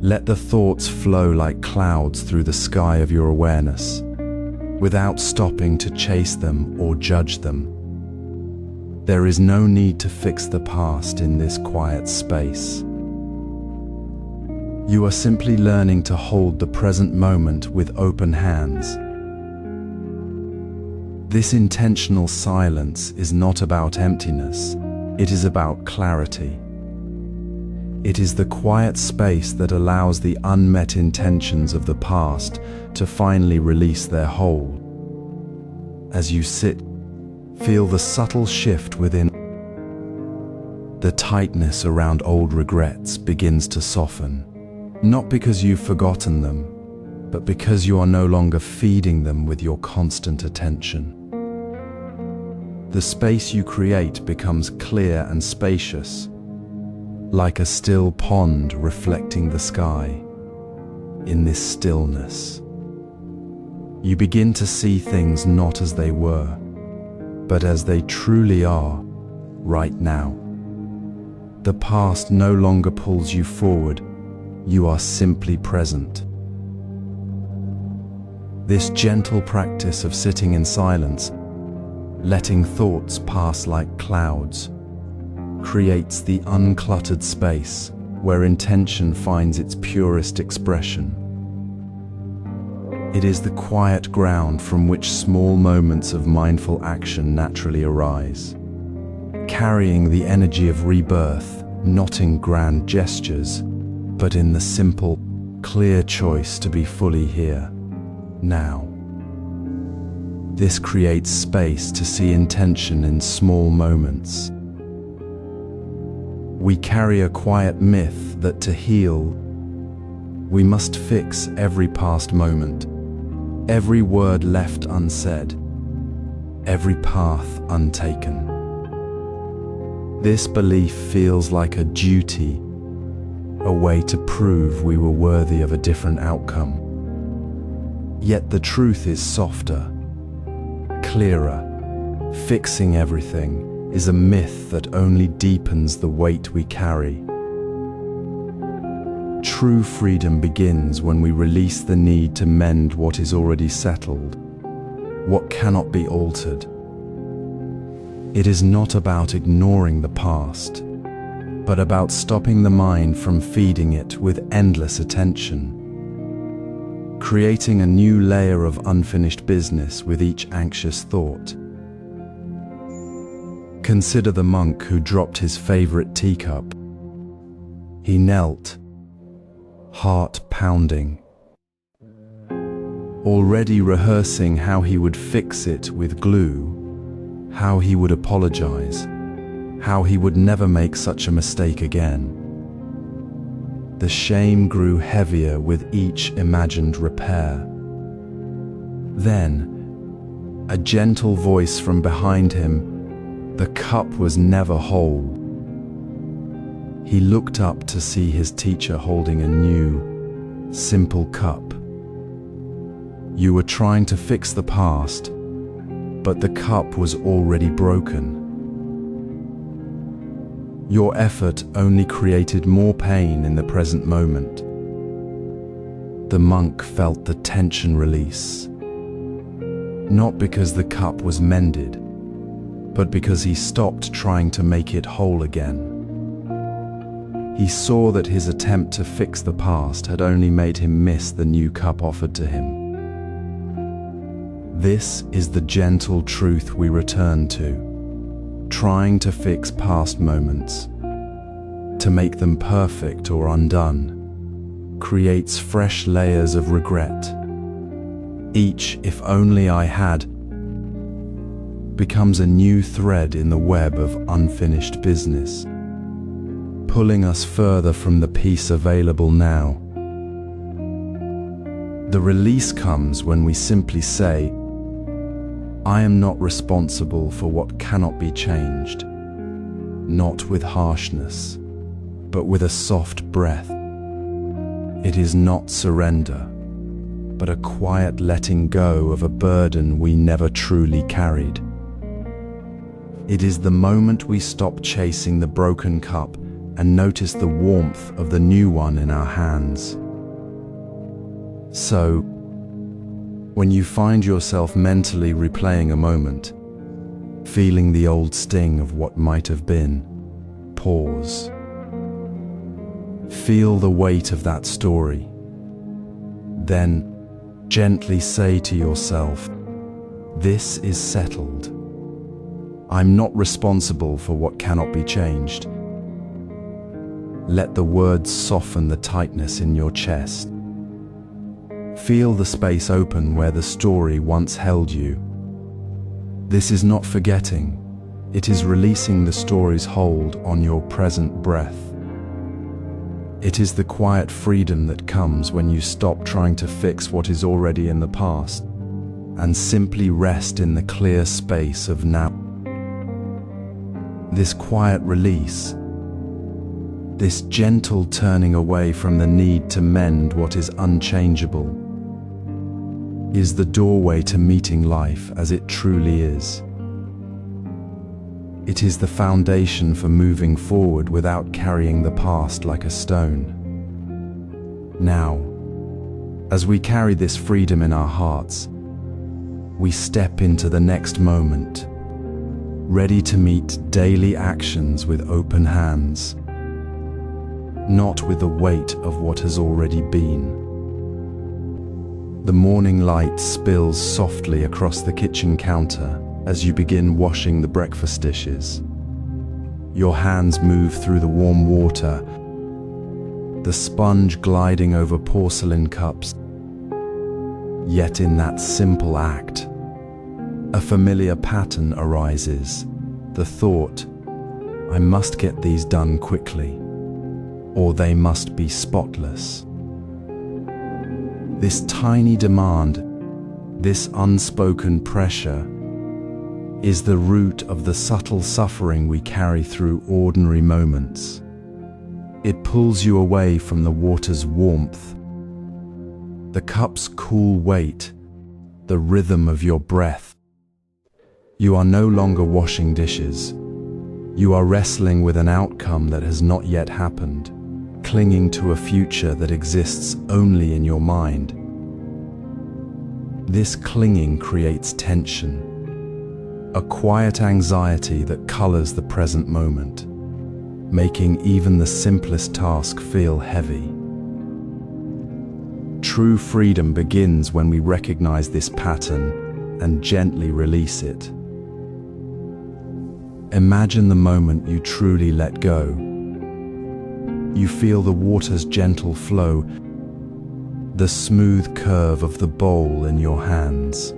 Let the thoughts flow like clouds through the sky of your awareness, without stopping to chase them or judge them. There is no need to fix the past in this quiet space. You are simply learning to hold the present moment with open hands. This intentional silence is not about emptiness, it is about clarity. It is the quiet space that allows the unmet intentions of the past to finally release their hold. As you sit, feel the subtle shift within. The tightness around old regrets begins to soften, not because you've forgotten them, but because you are no longer feeding them with your constant attention. The space you create becomes clear and spacious, like a still pond reflecting the sky. In this stillness, you begin to see things not as they were, but as they truly are, right now. The past no longer pulls you forward, you are simply present. This gentle practice of sitting in silence, letting thoughts pass like clouds, creates the uncluttered space where intention finds its purest expression. It is the quiet ground from which small moments of mindful action naturally arise, carrying the energy of rebirth, not in grand gestures, but in the simple, clear choice to be fully here, now. This creates space to see intention in small moments. We carry a quiet myth that to heal, we must fix every past moment, every word left unsaid, every path untaken. This belief feels like a duty, a way to prove we were worthy of a different outcome. Yet the truth is softer, clearer. Fixing everything is a myth that only deepens the weight we carry. True freedom begins when we release the need to mend what is already settled, what cannot be altered. It is not about ignoring the past, but about stopping the mind from feeding it with endless attention, creating a new layer of unfinished business with each anxious thought. Consider the monk who dropped his favorite teacup. He knelt, heart pounding, already rehearsing how he would fix it with glue, how he would apologize, how he would never make such a mistake again. The shame grew heavier with each imagined repair. Then, a gentle voice from behind him, the cup was never whole. He looked up to see his teacher holding a new, simple cup. You were trying to fix the past, but the cup was already broken. Your effort only created more pain in the present moment. The monk felt the tension release, not because the cup was mended, but because he stopped trying to make it whole again. He saw that his attempt to fix the past had only made him miss the new cup offered to him. This is the gentle truth we return to. Trying to fix past moments, to make them perfect or undone, creates fresh layers of regret. Each "if only I had" becomes a new thread in the web of unfinished business, pulling us further from the peace available now. The release comes when we simply say, I am not responsible for what cannot be changed, not with harshness, but with a soft breath. It is not surrender, but a quiet letting go of a burden we never truly carried. It is the moment we stop chasing the broken cup and notice the warmth of the new one in our hands. So, when you find yourself mentally replaying a moment, feeling the old sting of what might have been, pause. Feel the weight of that story. Then, gently say to yourself, this is settled. I'm not responsible for what cannot be changed. Let the words soften the tightness in your chest. Feel the space open where the story once held you. This is not forgetting, it is releasing the story's hold on your present breath. It is the quiet freedom that comes when you stop trying to fix what is already in the past and simply rest in the clear space of now. This quiet release, this gentle turning away from the need to mend what is unchangeable, is the doorway to meeting life as it truly is. It is the foundation for moving forward without carrying the past like a stone. Now, as we carry this freedom in our hearts, we step into the next moment, ready to meet daily actions with open hands, not with the weight of what has already been. The morning light spills softly across the kitchen counter as you begin washing the breakfast dishes. Your hands move through the warm water, the sponge gliding over porcelain cups. Yet in that simple act, a familiar pattern arises, the thought, I must get these done quickly, or they must be spotless. This tiny demand, this unspoken pressure, is the root of the subtle suffering we carry through ordinary moments. It pulls you away from the water's warmth, the cup's cool weight, the rhythm of your breath. You are no longer washing dishes. You are wrestling with an outcome that has not yet happened, clinging to a future that exists only in your mind. This clinging creates tension, a quiet anxiety that colors the present moment, making even the simplest task feel heavy. True freedom begins when we recognize this pattern and gently release it. Imagine the moment you truly let go. You feel the water's gentle flow, the smooth curve of the bowl in your hands.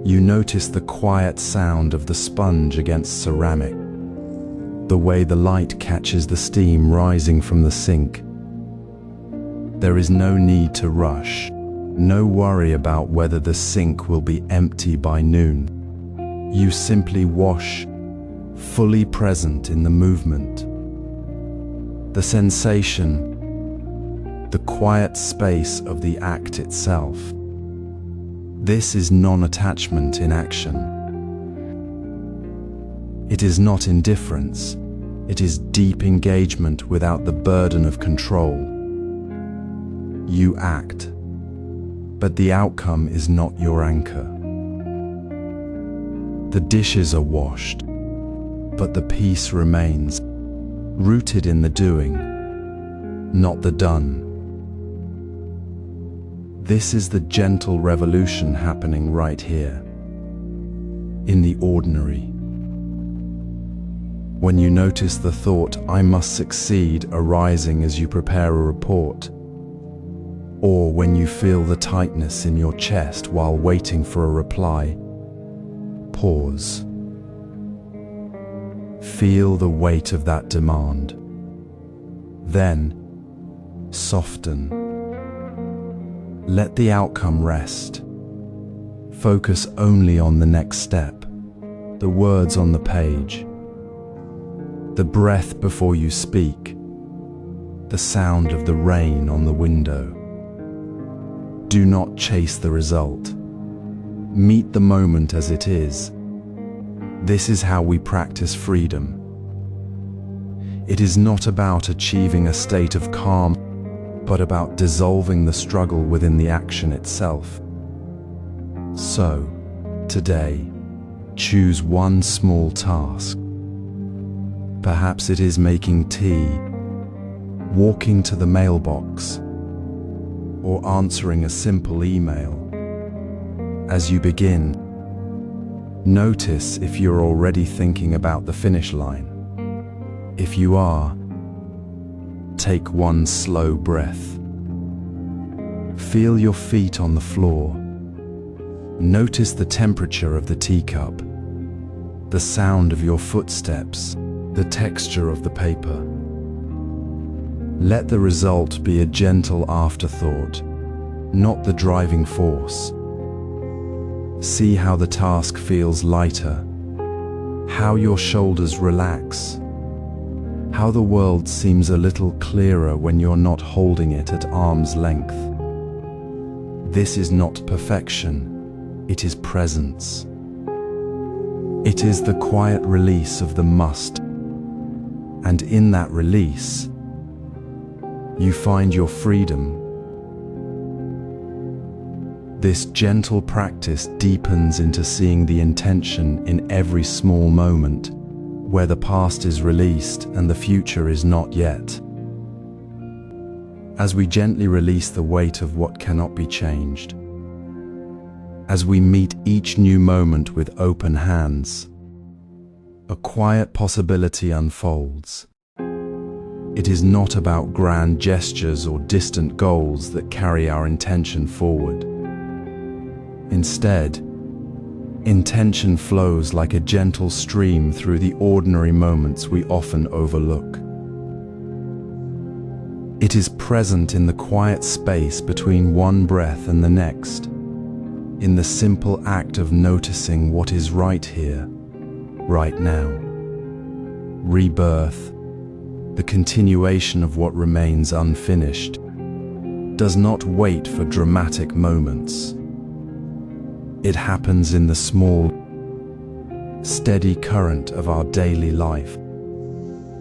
You notice the quiet sound of the sponge against ceramic, the way the light catches the steam rising from the sink. There is no need to rush, no worry about whether the sink will be empty by noon. You simply wash, fully present in the movement. The sensation, the quiet space of the act itself. This is non-attachment in action. It is not indifference, it is deep engagement without the burden of control. You act, but the outcome is not your anchor. The dishes are washed, but the peace remains, rooted in the doing, not the done. This is the gentle revolution happening right here, in the ordinary. When you notice the thought, "I must succeed," arising as you prepare a report, or when you feel the tightness in your chest while waiting for a reply, pause. Feel the weight of that demand. Then, soften. Let the outcome rest. Focus only on the next step, the words on the page, the breath before you speak, the sound of the rain on the window. Do not chase the result. Meet the moment as it is. This is how we practice freedom. It is not about achieving a state of calm, but about dissolving the struggle within the action itself. So, today, choose one small task. Perhaps it is making tea, walking to the mailbox, or answering a simple email. As you begin, notice if you're already thinking about the finish line. If you are, take one slow breath. Feel your feet on the floor. Notice the temperature of the teacup, the sound of your footsteps, the texture of the paper. Let the result be a gentle afterthought, not the driving force. See how the task feels lighter, how your shoulders relax, how the world seems a little clearer when you're not holding it at arm's length. This is not perfection, it is presence. It is the quiet release of the must, and in that release, you find your freedom. This gentle practice deepens into seeing the intention in every small moment, where the past is released and the future is not yet. As we gently release the weight of what cannot be changed, as we meet each new moment with open hands, a quiet possibility unfolds. It is not about grand gestures or distant goals that carry our intention forward. Instead, intention flows like a gentle stream through the ordinary moments we often overlook. It is present in the quiet space between one breath and the next, in the simple act of noticing what is right here, right now. Rebirth, the continuation of what remains unfinished, does not wait for dramatic moments. It happens in the small, steady current of our daily life,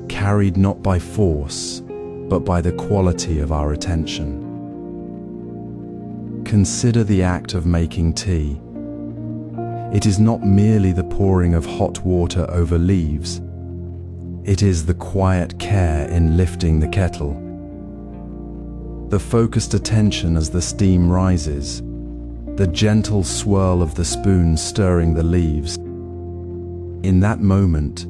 carried not by force, but by the quality of our attention. Consider the act of making tea. It is not merely the pouring of hot water over leaves. It is the quiet care in lifting the kettle, the focused attention as the steam rises, the gentle swirl of the spoon stirring the leaves. In that moment,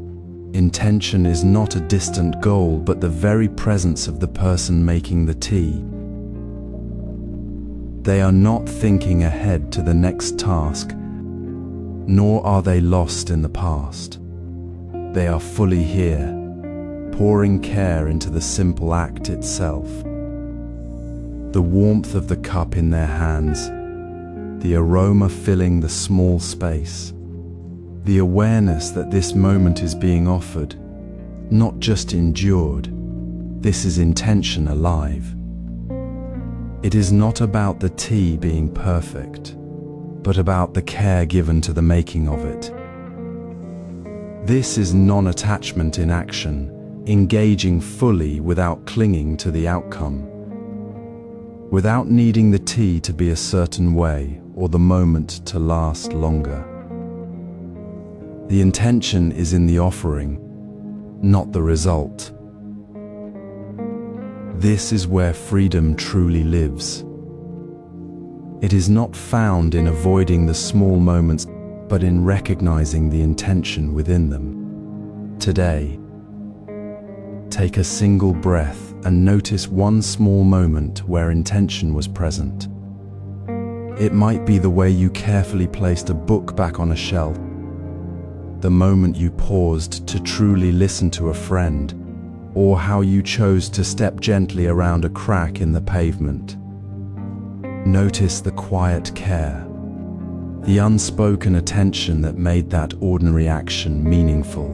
intention is not a distant goal, but the very presence of the person making the tea. They are not thinking ahead to the next task, nor are they lost in the past. They are fully here, pouring care into the simple act itself. The warmth of the cup in their hands, the aroma filling the small space, the awareness that this moment is being offered, not just endured. This is intention alive. It is not about the tea being perfect, but about the care given to the making of it. This is non-attachment in action, engaging fully without clinging to the outcome, without needing the tea to be a certain way or the moment to last longer. The intention is in the offering, not the result. This is where freedom truly lives. It is not found in avoiding the small moments, but in recognizing the intention within them. Today, take a single breath and notice one small moment where intention was present. It might be the way you carefully placed a book back on a shelf, the moment you paused to truly listen to a friend, or how you chose to step gently around a crack in the pavement. Notice the quiet care, the unspoken attention that made that ordinary action meaningful.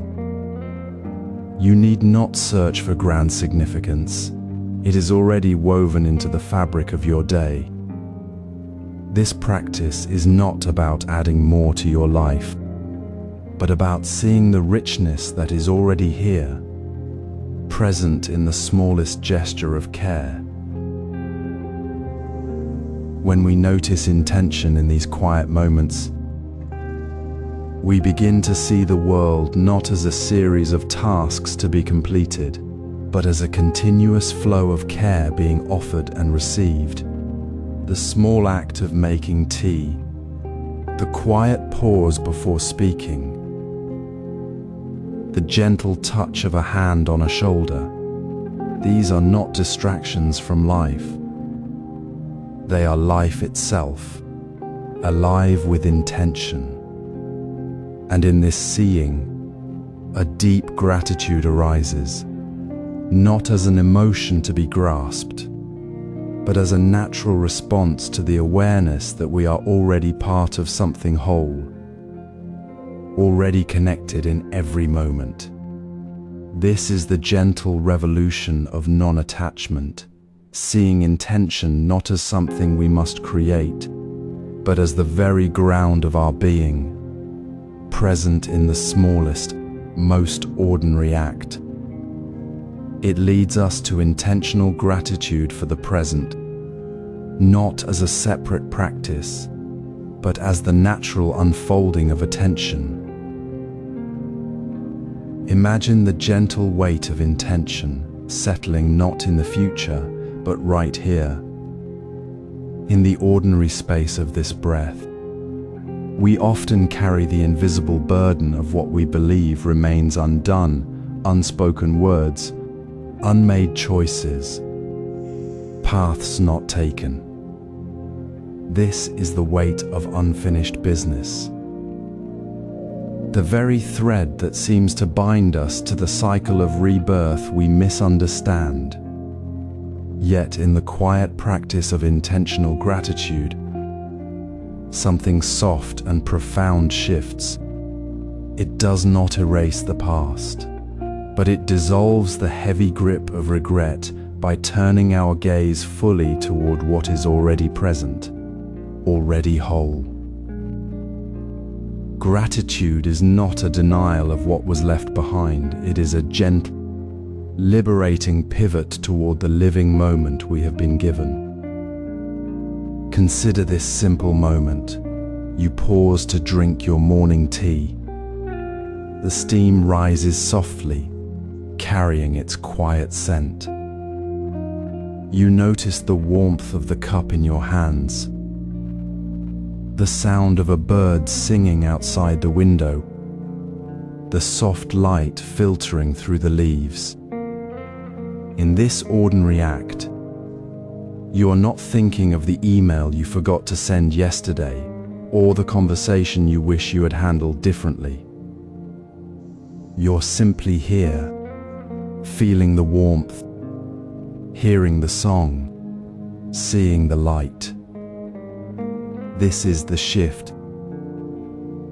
You need not search for grand significance. It is already woven into the fabric of your day. This practice is not about adding more to your life, but about seeing the richness that is already here, present in the smallest gesture of care. When we notice intention in these quiet moments, we begin to see the world not as a series of tasks to be completed, but as a continuous flow of care being offered and received. The small act of making tea, the quiet pause before speaking, the gentle touch of a hand on a shoulder, these are not distractions from life. They are life itself, alive with intention. And in this seeing, a deep gratitude arises, not as an emotion to be grasped, but as a natural response to the awareness that we are already part of something whole, already connected in every moment. This is the gentle revolution of non-attachment, seeing intention not as something we must create, but as the very ground of our being, present in the smallest, most ordinary act. It leads us to intentional gratitude for the present, not as a separate practice, but as the natural unfolding of attention. Imagine the gentle weight of intention settling not in the future, but right here, in the ordinary space of this breath. We often carry the invisible burden of what we believe remains undone, unspoken words, unmade choices, paths not taken. This is the weight of unfinished business. The very thread that seems to bind us to the cycle of rebirth we misunderstand. Yet in the quiet practice of intentional gratitude, something soft and profound shifts. It does not erase the past, but it dissolves the heavy grip of regret by turning our gaze fully toward what is already present, already whole. Gratitude is not a denial of what was left behind. It is a gentle, liberating pivot toward the living moment we have been given. Consider this simple moment. You pause to drink your morning tea. The steam rises softly, carrying its quiet scent. You notice the warmth of the cup in your hands, the sound of a bird singing outside the window, the soft light filtering through the leaves. In this ordinary act, you are not thinking of the email you forgot to send yesterday or the conversation you wish you had handled differently. You're simply here, feeling the warmth, hearing the song, seeing the light. This is the shift.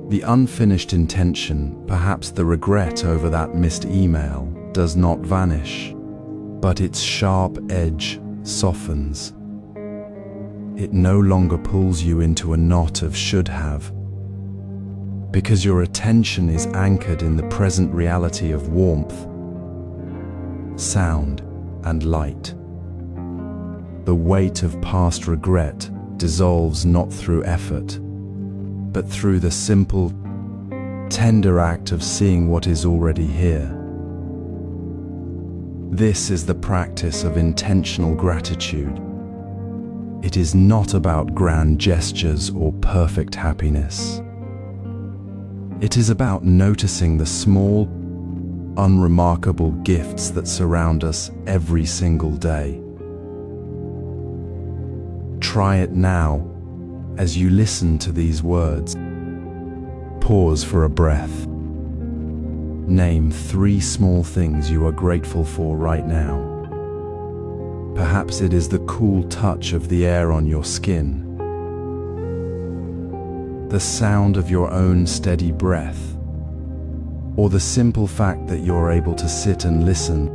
The unfinished intention, perhaps the regret over that missed email, does not vanish, but its sharp edge softens. It no longer pulls you into a knot of should have, because your attention is anchored in the present reality of warmth, sound, and light. The weight of past regret dissolves not through effort, but through the simple, tender act of seeing what is already here. This is the practice of intentional gratitude. It is not about grand gestures or perfect happiness. It is about noticing the small, unremarkable gifts that surround us every single day. Try it now as you listen to these words. Pause for a breath. Name 3 small things you are grateful for right now. Perhaps it is the cool touch of the air on your skin, the sound of your own steady breath, or the simple fact that you're able to sit and listen.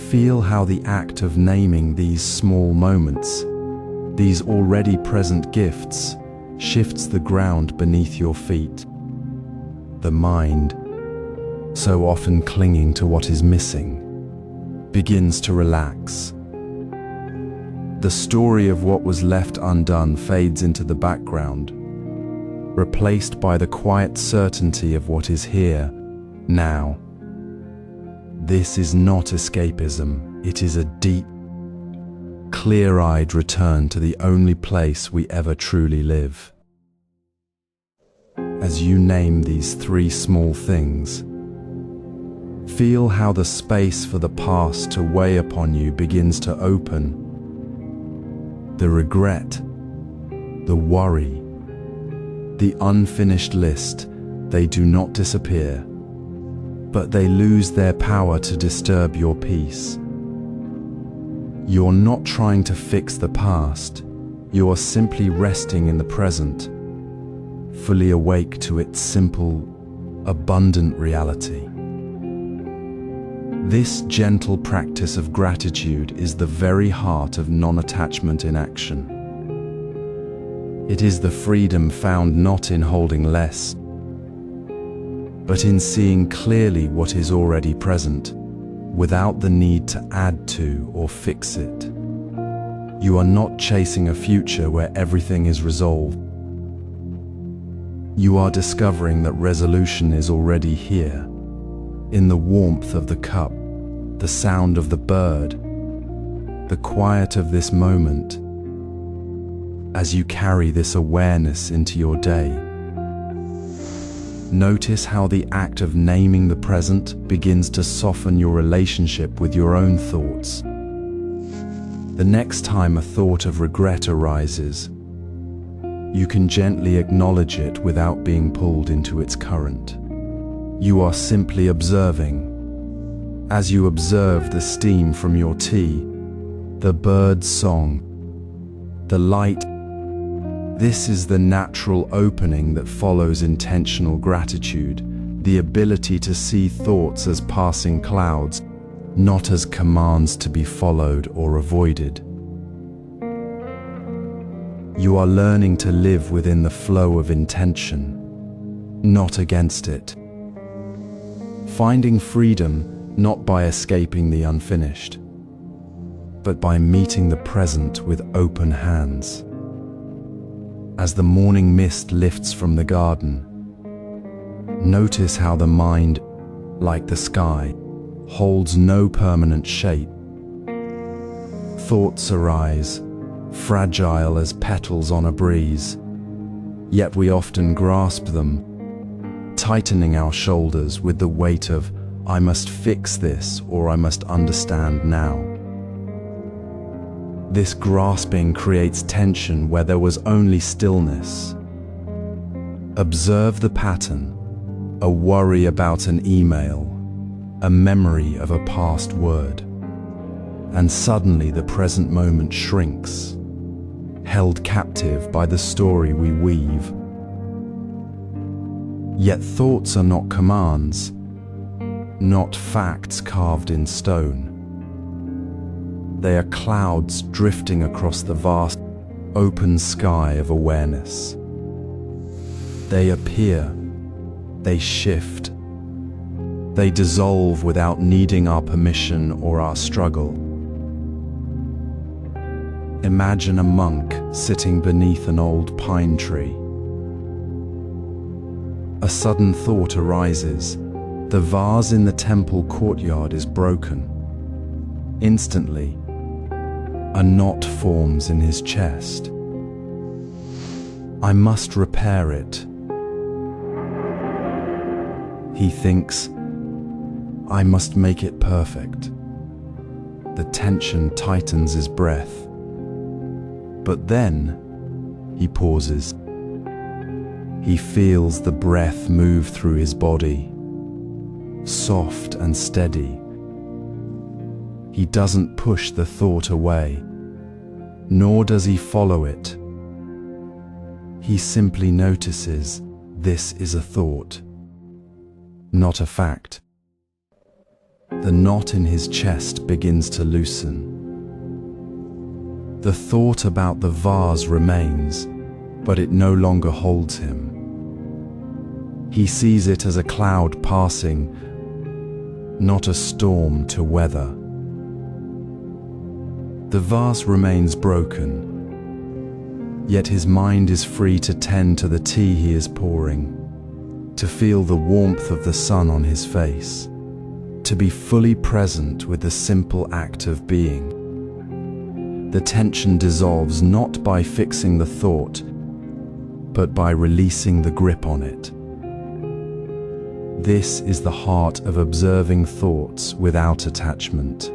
Feel how the act of naming these small moments, these already present gifts, shifts the ground beneath your feet. The mind, so often clinging to what is missing, begins to relax. The story of what was left undone fades into the background, replaced by the quiet certainty of what is here, now. This is not escapism, it is a deep, clear-eyed return to the only place we ever truly live. As you name these 3 small things, feel how the space for the past to weigh upon you begins to open. The regret, the worry, the unfinished list, they do not disappear, but they lose their power to disturb your peace. You're not trying to fix the past, you are simply resting in the present, fully awake to its simple, abundant reality. This gentle practice of gratitude is the very heart of non-attachment in action. It is the freedom found not in holding less, but in seeing clearly what is already present, without the need to add to or fix it. You are not chasing a future where everything is resolved. You are discovering that resolution is already here, in the warmth of the cup, the sound of the bird, the quiet of this moment. As you carry this awareness into your day, notice how the act of naming the present begins to soften your relationship with your own thoughts. The next time a thought of regret arises, you can gently acknowledge it without being pulled into its current. You are simply observing. As you observe the steam from your tea, the bird's song, the light, this is the natural opening that follows intentional gratitude, the ability to see thoughts as passing clouds, not as commands to be followed or avoided. You are learning to live within the flow of intention, not against it. Finding freedom not by escaping the unfinished, but by meeting the present with open hands. As the morning mist lifts from the garden, notice how the mind, like the sky, holds no permanent shape. Thoughts arise, fragile as petals on a breeze, yet we often grasp them, tightening our shoulders with the weight of, I must fix this or I must understand now. This grasping creates tension where there was only stillness. Observe the pattern, a worry about an email, a memory of a past word, and suddenly the present moment shrinks, held captive by the story we weave. Yet thoughts are not commands, not facts carved in stone. They are clouds drifting across the vast, open sky of awareness. They appear, they shift, they dissolve without needing our permission or our struggle. Imagine a monk sitting beneath an old pine tree. A sudden thought arises. The vase in the temple courtyard is broken. Instantly, a knot forms in his chest. I must repair it. He thinks, I must make it perfect. The tension tightens his breath. But then, he pauses. He feels the breath move through his body, soft and steady. He doesn't push the thought away, nor does he follow it. He simply notices this is a thought, not a fact. The knot in his chest begins to loosen. The thought about the vase remains, but it no longer holds him. He sees it as a cloud passing, not a storm to weather. The vase remains broken, yet his mind is free to tend to the tea he is pouring, to feel the warmth of the sun on his face, to be fully present with the simple act of being. The tension dissolves not by fixing the thought, but by releasing the grip on it. This is the heart of observing thoughts without attachment.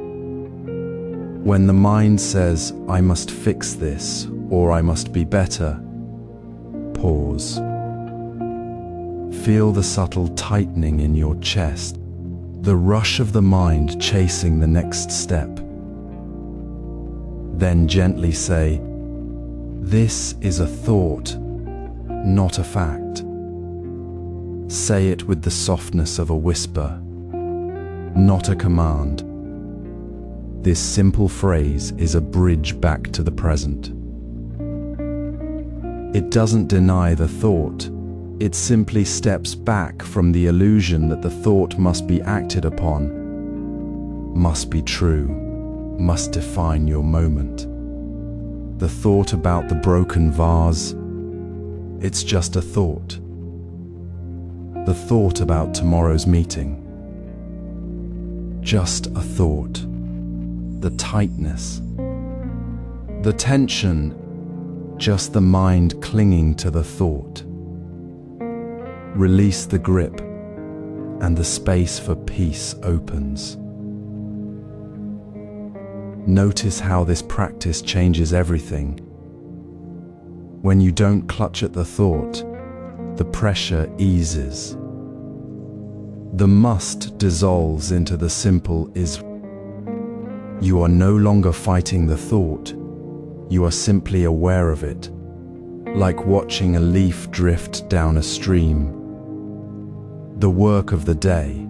When the mind says, I must fix this, or I must be better, pause. Feel the subtle tightening in your chest, the rush of the mind chasing the next step. Then gently say, this is a thought, not a fact. Say it with the softness of a whisper, not a command. This simple phrase is a bridge back to the present. It doesn't deny the thought, it simply steps back from the illusion that the thought must be acted upon, must be true, must define your moment. The thought about the broken vase, it's just a thought. The thought about tomorrow's meeting, just a thought. The tightness, the tension, just the mind clinging to the thought. Release the grip, and the space for peace opens. Notice how this practice changes everything. When you don't clutch at the thought, the pressure eases. The must dissolves into the simple is. You are no longer fighting the thought, you are simply aware of it, like watching a leaf drift down a stream. The work of the day,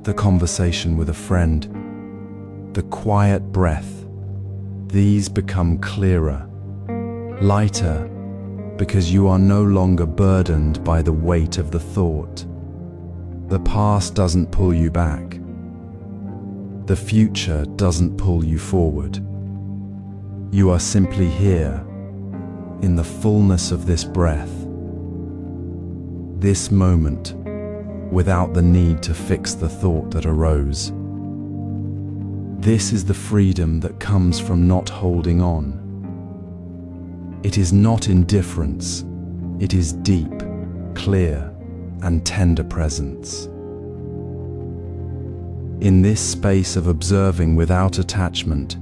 the conversation with a friend, the quiet breath, these become clearer, lighter, because you are no longer burdened by the weight of the thought. The past doesn't pull you back. The future doesn't pull you forward. You are simply here, in the fullness of this breath, this moment, without the need to fix the thought that arose. This is the freedom that comes from not holding on. It is not indifference, it is deep, clear, and tender presence. In this space of observing without attachment,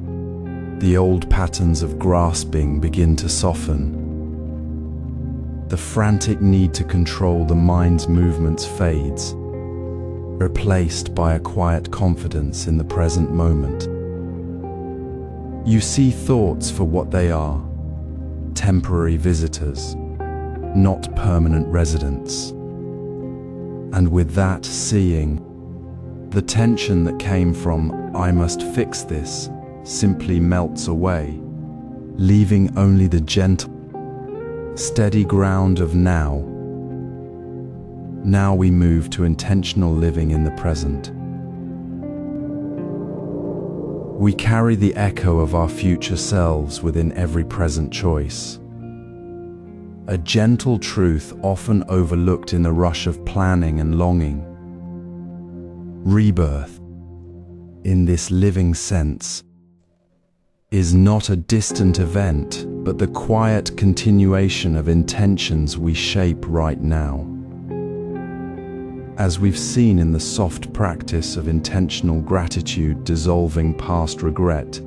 the old patterns of grasping begin to soften. The frantic need to control the mind's movements fades, replaced by a quiet confidence in the present moment. You see thoughts for what they are, temporary visitors, not permanent residents. And with that seeing, the tension that came from "I must fix this" simply melts away, leaving only the gentle, steady ground of now. Now we move to intentional living in the present. We carry the echo of our future selves within every present choice. A gentle truth often overlooked in the rush of planning and longing. Rebirth, in this living sense, is not a distant event, but the quiet continuation of intentions we shape right now. As we've seen in the soft practice of intentional gratitude dissolving past regret,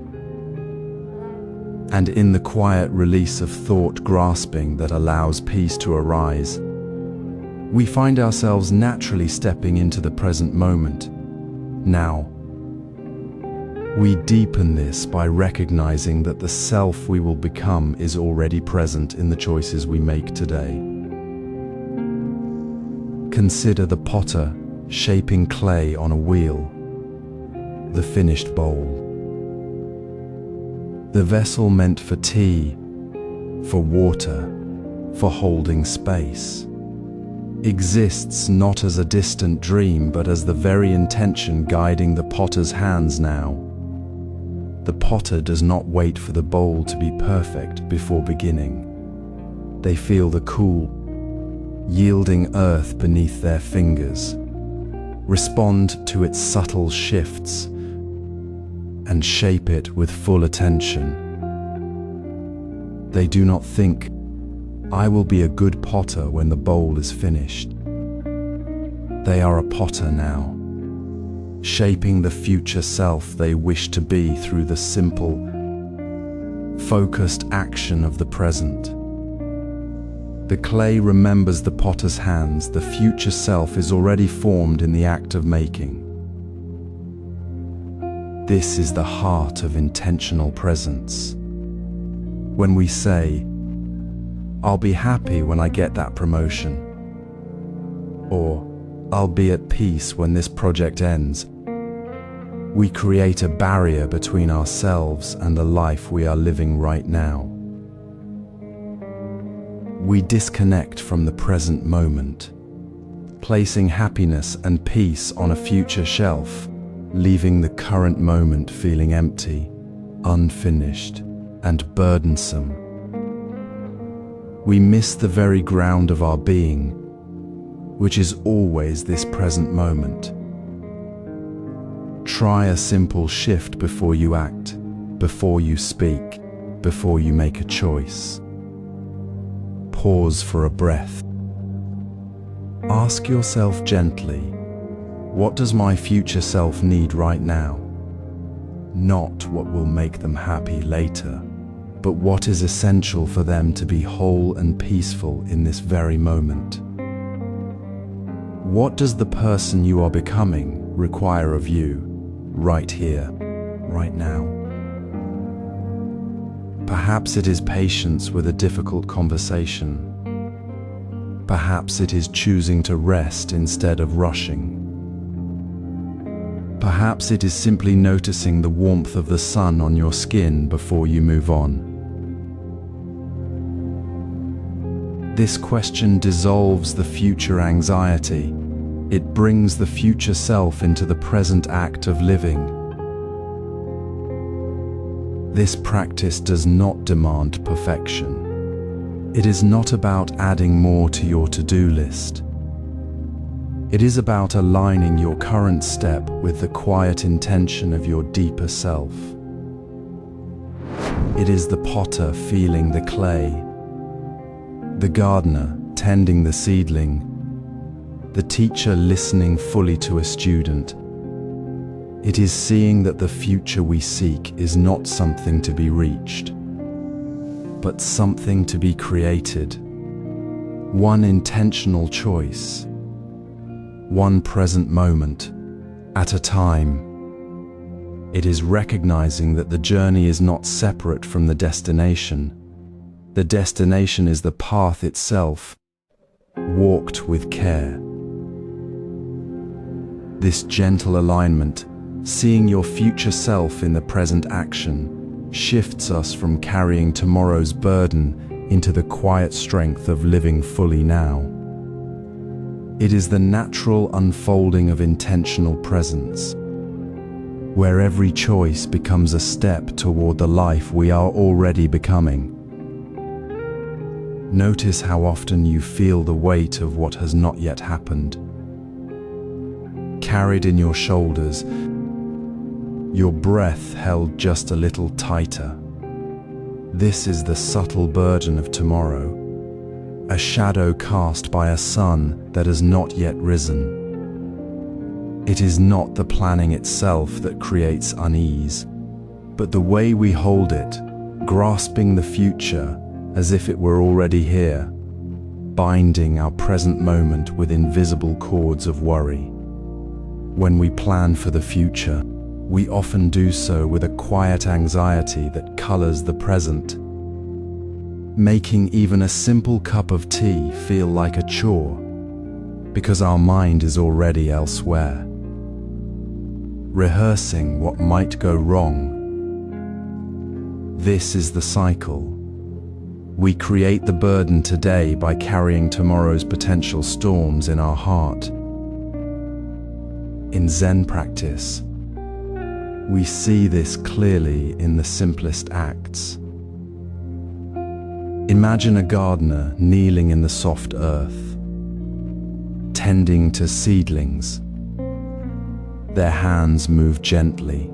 and in the quiet release of thought grasping that allows peace to arise, we find ourselves naturally stepping into the present moment, now. We deepen this by recognizing that the self we will become is already present in the choices we make today. Consider the potter shaping clay on a wheel, the finished bowl. The vessel meant for tea, for water, for holding space, exists not as a distant dream but as the very intention guiding the potter's hands now. The potter does not wait for the bowl to be perfect before beginning. They feel the cool, yielding earth beneath their fingers, respond to its subtle shifts, and shape it with full attention. They do not think, "I will be a good potter when the bowl is finished." They are a potter now, shaping the future self they wish to be through the simple, focused action of the present. The clay remembers the potter's hands. The future self is already formed in the act of making. This is the heart of intentional presence. When we say, "I'll be happy when I get that promotion," or "I'll be at peace when this project ends," we create a barrier between ourselves and the life we are living right now. We disconnect from the present moment, placing happiness and peace on a future shelf, leaving the current moment feeling empty, unfinished, and burdensome. We miss the very ground of our being, which is always this present moment. Try a simple shift before you act, before you speak, before you make a choice. Pause for a breath. Ask yourself gently, what does my future self need right now? Not what will make them happy later, but what is essential for them to be whole and peaceful in this very moment. What does the person you are becoming require of you, right here, right now? Perhaps it is patience with a difficult conversation, Perhaps it is choosing to rest instead of rushing. Perhaps it is simply noticing the warmth of the sun on your skin before you move on. This question dissolves the future anxiety. It brings the future self into the present act of living. This practice does not demand perfection. It is not about adding more to your to-do list. It is about aligning your current step with the quiet intention of your deeper self. It is the potter feeling the clay, the gardener tending the seedling, the teacher listening fully to a student. It is seeing that the future we seek is not something to be reached, but something to be created. One intentional choice, one present moment at a time. It is recognizing that the journey is not separate from the destination. The destination is the path itself, walked with care. This gentle alignment, seeing your future self in the present action, shifts us from carrying tomorrow's burden into the quiet strength of living fully now. It is the natural unfolding of intentional presence, where every choice becomes a step toward the life we are already becoming. Notice how often you feel the weight of what has not yet happened. Carried in your shoulders, your breath held just a little tighter. This is the subtle burden of tomorrow, a shadow cast by a sun that has not yet risen. It is not the planning itself that creates unease, but the way we hold it, grasping the future as if it were already here, binding our present moment with invisible cords of worry. When we plan for the future, we often do so with a quiet anxiety that colors the present, making even a simple cup of tea feel like a chore, because our mind is already elsewhere, rehearsing what might go wrong. This is the cycle. We create the burden today by carrying tomorrow's potential storms in our heart. In Zen practice, we see this clearly in the simplest acts. Imagine a gardener kneeling in the soft earth, tending to seedlings. Their hands move gently,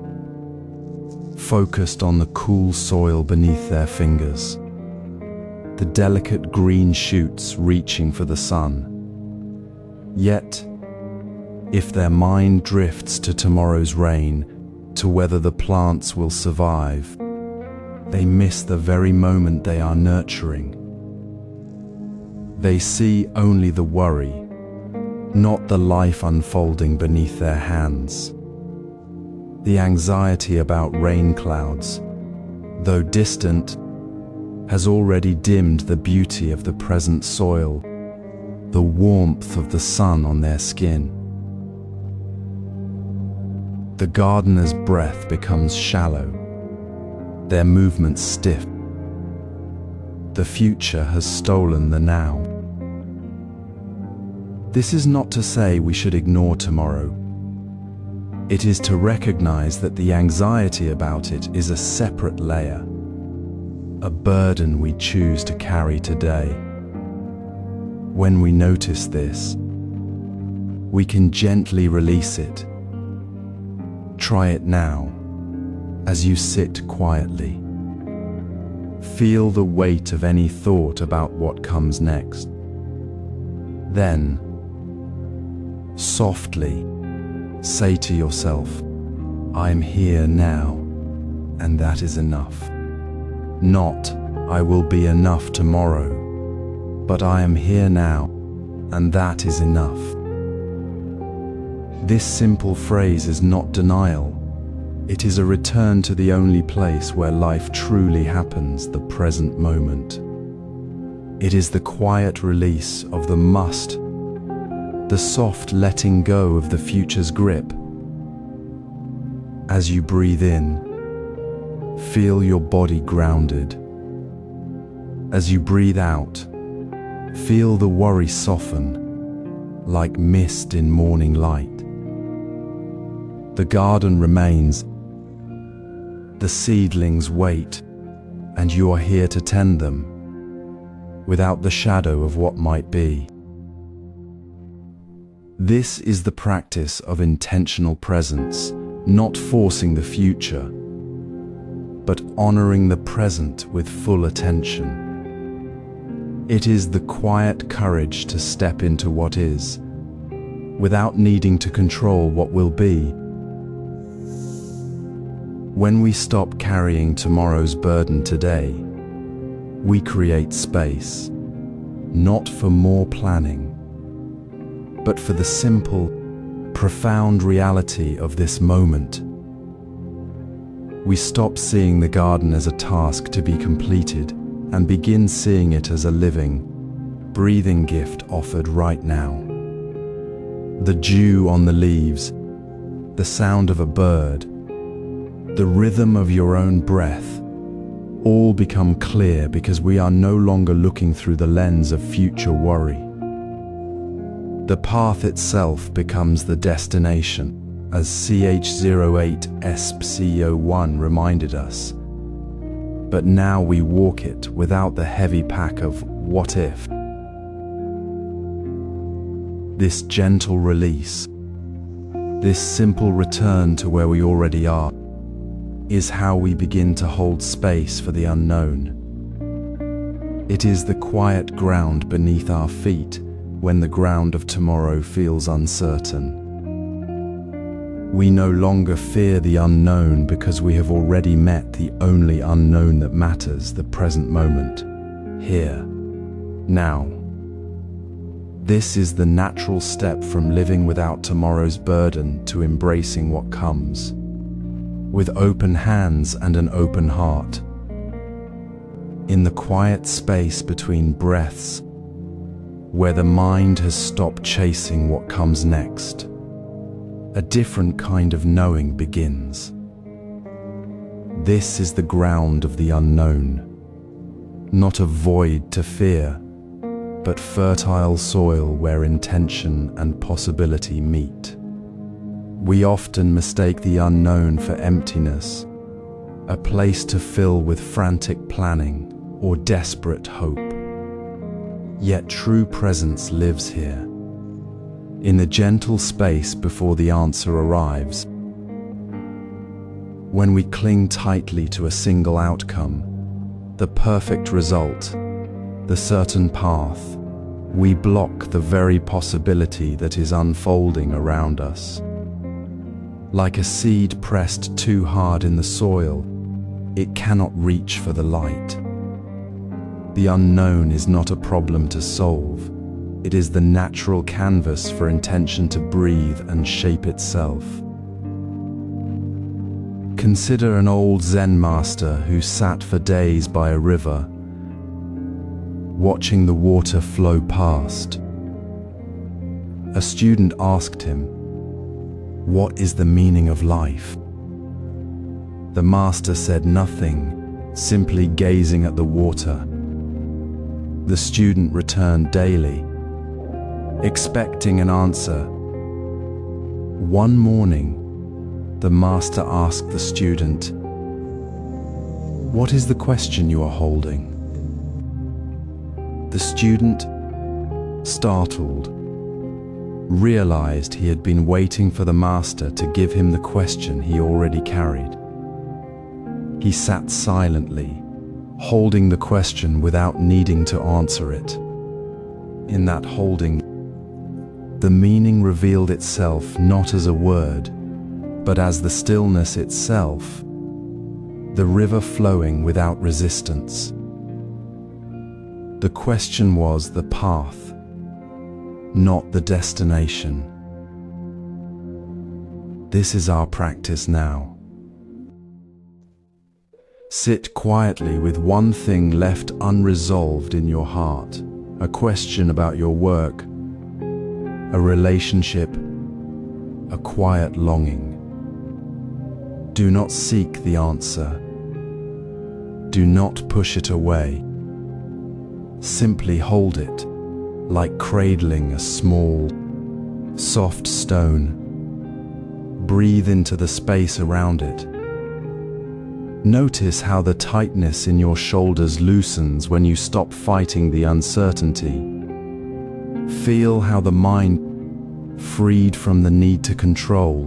focused on the cool soil beneath their fingers, the delicate green shoots reaching for the sun. Yet, if their mind drifts to tomorrow's rain, to whether the plants will survive, they miss the very moment they are nurturing. They see only the worry, not the life unfolding beneath their hands. The anxiety about rain clouds, though distant, has already dimmed the beauty of the present soil, the warmth of the sun on their skin. The gardener's breath becomes shallow, their movements stiff. The future has stolen the now. This is not to say we should ignore tomorrow. It is to recognize that the anxiety about it is a separate layer, a burden we choose to carry today. When we notice this, we can gently release it. Try it now, as you sit quietly. Feel the weight of any thought about what comes next. Then, softly, say to yourself, I am here now, and that is enough. Not, I will be enough tomorrow, but I am here now, and that is enough. This simple phrase is not denial. It is a return to the only place where life truly happens, the present moment. It is the quiet release of the must, the soft letting go of the future's grip. As you breathe in, feel your body grounded. As you breathe out, feel the worry soften, like mist in morning light. The garden remains, the seedlings wait, and you are here to tend them, without the shadow of what might be. This is the practice of intentional presence, not forcing the future, but honoring the present with full attention. It is the quiet courage to step into what is, without needing to control what will be. When we stop carrying tomorrow's burden today, we create space, not for more planning, but for the simple, profound reality of this moment. We stop seeing the garden as a task to be completed and begin seeing it as a living, breathing gift offered right now. The dew on the leaves, the sound of a bird, the rhythm of your own breath, all become clear because we are no longer looking through the lens of future worry. The path itself becomes the destination, as CH08SPC01 reminded us. But now we walk it without the heavy pack of what if. This gentle release, this simple return to where we already are, is how we begin to hold space for the unknown. It is the quiet ground beneath our feet when the ground of tomorrow feels uncertain. We no longer fear the unknown because we have already met the only unknown that matters, the present moment, here, now. This is the natural step from living without tomorrow's burden to embracing what comes, with open hands and an open heart. In the quiet space between breaths, where the mind has stopped chasing what comes next, a different kind of knowing begins. This is the ground of the unknown, not a void to fear, but fertile soil where intention and possibility meet. We often mistake the unknown for emptiness, a place to fill with frantic planning or desperate hope. Yet true presence lives here, in the gentle space before the answer arrives. When we cling tightly to a single outcome, the perfect result, the certain path, we block the very possibility that is unfolding around us. Like a seed pressed too hard in the soil, it cannot reach for the light. The unknown is not a problem to solve. It is the natural canvas for intention to breathe and shape itself. Consider an old Zen master who sat for days by a river, watching the water flow past. A student asked him, "What is the meaning of life?" The master said nothing, simply gazing at the water. The student returned daily, expecting an answer. One morning, the master asked the student, "What is the question you are holding?" The student, startled, realized he had been waiting for the master to give him the question he already carried. He sat silently, holding the question without needing to answer it. In that holding, the meaning revealed itself not as a word, but as the stillness itself, the river flowing without resistance. The question was the path, not the destination. This is our practice now. Sit quietly with one thing left unresolved in your heart, a question about your work, a relationship, a quiet longing. Do not seek the answer. Do not push it away. Simply hold it, like cradling a small, soft stone. Breathe into the space around it. Notice how the tightness in your shoulders loosens when you stop fighting the uncertainty. Feel how the mind, freed from the need to control,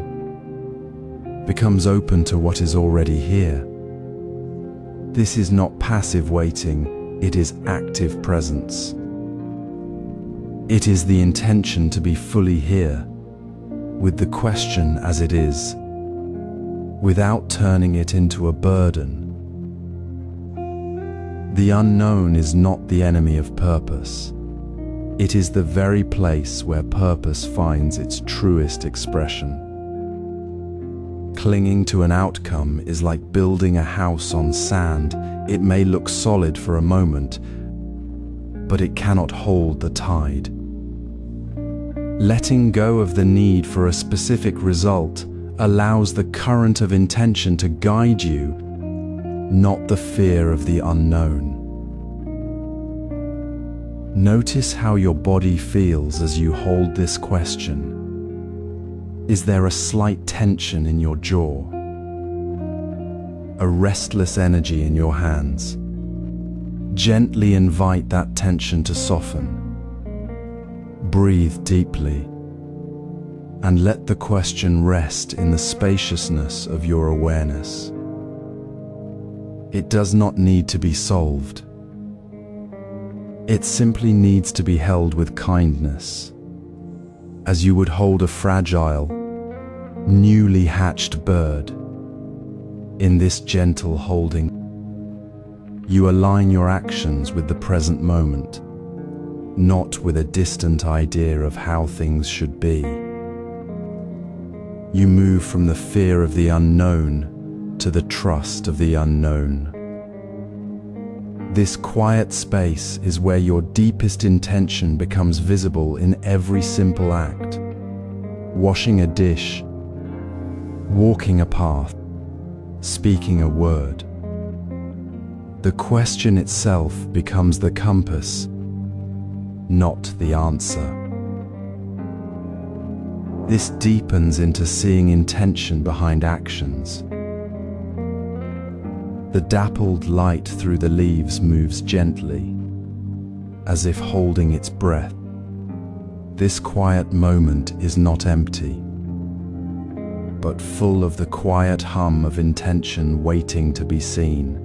becomes open to what is already here. This is not passive waiting, it is active presence. It is the intention to be fully here, with the question as it is, without turning it into a burden. The unknown is not the enemy of purpose. It is the very place where purpose finds its truest expression. Clinging to an outcome is like building a house on sand. It may look solid for a moment, but it cannot hold the tide. Letting go of the need for a specific result allows the current of intention to guide you, not the fear of the unknown. Notice how your body feels as you hold this question. Is there a slight tension in your jaw? A restless energy in your hands? Gently invite that tension to soften. Breathe deeply and let the question rest in the spaciousness of your awareness. It does not need to be solved. It simply needs to be held with kindness, as you would hold a fragile, newly hatched bird. In this gentle holding, you align your actions with the present moment, not with a distant idea of how things should be. You move from the fear of the unknown to the trust of the unknown. This quiet space is where your deepest intention becomes visible in every simple act. Washing a dish, walking a path, speaking a word. The question itself becomes the compass, not the answer. This deepens into seeing intention behind actions. The dappled light through the leaves moves gently, as if holding its breath. This quiet moment is not empty, but full of the quiet hum of intention waiting to be seen.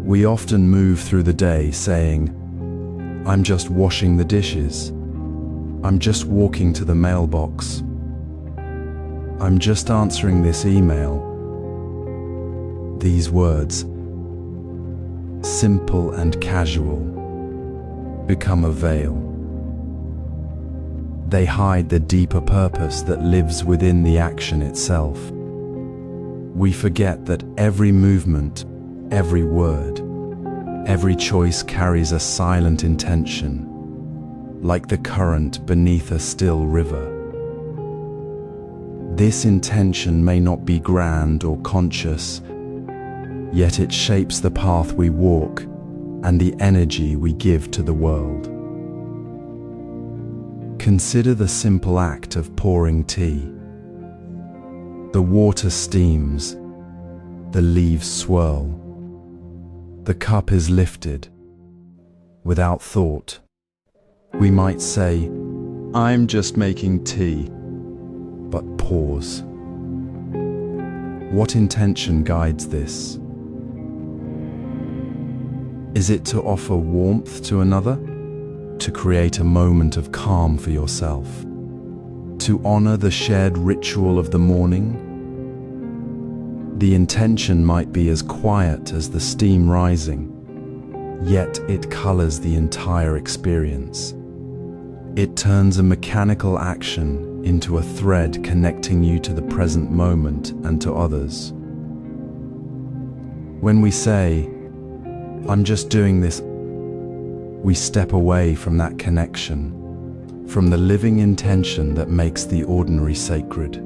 We often move through the day saying, "I'm just washing the dishes. I'm just walking to the mailbox. I'm just answering this email." These words, simple and casual, become a veil. They hide the deeper purpose that lives within the action itself. We forget that every movement, every word, every choice carries a silent intention, like the current beneath a still river. This intention may not be grand or conscious, yet it shapes the path we walk and the energy we give to the world. Consider the simple act of pouring tea. The water steams, the leaves swirl, the cup is lifted. Without thought, we might say, "I'm just making tea," but pause. What intention guides this? Is it to offer warmth to another? To create a moment of calm for yourself? To honor the shared ritual of the morning? The intention might be as quiet as the steam rising, yet it colors the entire experience. It turns a mechanical action into a thread connecting you to the present moment and to others. When we say, "I'm just doing this," we step away from that connection, from the living intention that makes the ordinary sacred.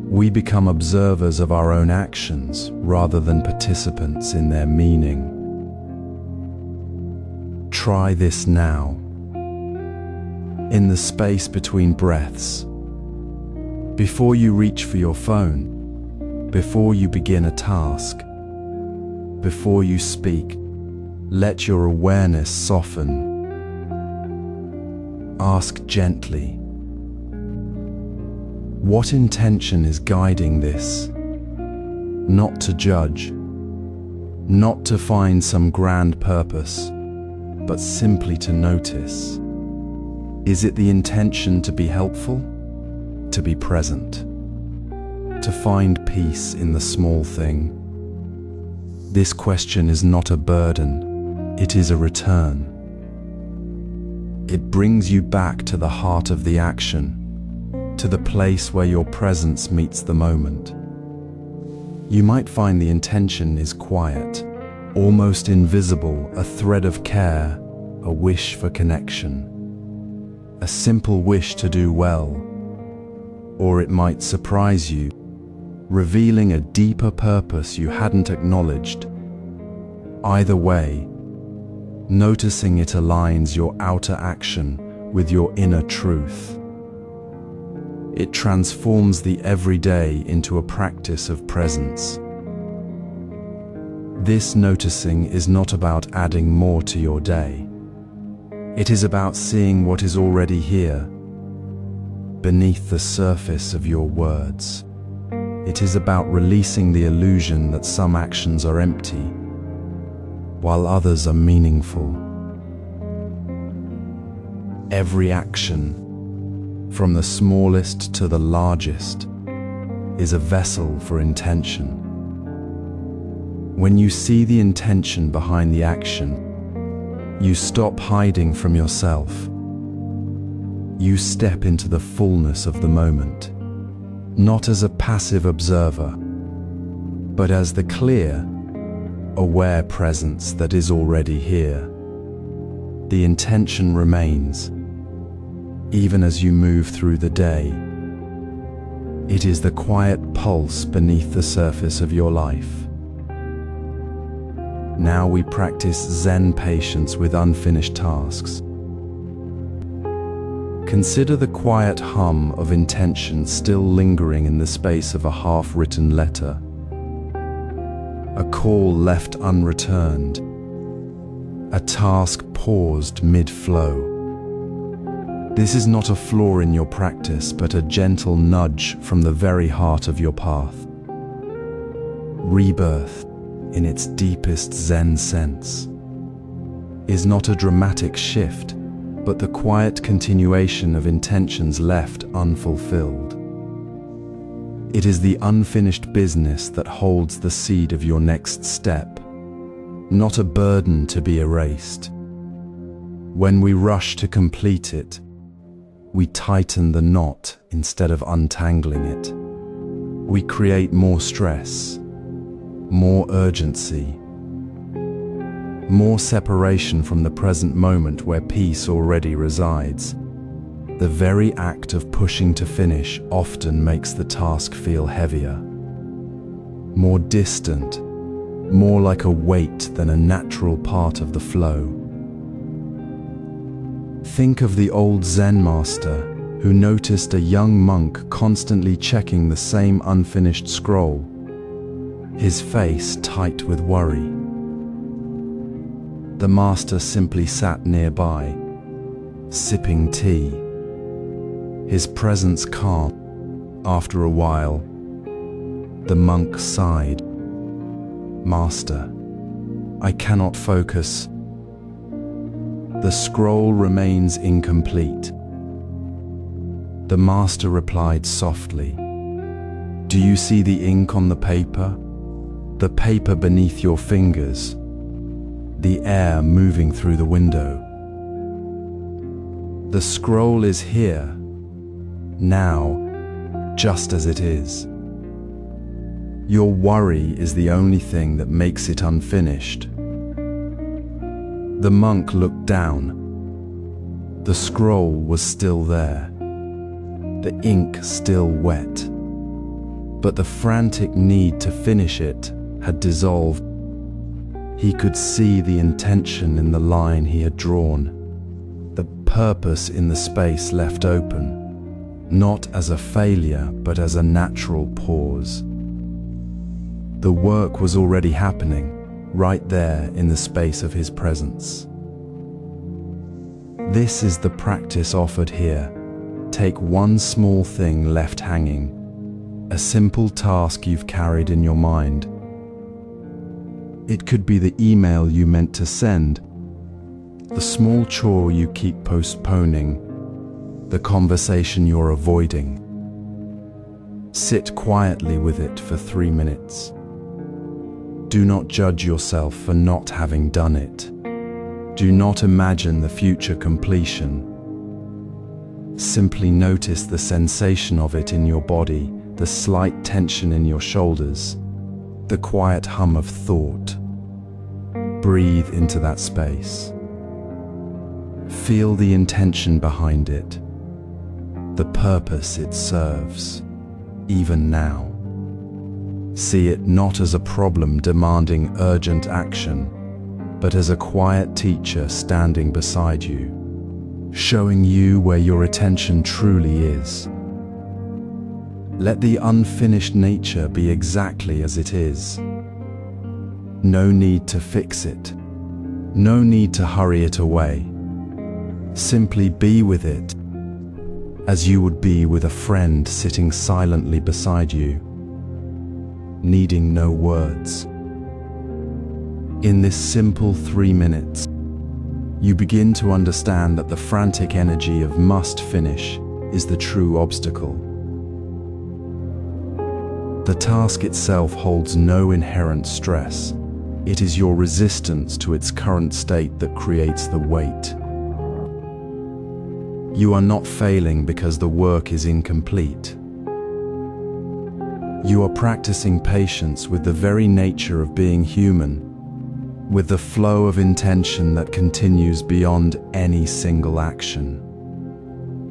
We become observers of our own actions rather than participants in their meaning. Try this now. In the space between breaths, before you reach for your phone, before you begin a task, before you speak, let your awareness soften. Ask gently, what intention is guiding this? Not to judge, not to find some grand purpose, but simply to notice. Is it the intention to be helpful? To be present? To find peace in the small thing? This question is not a burden, it is a return. It brings you back to the heart of the action, to the place where your presence meets the moment. You might find the intention is quiet, almost invisible, a thread of care, a wish for connection, a simple wish to do well, or it might surprise you, revealing a deeper purpose you hadn't acknowledged. Either way, noticing it aligns your outer action with your inner truth. It transforms the everyday into a practice of presence. This noticing is not about adding more to your day. It is about seeing what is already here, beneath the surface of your words. It is about releasing the illusion that some actions are empty, while others are meaningful. Every action, from the smallest to the largest, is a vessel for intention. When you see the intention behind the action, you stop hiding from yourself. You step into the fullness of the moment, not as a passive observer, but as the clear, aware presence that is already here. The intention remains, even as you move through the day. It is the quiet pulse beneath the surface of your life. Now we practice Zen patience with unfinished tasks. Consider the quiet hum of intention still lingering in the space of a half-written letter. A call left unreturned. A task paused mid-flow. This is not a flaw in your practice, but a gentle nudge from the very heart of your path. Rebirth, in its deepest Zen sense, is not a dramatic shift, but the quiet continuation of intentions left unfulfilled. It is the unfinished business that holds the seed of your next step, not a burden to be erased. When we rush to complete it, we tighten the knot instead of untangling it. We create more stress, more urgency, more separation from the present moment where peace already resides. The very act of pushing to finish often makes the task feel heavier, more distant, more like a weight than a natural part of the flow. Think of the old Zen master who noticed a young monk constantly checking the same unfinished scroll, his face tight with worry. The master simply sat nearby, sipping tea, his presence calm. After a while, the monk sighed. "Master, I cannot focus. The scroll remains incomplete." The master replied softly, "Do you see the ink on the paper? The paper beneath your fingers? The air moving through the window? The scroll is here, now, just as it is. Your worry is the only thing that makes it unfinished. The monk looked down. The scroll was still there, the ink still wet, but the frantic need to finish it had dissolved. He could see the intention in the line he had drawn, the purpose in the space left open, not as a failure but as a natural pause. The work was already happening, right there in the space of his presence. This is the practice offered here. Take one small thing left hanging, a simple task you've carried in your mind. It could be the email you meant to send, the small chore you keep postponing, the conversation you're avoiding. Sit quietly with it for 3 minutes. Do not judge yourself for not having done it. Do not imagine the future completion. Simply notice the sensation of it in your body, the slight tension in your shoulders, the quiet hum of thought. Breathe into that space. Feel the intention behind it, the purpose it serves, even now. See it not as a problem demanding urgent action, but as a quiet teacher standing beside you, showing you where your attention truly is. Let the unfinished nature be exactly as it is. No need to fix it. No need to hurry it away. Simply be with it, as you would be with a friend sitting silently beside you, needing no words. In this simple 3 minutes, you begin to understand that the frantic energy of must finish is the true obstacle. The task itself holds no inherent stress. It is your resistance to its current state that creates the weight. You are not failing because the work is incomplete. You are practicing patience with the very nature of being human, with the flow of intention that continues beyond any single action.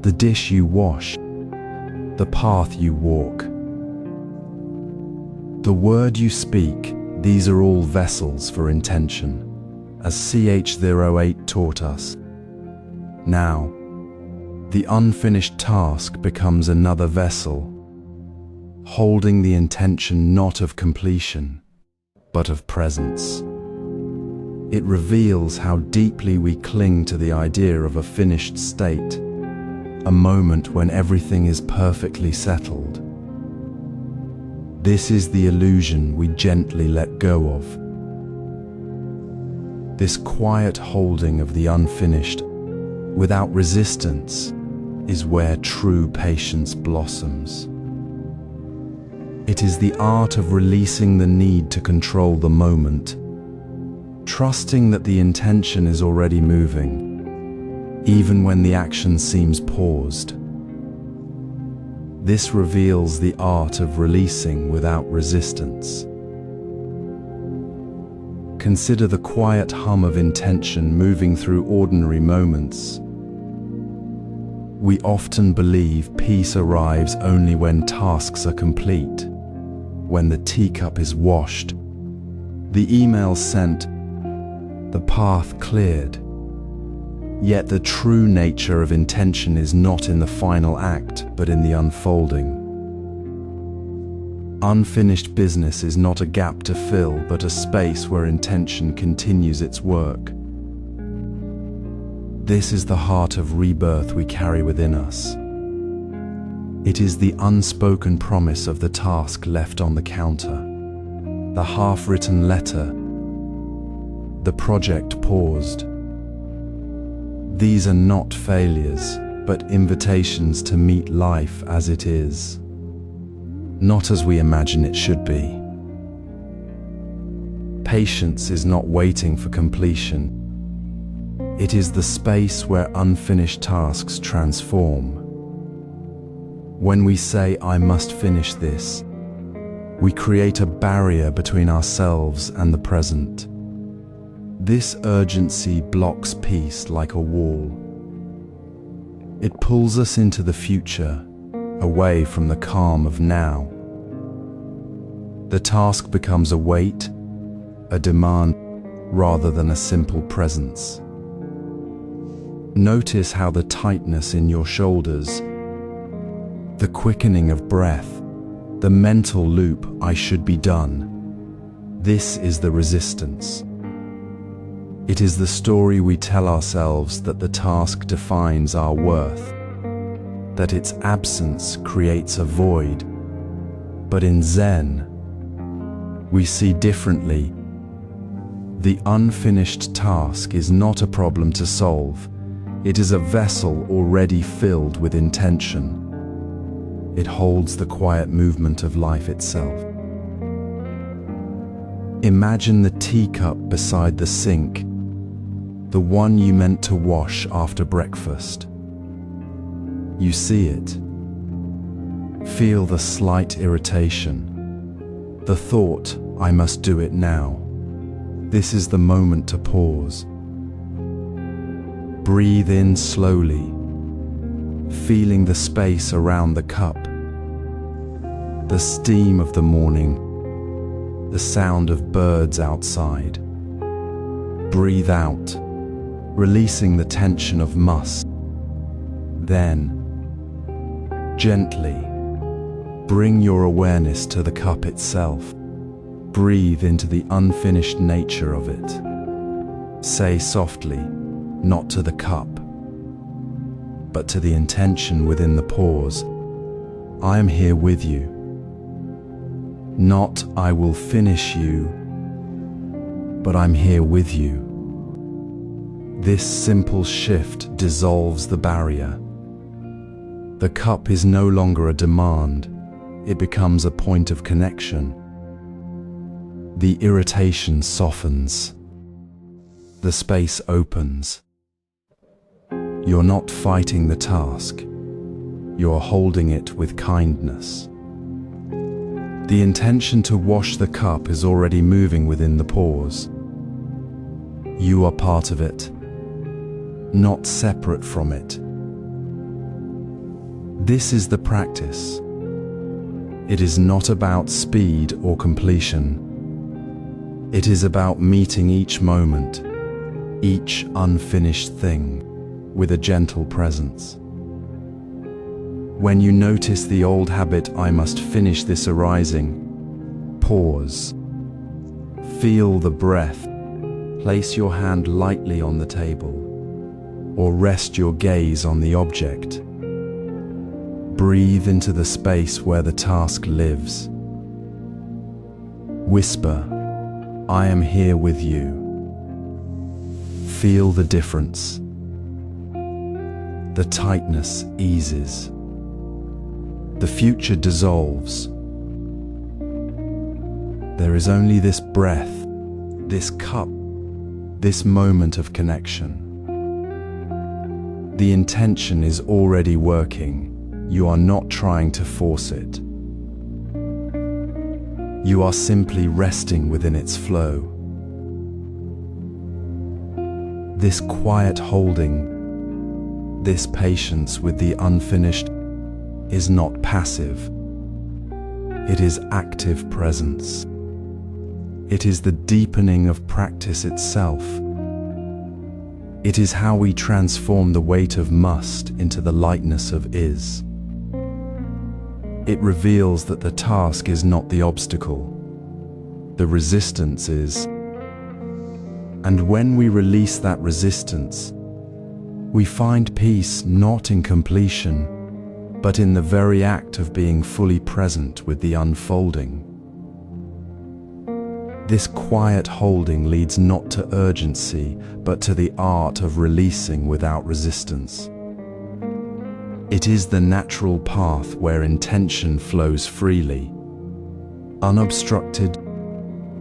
The dish you wash, the path you walk, the word you speak, these are all vessels for intention, as CH08 taught us. Now, the unfinished task becomes another vessel, holding the intention not of completion, but of presence. It reveals how deeply we cling to the idea of a finished state, a moment when everything is perfectly settled. This is the illusion we gently let go of. This quiet holding of the unfinished, without resistance, is where true patience blossoms. It is the art of releasing the need to control the moment, trusting that the intention is already moving, even when the action seems paused. This reveals the art of releasing without resistance. Consider the quiet hum of intention moving through ordinary moments. We often believe peace arrives only when tasks are complete, when the teacup is washed, the email sent, the path cleared. Yet the true nature of intention is not in the final act, but in the unfolding. Unfinished business is not a gap to fill, but a space where intention continues its work. This is the heart of rebirth we carry within us. It is the unspoken promise of the task left on the counter, the half-written letter, the project paused. These are not failures, but invitations to meet life as it is, not as we imagine it should be. Patience is not waiting for completion. It is the space where unfinished tasks transform. When we say, "I must finish this," We create a barrier between ourselves and the present. This urgency blocks peace like a wall. It pulls us into the future, away from the calm of now. The task becomes a weight, a demand, rather than a simple presence. Notice how the tightness in your shoulders, the quickening of breath, the mental loop, I should be done. This is the resistance. It is the story we tell ourselves that the task defines our worth, that its absence creates a void. But in Zen, we see differently. The unfinished task is not a problem to solve. It is a vessel already filled with intention. It holds the quiet movement of life itself. Imagine the teacup beside the sink, the one you meant to wash after breakfast. You see it. Feel the slight irritation, the thought, I must do it now. This is the moment to pause. Breathe in slowly, feeling the space around the cup, the steam of the morning, the sound of birds outside. Breathe out, releasing the tension of must. Then, gently, bring your awareness to the cup itself. Breathe into the unfinished nature of it. Say softly, not to the cup, but to the intention within the pause, I am here with you. Not I will finish you, but I'm here with you. This simple shift dissolves the barrier. The cup is no longer a demand, it becomes a point of connection. The irritation softens. The space opens. You're not fighting the task. You're holding it with kindness. The intention to wash the cup is already moving within the pause. You are part of it, not separate from it. This is the practice. It is not about speed or completion. It is about meeting each moment, each unfinished thing, with a gentle presence. When you notice the old habit, I must finish this arising, pause. Feel the breath. Place your hand lightly on the table, or rest your gaze on the object. Breathe into the space where the task lives. Whisper, I am here with you. Feel the difference. The tightness eases. The future dissolves. There is only this breath, this cup, this moment of connection. The intention is already working. You are not trying to force it. You are simply resting within its flow. This quiet holding, this patience with the unfinished, is not passive. It is active presence. It is the deepening of practice itself. It is how we transform the weight of must into the lightness of is. It reveals that the task is not the obstacle. The resistance is. And when we release that resistance, we find peace not in completion, but in the very act of being fully present with the unfolding. This quiet holding leads not to urgency, but to the art of releasing without resistance. It is the natural path where intention flows freely, unobstructed,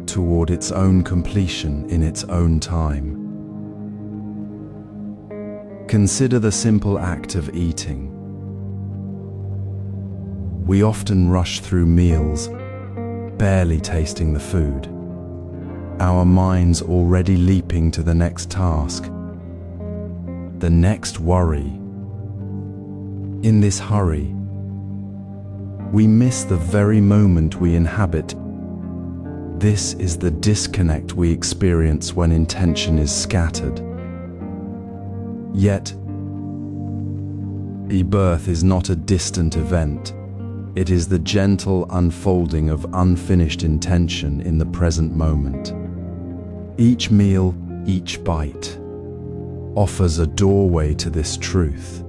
toward its own completion in its own time. Consider the simple act of eating. We often rush through meals, barely tasting the food, our minds already leaping to the next task, the next worry. In this hurry, we miss the very moment we inhabit. This is the disconnect we experience when intention is scattered. Yet, rebirth is not a distant event. It is the gentle unfolding of unfinished intention in the present moment. Each meal, each bite, offers a doorway to this truth.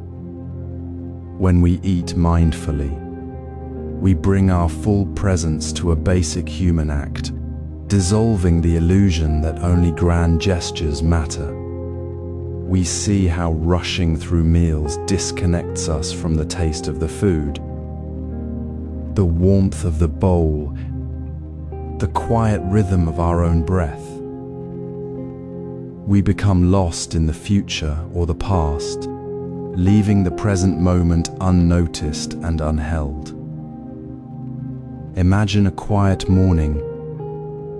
When we eat mindfully, we bring our full presence to a basic human act, dissolving the illusion that only grand gestures matter. We see how rushing through meals disconnects us from the taste of the food, the warmth of the bowl, the quiet rhythm of our own breath. We become lost in the future or the past, leaving the present moment unnoticed and unheld. Imagine a quiet morning.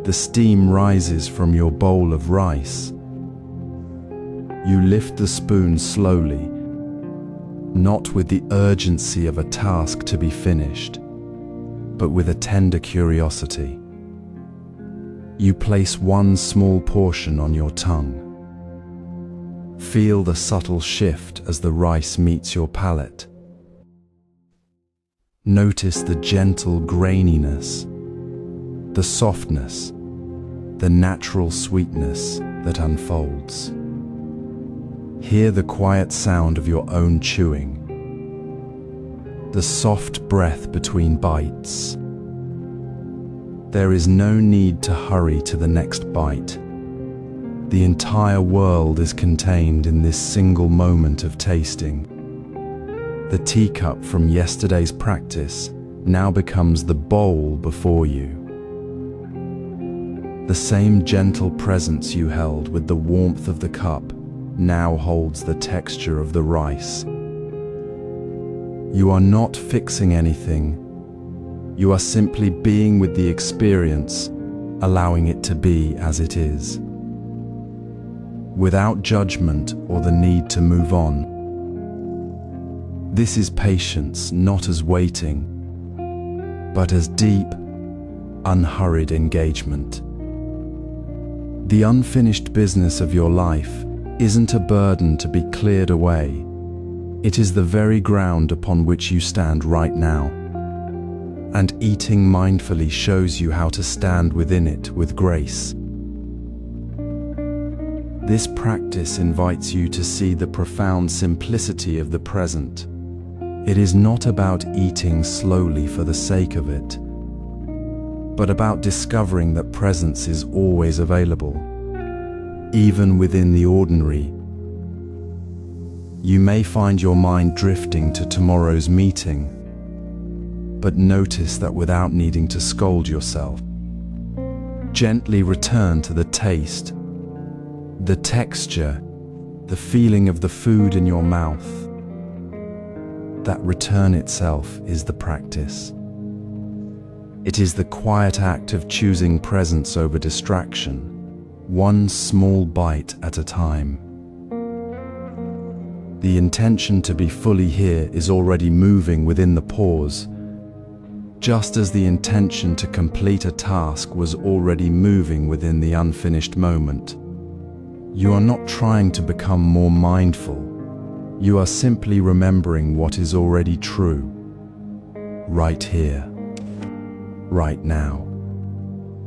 The steam rises from your bowl of rice. You lift the spoon slowly, not with the urgency of a task to be finished, but with a tender curiosity. You place one small portion on your tongue. Feel the subtle shift as the rice meets your palate. Notice the gentle graininess, the softness, the natural sweetness that unfolds. Hear the quiet sound of your own chewing, the soft breath between bites. There is no need to hurry to the next bite. The entire world is contained in this single moment of tasting. The teacup from yesterday's practice now becomes the bowl before you. The same gentle presence you held with the warmth of the cup now holds the texture of the rice. You are not fixing anything. You are simply being with the experience, allowing it to be as it is, without judgment or the need to move on. This is patience, not as waiting, but as deep, unhurried engagement. The unfinished business of your life isn't a burden to be cleared away. It is the very ground upon which you stand right now. And eating mindfully shows you how to stand within it with grace. This practice invites you to see the profound simplicity of the present. It is not about eating slowly for the sake of it, but about discovering that presence is always available, even within the ordinary. You may find your mind drifting to tomorrow's meeting, but notice that without needing to scold yourself. Gently return to the taste, the texture, the feeling of the food in your mouth. That return itself is the practice. It is the quiet act of choosing presence over distraction, one small bite at a time. The intention to be fully here is already moving within the pause, just as the intention to complete a task was already moving within the unfinished moment. You are not trying to become more mindful. You are simply remembering what is already true, right here, right now.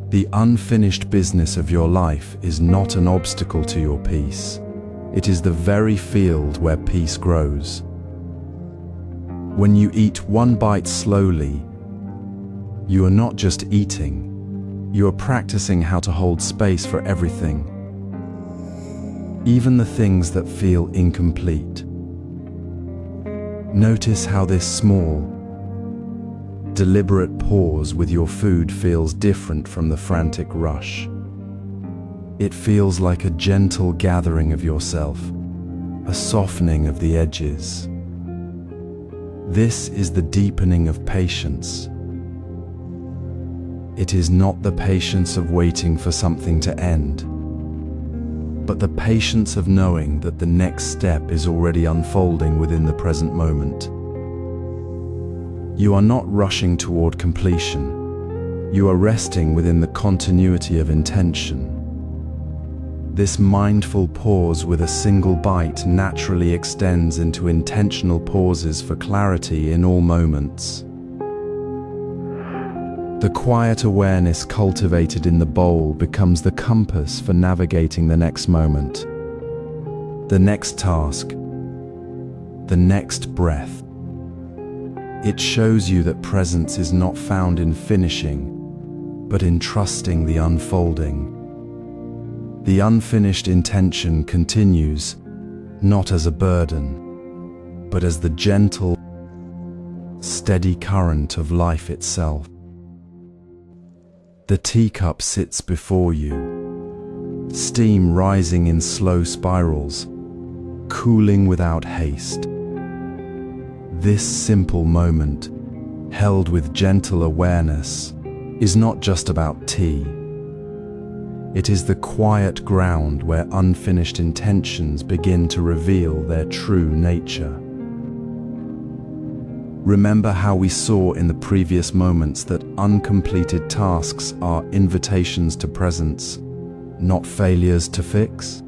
The unfinished business of your life is not an obstacle to your peace. It is the very field where peace grows. When you eat one bite slowly, you are not just eating, you are practicing how to hold space for everything, even the things that feel incomplete. Notice how this small, deliberate pause with your food feels different from the frantic rush. It feels like a gentle gathering of yourself, a softening of the edges. This is the deepening of patience. It is not the patience of waiting for something to end, but the patience of knowing that the next step is already unfolding within the present moment. You are not rushing toward completion. You are resting within the continuity of intention. This mindful pause with a single bite naturally extends into intentional pauses for clarity in all moments. The quiet awareness cultivated in the bowl becomes the compass for navigating the next moment, the next task, the next breath. It shows you that presence is not found in finishing, but in trusting the unfolding. The unfinished intention continues, not as a burden, but as the gentle, steady current of life itself. The teacup sits before you, steam rising in slow spirals, cooling without haste. This simple moment, held with gentle awareness, is not just about tea. It is the quiet ground where unfinished intentions begin to reveal their true nature. Remember how we saw in the previous moments that uncompleted tasks are invitations to presence, not failures to fix?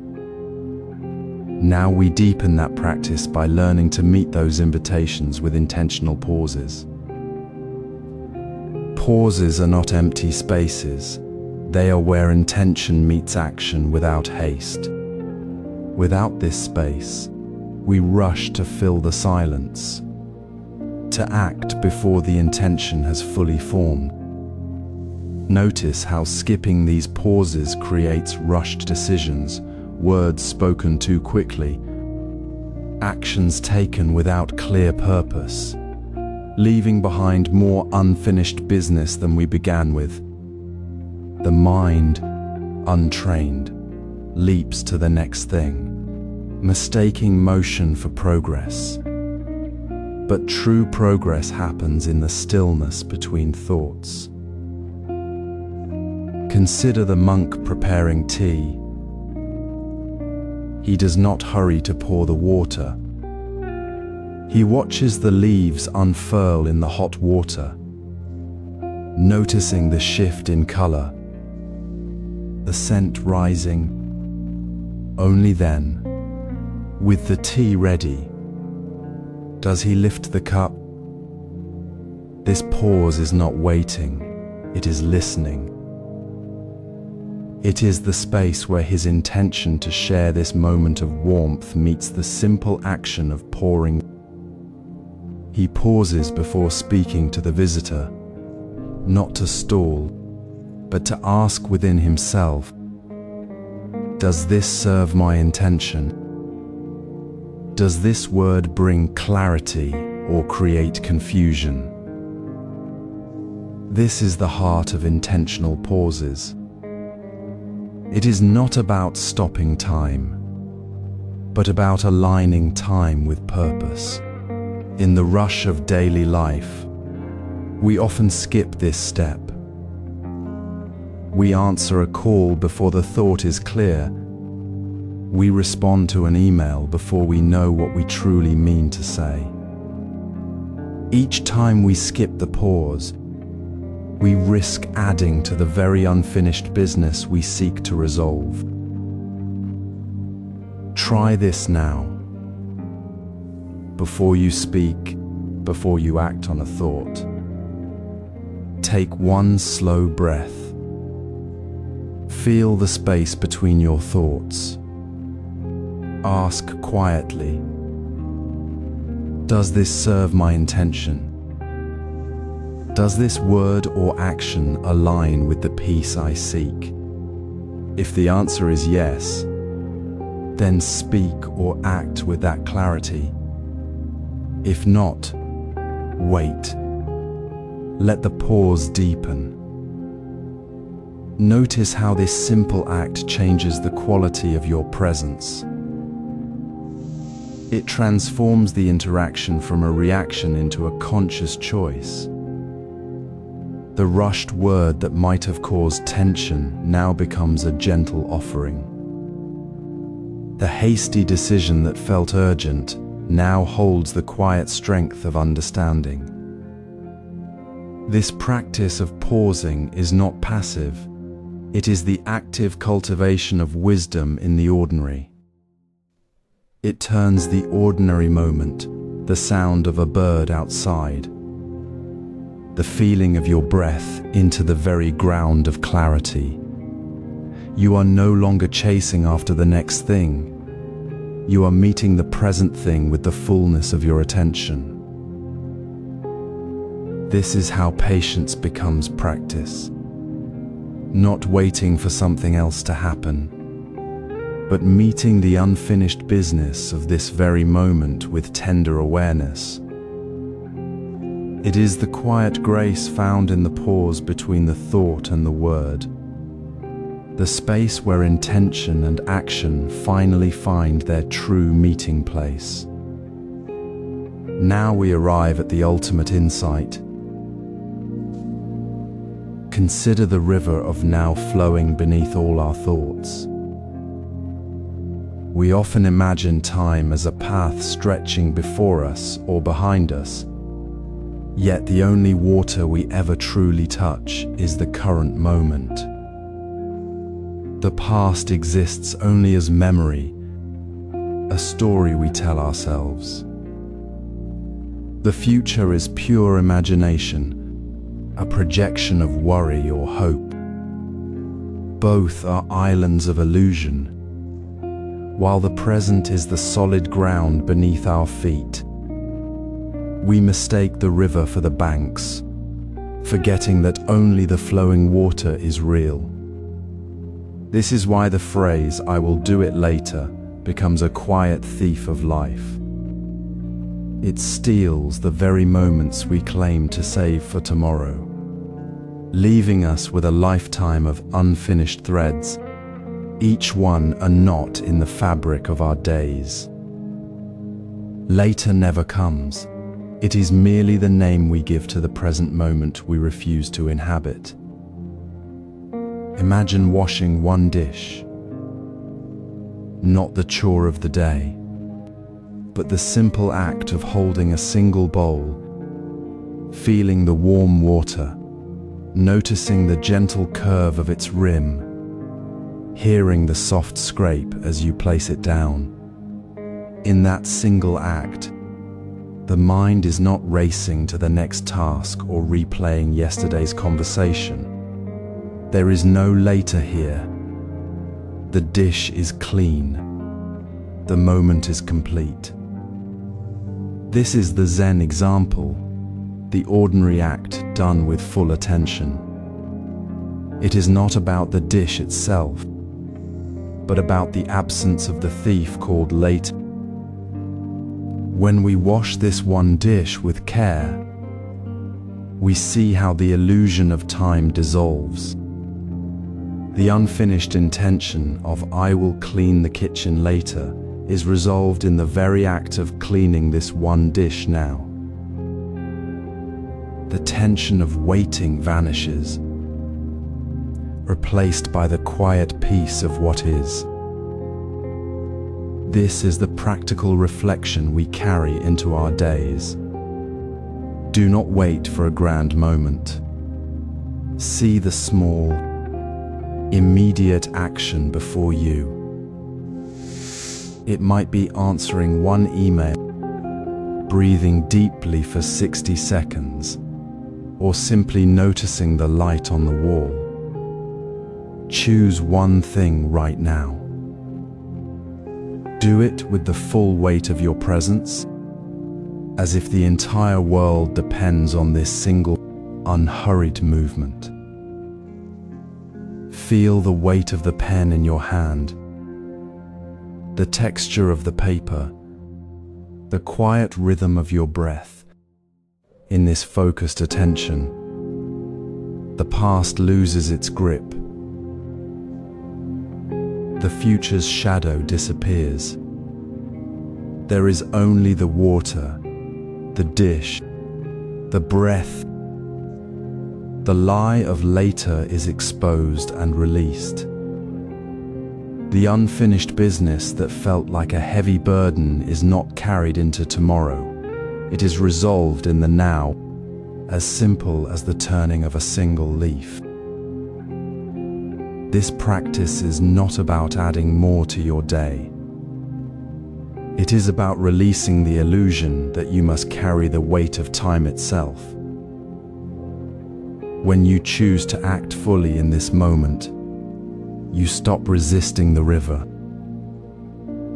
Now we deepen that practice by learning to meet those invitations with intentional pauses. Pauses are not empty spaces. They are where intention meets action without haste. Without this space, we rush to fill the silence, to act before the intention has fully formed. Notice how skipping these pauses creates rushed decisions, words spoken too quickly, actions taken without clear purpose, leaving behind more unfinished business than we began with. The mind, untrained, leaps to the next thing, mistaking motion for progress. But true progress happens in the stillness between thoughts. Consider the monk preparing tea. He does not hurry to pour the water. He watches the leaves unfurl in the hot water, noticing the shift in color, the scent rising. Only then, with the tea ready, does he lift the cup. This pause is not waiting, it is listening. It is the space where his intention to share this moment of warmth meets the simple action of pouring. He pauses before speaking to the visitor, not to stall, but to ask within himself, does this serve my intention? Does this word bring clarity or create confusion? This is the heart of intentional pauses. It is not about stopping time, but about aligning time with purpose. In the rush of daily life, we often skip this step. We answer a call before the thought is clear. We respond to an email before we know what we truly mean to say. Each time we skip the pause, we risk adding to the very unfinished business we seek to resolve. Try this now. Before you speak, before you act on a thought, take one slow breath. Feel the space between your thoughts. Ask quietly, does this serve my intention? Does this word or action align with the peace I seek? If the answer is yes, then speak or act with that clarity. If not, wait. Let the pause deepen. Notice how this simple act changes the quality of your presence. It transforms the interaction from a reaction into a conscious choice. The rushed word that might have caused tension now becomes a gentle offering. The hasty decision that felt urgent now holds the quiet strength of understanding. This practice of pausing is not passive. It is the active cultivation of wisdom in the ordinary. It turns the ordinary moment, the sound of a bird outside, the feeling of your breath, into the very ground of clarity. You are no longer chasing after the next thing. You are meeting the present thing with the fullness of your attention. This is how patience becomes practice. Not waiting for something else to happen, but meeting the unfinished business of this very moment with tender awareness. It is the quiet grace found in the pause between the thought and the word, the space where intention and action finally find their true meeting place. Now we arrive at the ultimate insight. Consider the river of now flowing beneath all our thoughts. We often imagine time as a path stretching before us or behind us, yet the only water we ever truly touch is the current moment. The past exists only as memory, a story we tell ourselves. The future is pure imagination, a projection of worry or hope. Both are islands of illusion, while the present is the solid ground beneath our feet. We mistake the river for the banks, forgetting that only the flowing water is real. This is why the phrase, "I will do it later," becomes a quiet thief of life. It steals the very moments we claim to save for tomorrow, leaving us with a lifetime of unfinished threads, each one a knot in the fabric of our days. Later never comes. It is merely the name we give to the present moment we refuse to inhabit. Imagine washing one dish, not the chore of the day, but the simple act of holding a single bowl, feeling the warm water, noticing the gentle curve of its rim, hearing the soft scrape as you place it down. In that single act, the mind is not racing to the next task or replaying yesterday's conversation. There is no later here. The dish is clean. The moment is complete. This is the Zen example, the ordinary act done with full attention. It is not about the dish itself, but about the absence of the thief called later. When we wash this one dish with care, we see how the illusion of time dissolves. The unfinished intention of "I will clean the kitchen later" is resolved in the very act of cleaning this one dish now. The tension of waiting vanishes, replaced by the quiet peace of what is. This is the practical reflection we carry into our days. Do not wait for a grand moment. See the small, immediate action before you. It might be answering one email, breathing deeply for 60 seconds, or simply noticing the light on the wall. Choose one thing right now. Do it with the full weight of your presence, as if the entire world depends on this single, unhurried movement. Feel the weight of the pen in your hand, the texture of the paper, the quiet rhythm of your breath. In this focused attention, the past loses its grip. The future's shadow disappears. There is only the water, the dish, the breath, The lie of later is exposed and released. The unfinished business that felt like a heavy burden is not carried into tomorrow. It is resolved in the now, as simple as the turning of a single leaf. This practice is not about adding more to your day. It is about releasing the illusion that you must carry the weight of time itself. When you choose to act fully in this moment, you stop resisting the river.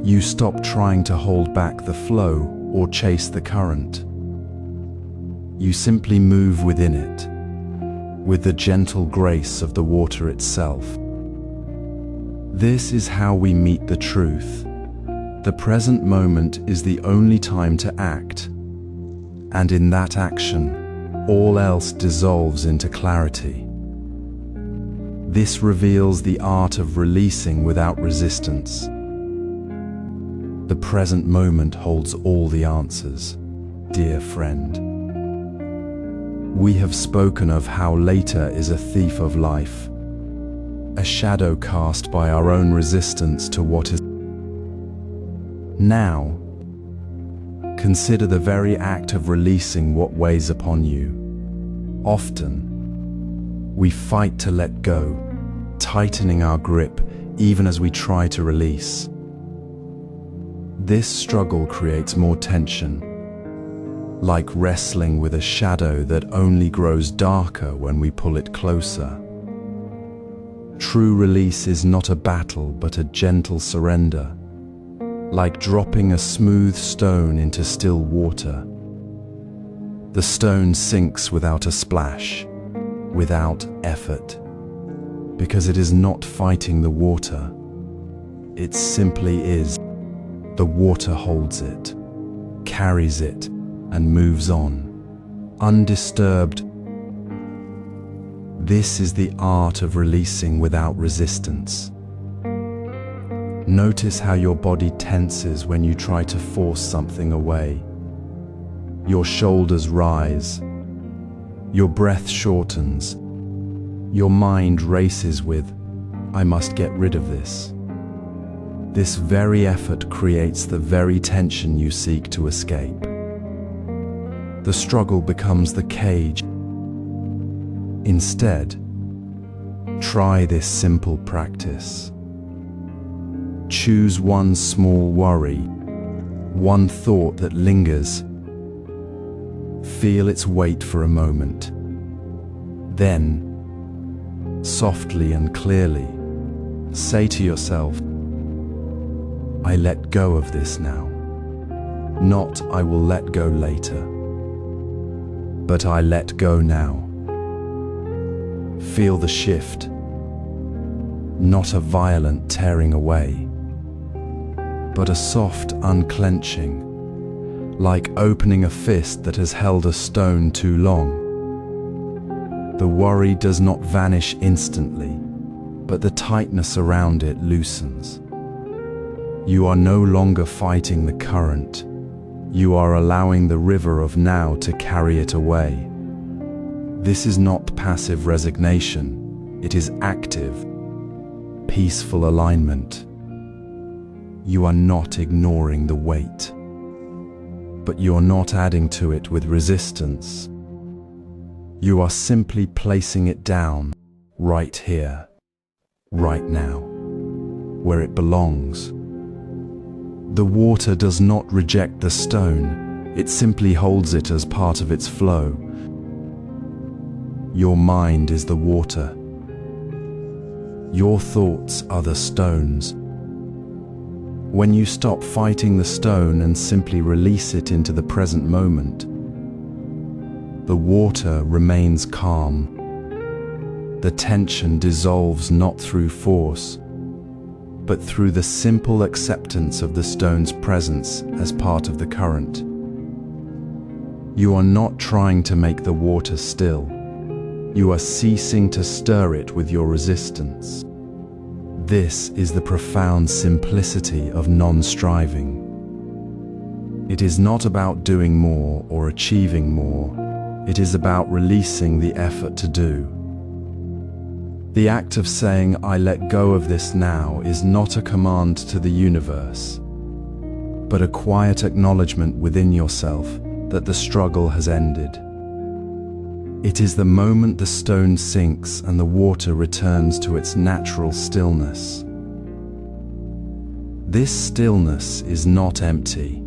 You stop trying to hold back the flow or chase the current. You simply move within it, with the gentle grace of the water itself. This is how we meet the truth. The present moment is the only time to act, and in that action, all else dissolves into clarity. This reveals the art of releasing without resistance. The present moment holds all the answers, dear friend. We have spoken of how later is a thief of life, a shadow cast by our own resistance to what is now. Consider the very act of releasing what weighs upon you. Often, we fight to let go, tightening our grip even as we try to release. This struggle creates more tension, like wrestling with a shadow that only grows darker when we pull it closer. True release is not a battle but a gentle surrender, like dropping a smooth stone into still water. The stone sinks without a splash, without effort, because it is not fighting the water. It simply is. The water holds it, carries it, and moves on, undisturbed. This is the art of releasing without resistance. Notice how your body tenses when you try to force something away. Your shoulders rise, your breath shortens, your mind races with, "I must get rid of this." This very effort creates the very tension you seek to escape. The struggle becomes the cage. Instead, try this simple practice. Choose one small worry, one thought that lingers. Feel its weight for a moment. Then, softly and clearly, say to yourself, "I let go of this now." Not "I will let go later," but "I let go now." Feel the shift, not a violent tearing away, but a soft unclenching, like opening a fist that has held a stone too long. The worry does not vanish instantly, but the tightness around it loosens. You are no longer fighting the current. You are allowing the river of now to carry it away. This is not passive resignation. It is active, peaceful alignment. You are not ignoring the weight, but you're not adding to it with resistance. You are simply placing it down, right here, right now, where it belongs. The water does not reject the stone, it simply holds it as part of its flow. Your mind is the water. Your thoughts are the stones. When you stop fighting the stone and simply release it into the present moment, the water remains calm. The tension dissolves not through force, but through the simple acceptance of the stone's presence as part of the current. You are not trying to make the water still. You are ceasing to stir it with your resistance. This is the profound simplicity of non-striving. It is not about doing more or achieving more. It is about releasing the effort to do. The act of saying, "I let go of this now," is not a command to the universe, but a quiet acknowledgement within yourself that the struggle has ended. It is the moment the stone sinks and the water returns to its natural stillness. This stillness is not empty.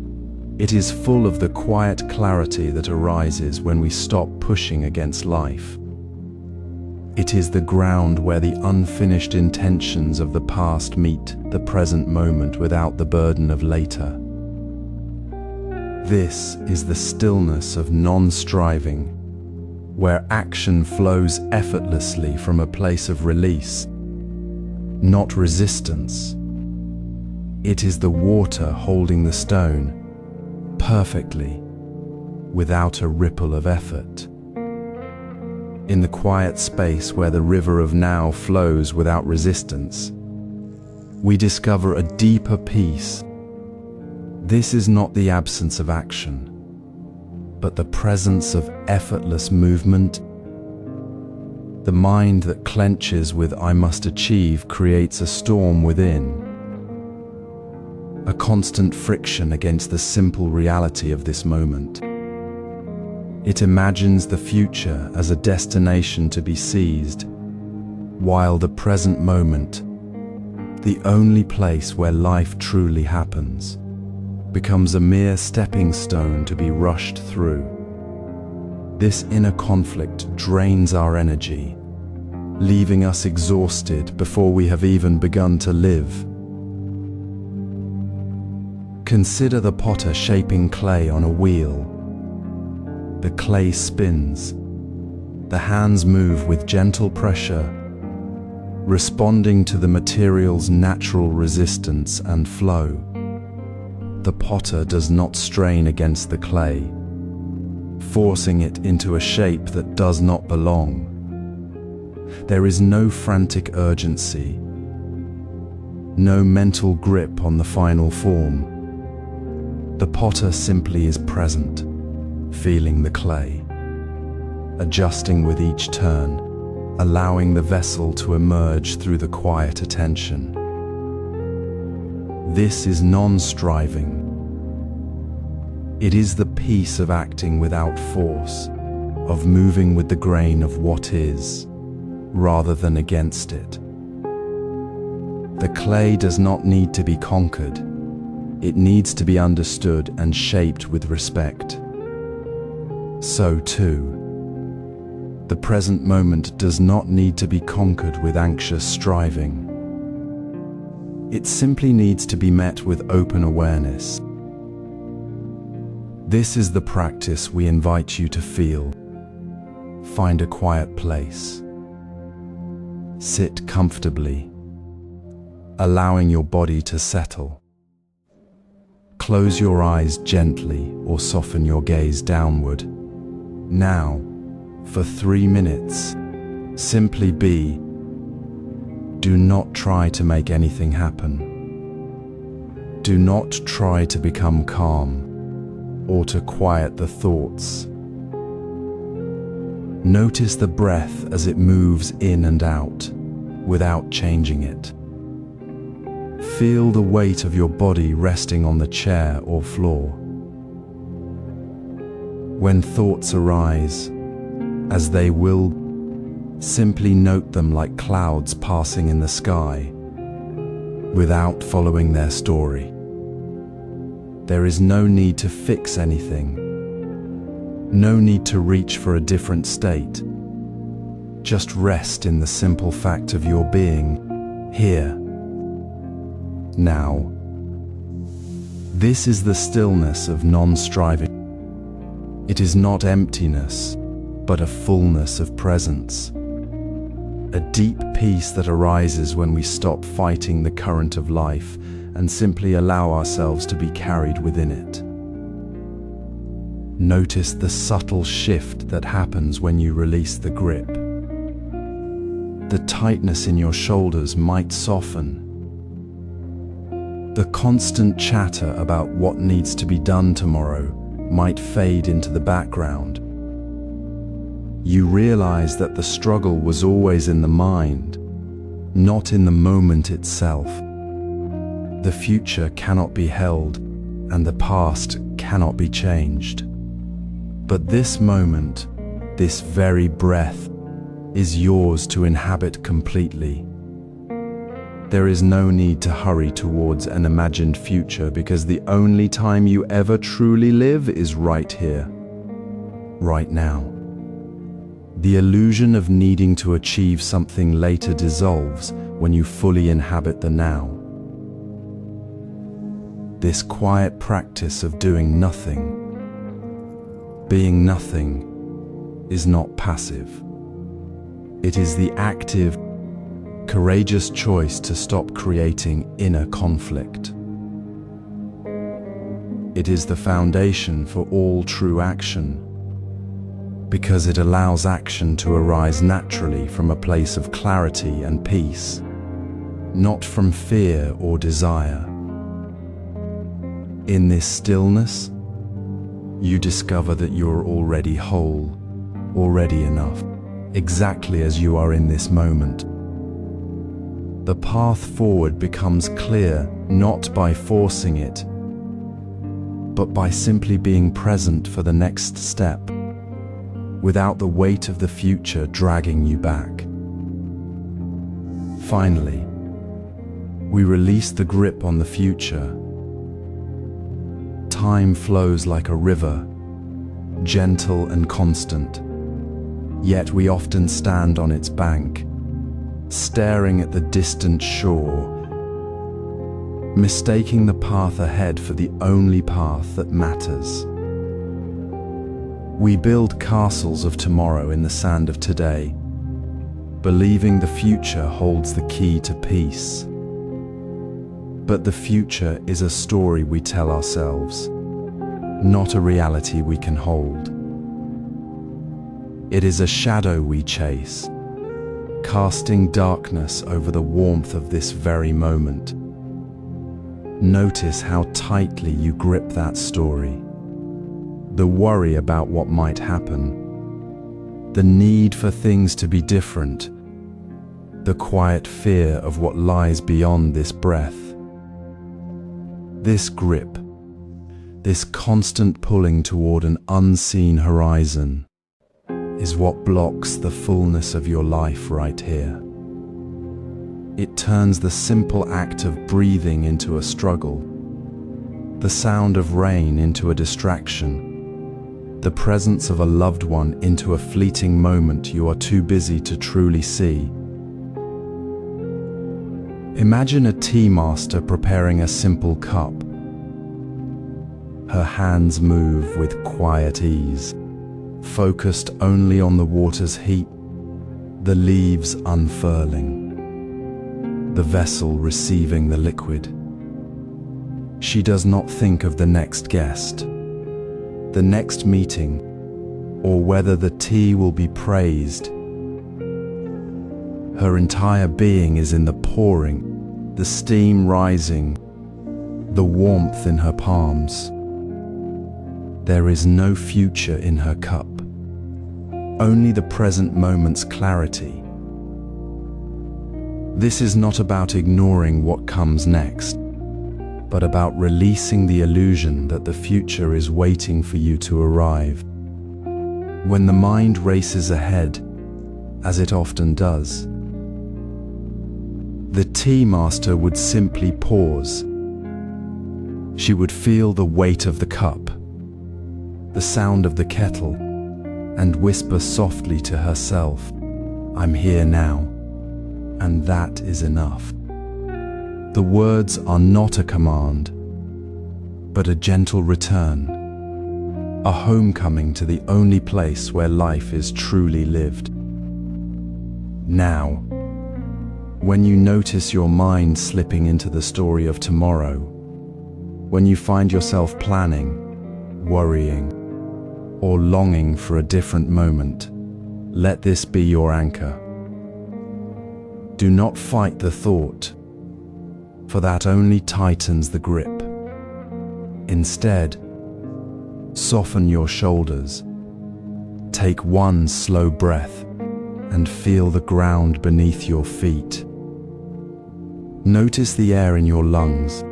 It is full of the quiet clarity that arises when we stop pushing against life. It is the ground where the unfinished intentions of the past meet the present moment without the burden of later. This is the stillness of non-striving, where action flows effortlessly from a place of release, not resistance. It is the water holding the stone perfectly, without a ripple of effort. In the quiet space where the river of now flows without resistance, we discover a deeper peace. This is not the absence of action, but the presence of effortless movement. The mind that clenches with "I must achieve" creates a storm within, a constant friction against the simple reality of this moment. It imagines the future as a destination to be seized, while the present moment, the only place where life truly happens, becomes a mere stepping stone to be rushed through. This inner conflict drains our energy, leaving us exhausted before we have even begun to live. Consider the potter shaping clay on a wheel. The clay spins. The hands move with gentle pressure, responding to the material's natural resistance and flow. The potter does not strain against the clay, forcing it into a shape that does not belong. There is no frantic urgency, no mental grip on the final form. The potter simply is present, feeling the clay, adjusting with each turn, allowing the vessel to emerge through the quiet attention. This is non-striving. It is the peace of acting without force, of moving with the grain of what is, rather than against it. The clay does not need to be conquered. It needs to be understood and shaped with respect. So too, the present moment does not need to be conquered with anxious striving. It simply needs to be met with open awareness. This is the practice we invite you to feel. Find a quiet place. Sit comfortably, allowing your body to settle. Close your eyes gently or soften your gaze downward. Now, for 3 minutes, simply be. Do not try to make anything happen. Do not try to become calm or to quiet the thoughts. Notice the breath as it moves in and out without changing it. Feel the weight of your body resting on the chair or floor. When thoughts arise, as they will, simply note them like clouds passing in the sky, without following their story. There is no need to fix anything, no need to reach for a different state. Just rest in the simple fact of your being here, now. This is the stillness of non-striving. It is not emptiness, but a fullness of presence. A deep peace that arises when we stop fighting the current of life and simply allow ourselves to be carried within it. Notice the subtle shift that happens when you release the grip. The tightness in your shoulders might soften. The constant chatter about what needs to be done tomorrow might fade into the background. You realize that the struggle was always in the mind, not in the moment itself. The future cannot be held, and the past cannot be changed. But this moment, this very breath, is yours to inhabit completely. There is no need to hurry towards an imagined future, because the only time you ever truly live is right here, right now. The illusion of needing to achieve something later dissolves when you fully inhabit the now. This quiet practice of doing nothing, being nothing, is not passive. It is the active, courageous choice to stop creating inner conflict. It is the foundation for all true action, because it allows action to arise naturally from a place of clarity and peace, not from fear or desire. In this stillness, you discover that you're already whole, already enough, exactly as you are in this moment. The path forward becomes clear not by forcing it, but by simply being present for the next step, without the weight of the future dragging you back. Finally, we release the grip on the future. Time flows like a river, gentle and constant, yet we often stand on its bank, staring at the distant shore, mistaking the path ahead for the only path that matters. We build castles of tomorrow in the sand of today, believing the future holds the key to peace. But the future is a story we tell ourselves, not a reality we can hold. It is a shadow we chase, casting darkness over the warmth of this very moment. Notice how tightly you grip that story. The worry about what might happen, the need for things to be different, the quiet fear of what lies beyond this breath. This grip, this constant pulling toward an unseen horizon, is what blocks the fullness of your life right here. It turns the simple act of breathing into a struggle, the sound of rain into a distraction, the presence of a loved one into a fleeting moment you are too busy to truly see. Imagine a tea master preparing a simple cup. Her hands move with quiet ease, focused only on the water's heat, the leaves unfurling, the vessel receiving the liquid. She does not think of the next guest, the next meeting, or whether the tea will be praised. Her entire being is in the pouring, the steam rising, the warmth in her palms. There is no future in her cup, only the present moment's clarity. This is not about ignoring what comes next, but about releasing the illusion that the future is waiting for you to arrive. When the mind races ahead, as it often does, the tea master would simply pause. She would feel the weight of the cup, the sound of the kettle, and whisper softly to herself, "I'm here now," and that is enough. The words are not a command, but a gentle return, a homecoming to the only place where life is truly lived. Now, when you notice your mind slipping into the story of tomorrow, when you find yourself planning, worrying, or longing for a different moment, let this be your anchor. Do not fight the thought, for that only tightens the grip. Instead, soften your shoulders, Take one slow breath and feel the ground beneath your feet. Notice the air in your lungs,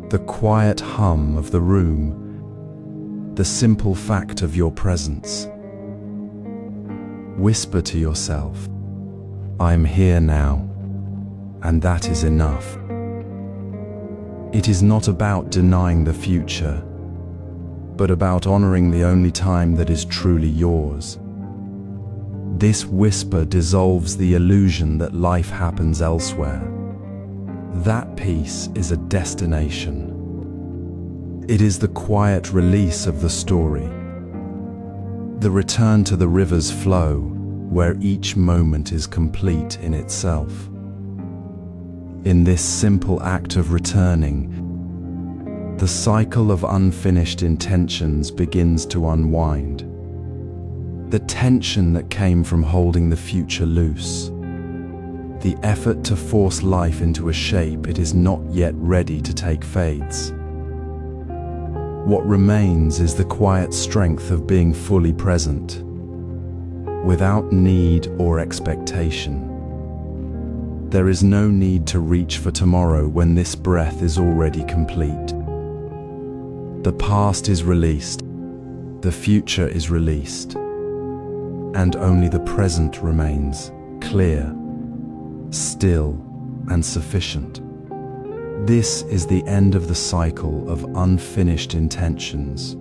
the quiet hum of the room, the simple fact of your presence. Whisper to yourself, "I'm here now, and that is enough." It is not about denying the future, but about honoring the only time that is truly yours. This whisper dissolves the illusion that life happens elsewhere. That peace is a destination. It is the quiet release of the story, the return to the river's flow, where each moment is complete in itself. In this simple act of returning, the cycle of unfinished intentions begins to unwind. The tension that came from holding the future loose, the effort to force life into a shape it is not yet ready to take fades. What remains is the quiet strength of being fully present, without need or expectation. There is no need to reach for tomorrow when this breath is already complete. The past is released, the future is released, and only the present remains, clear, still, and sufficient. This is the end of the cycle of unfinished intentions.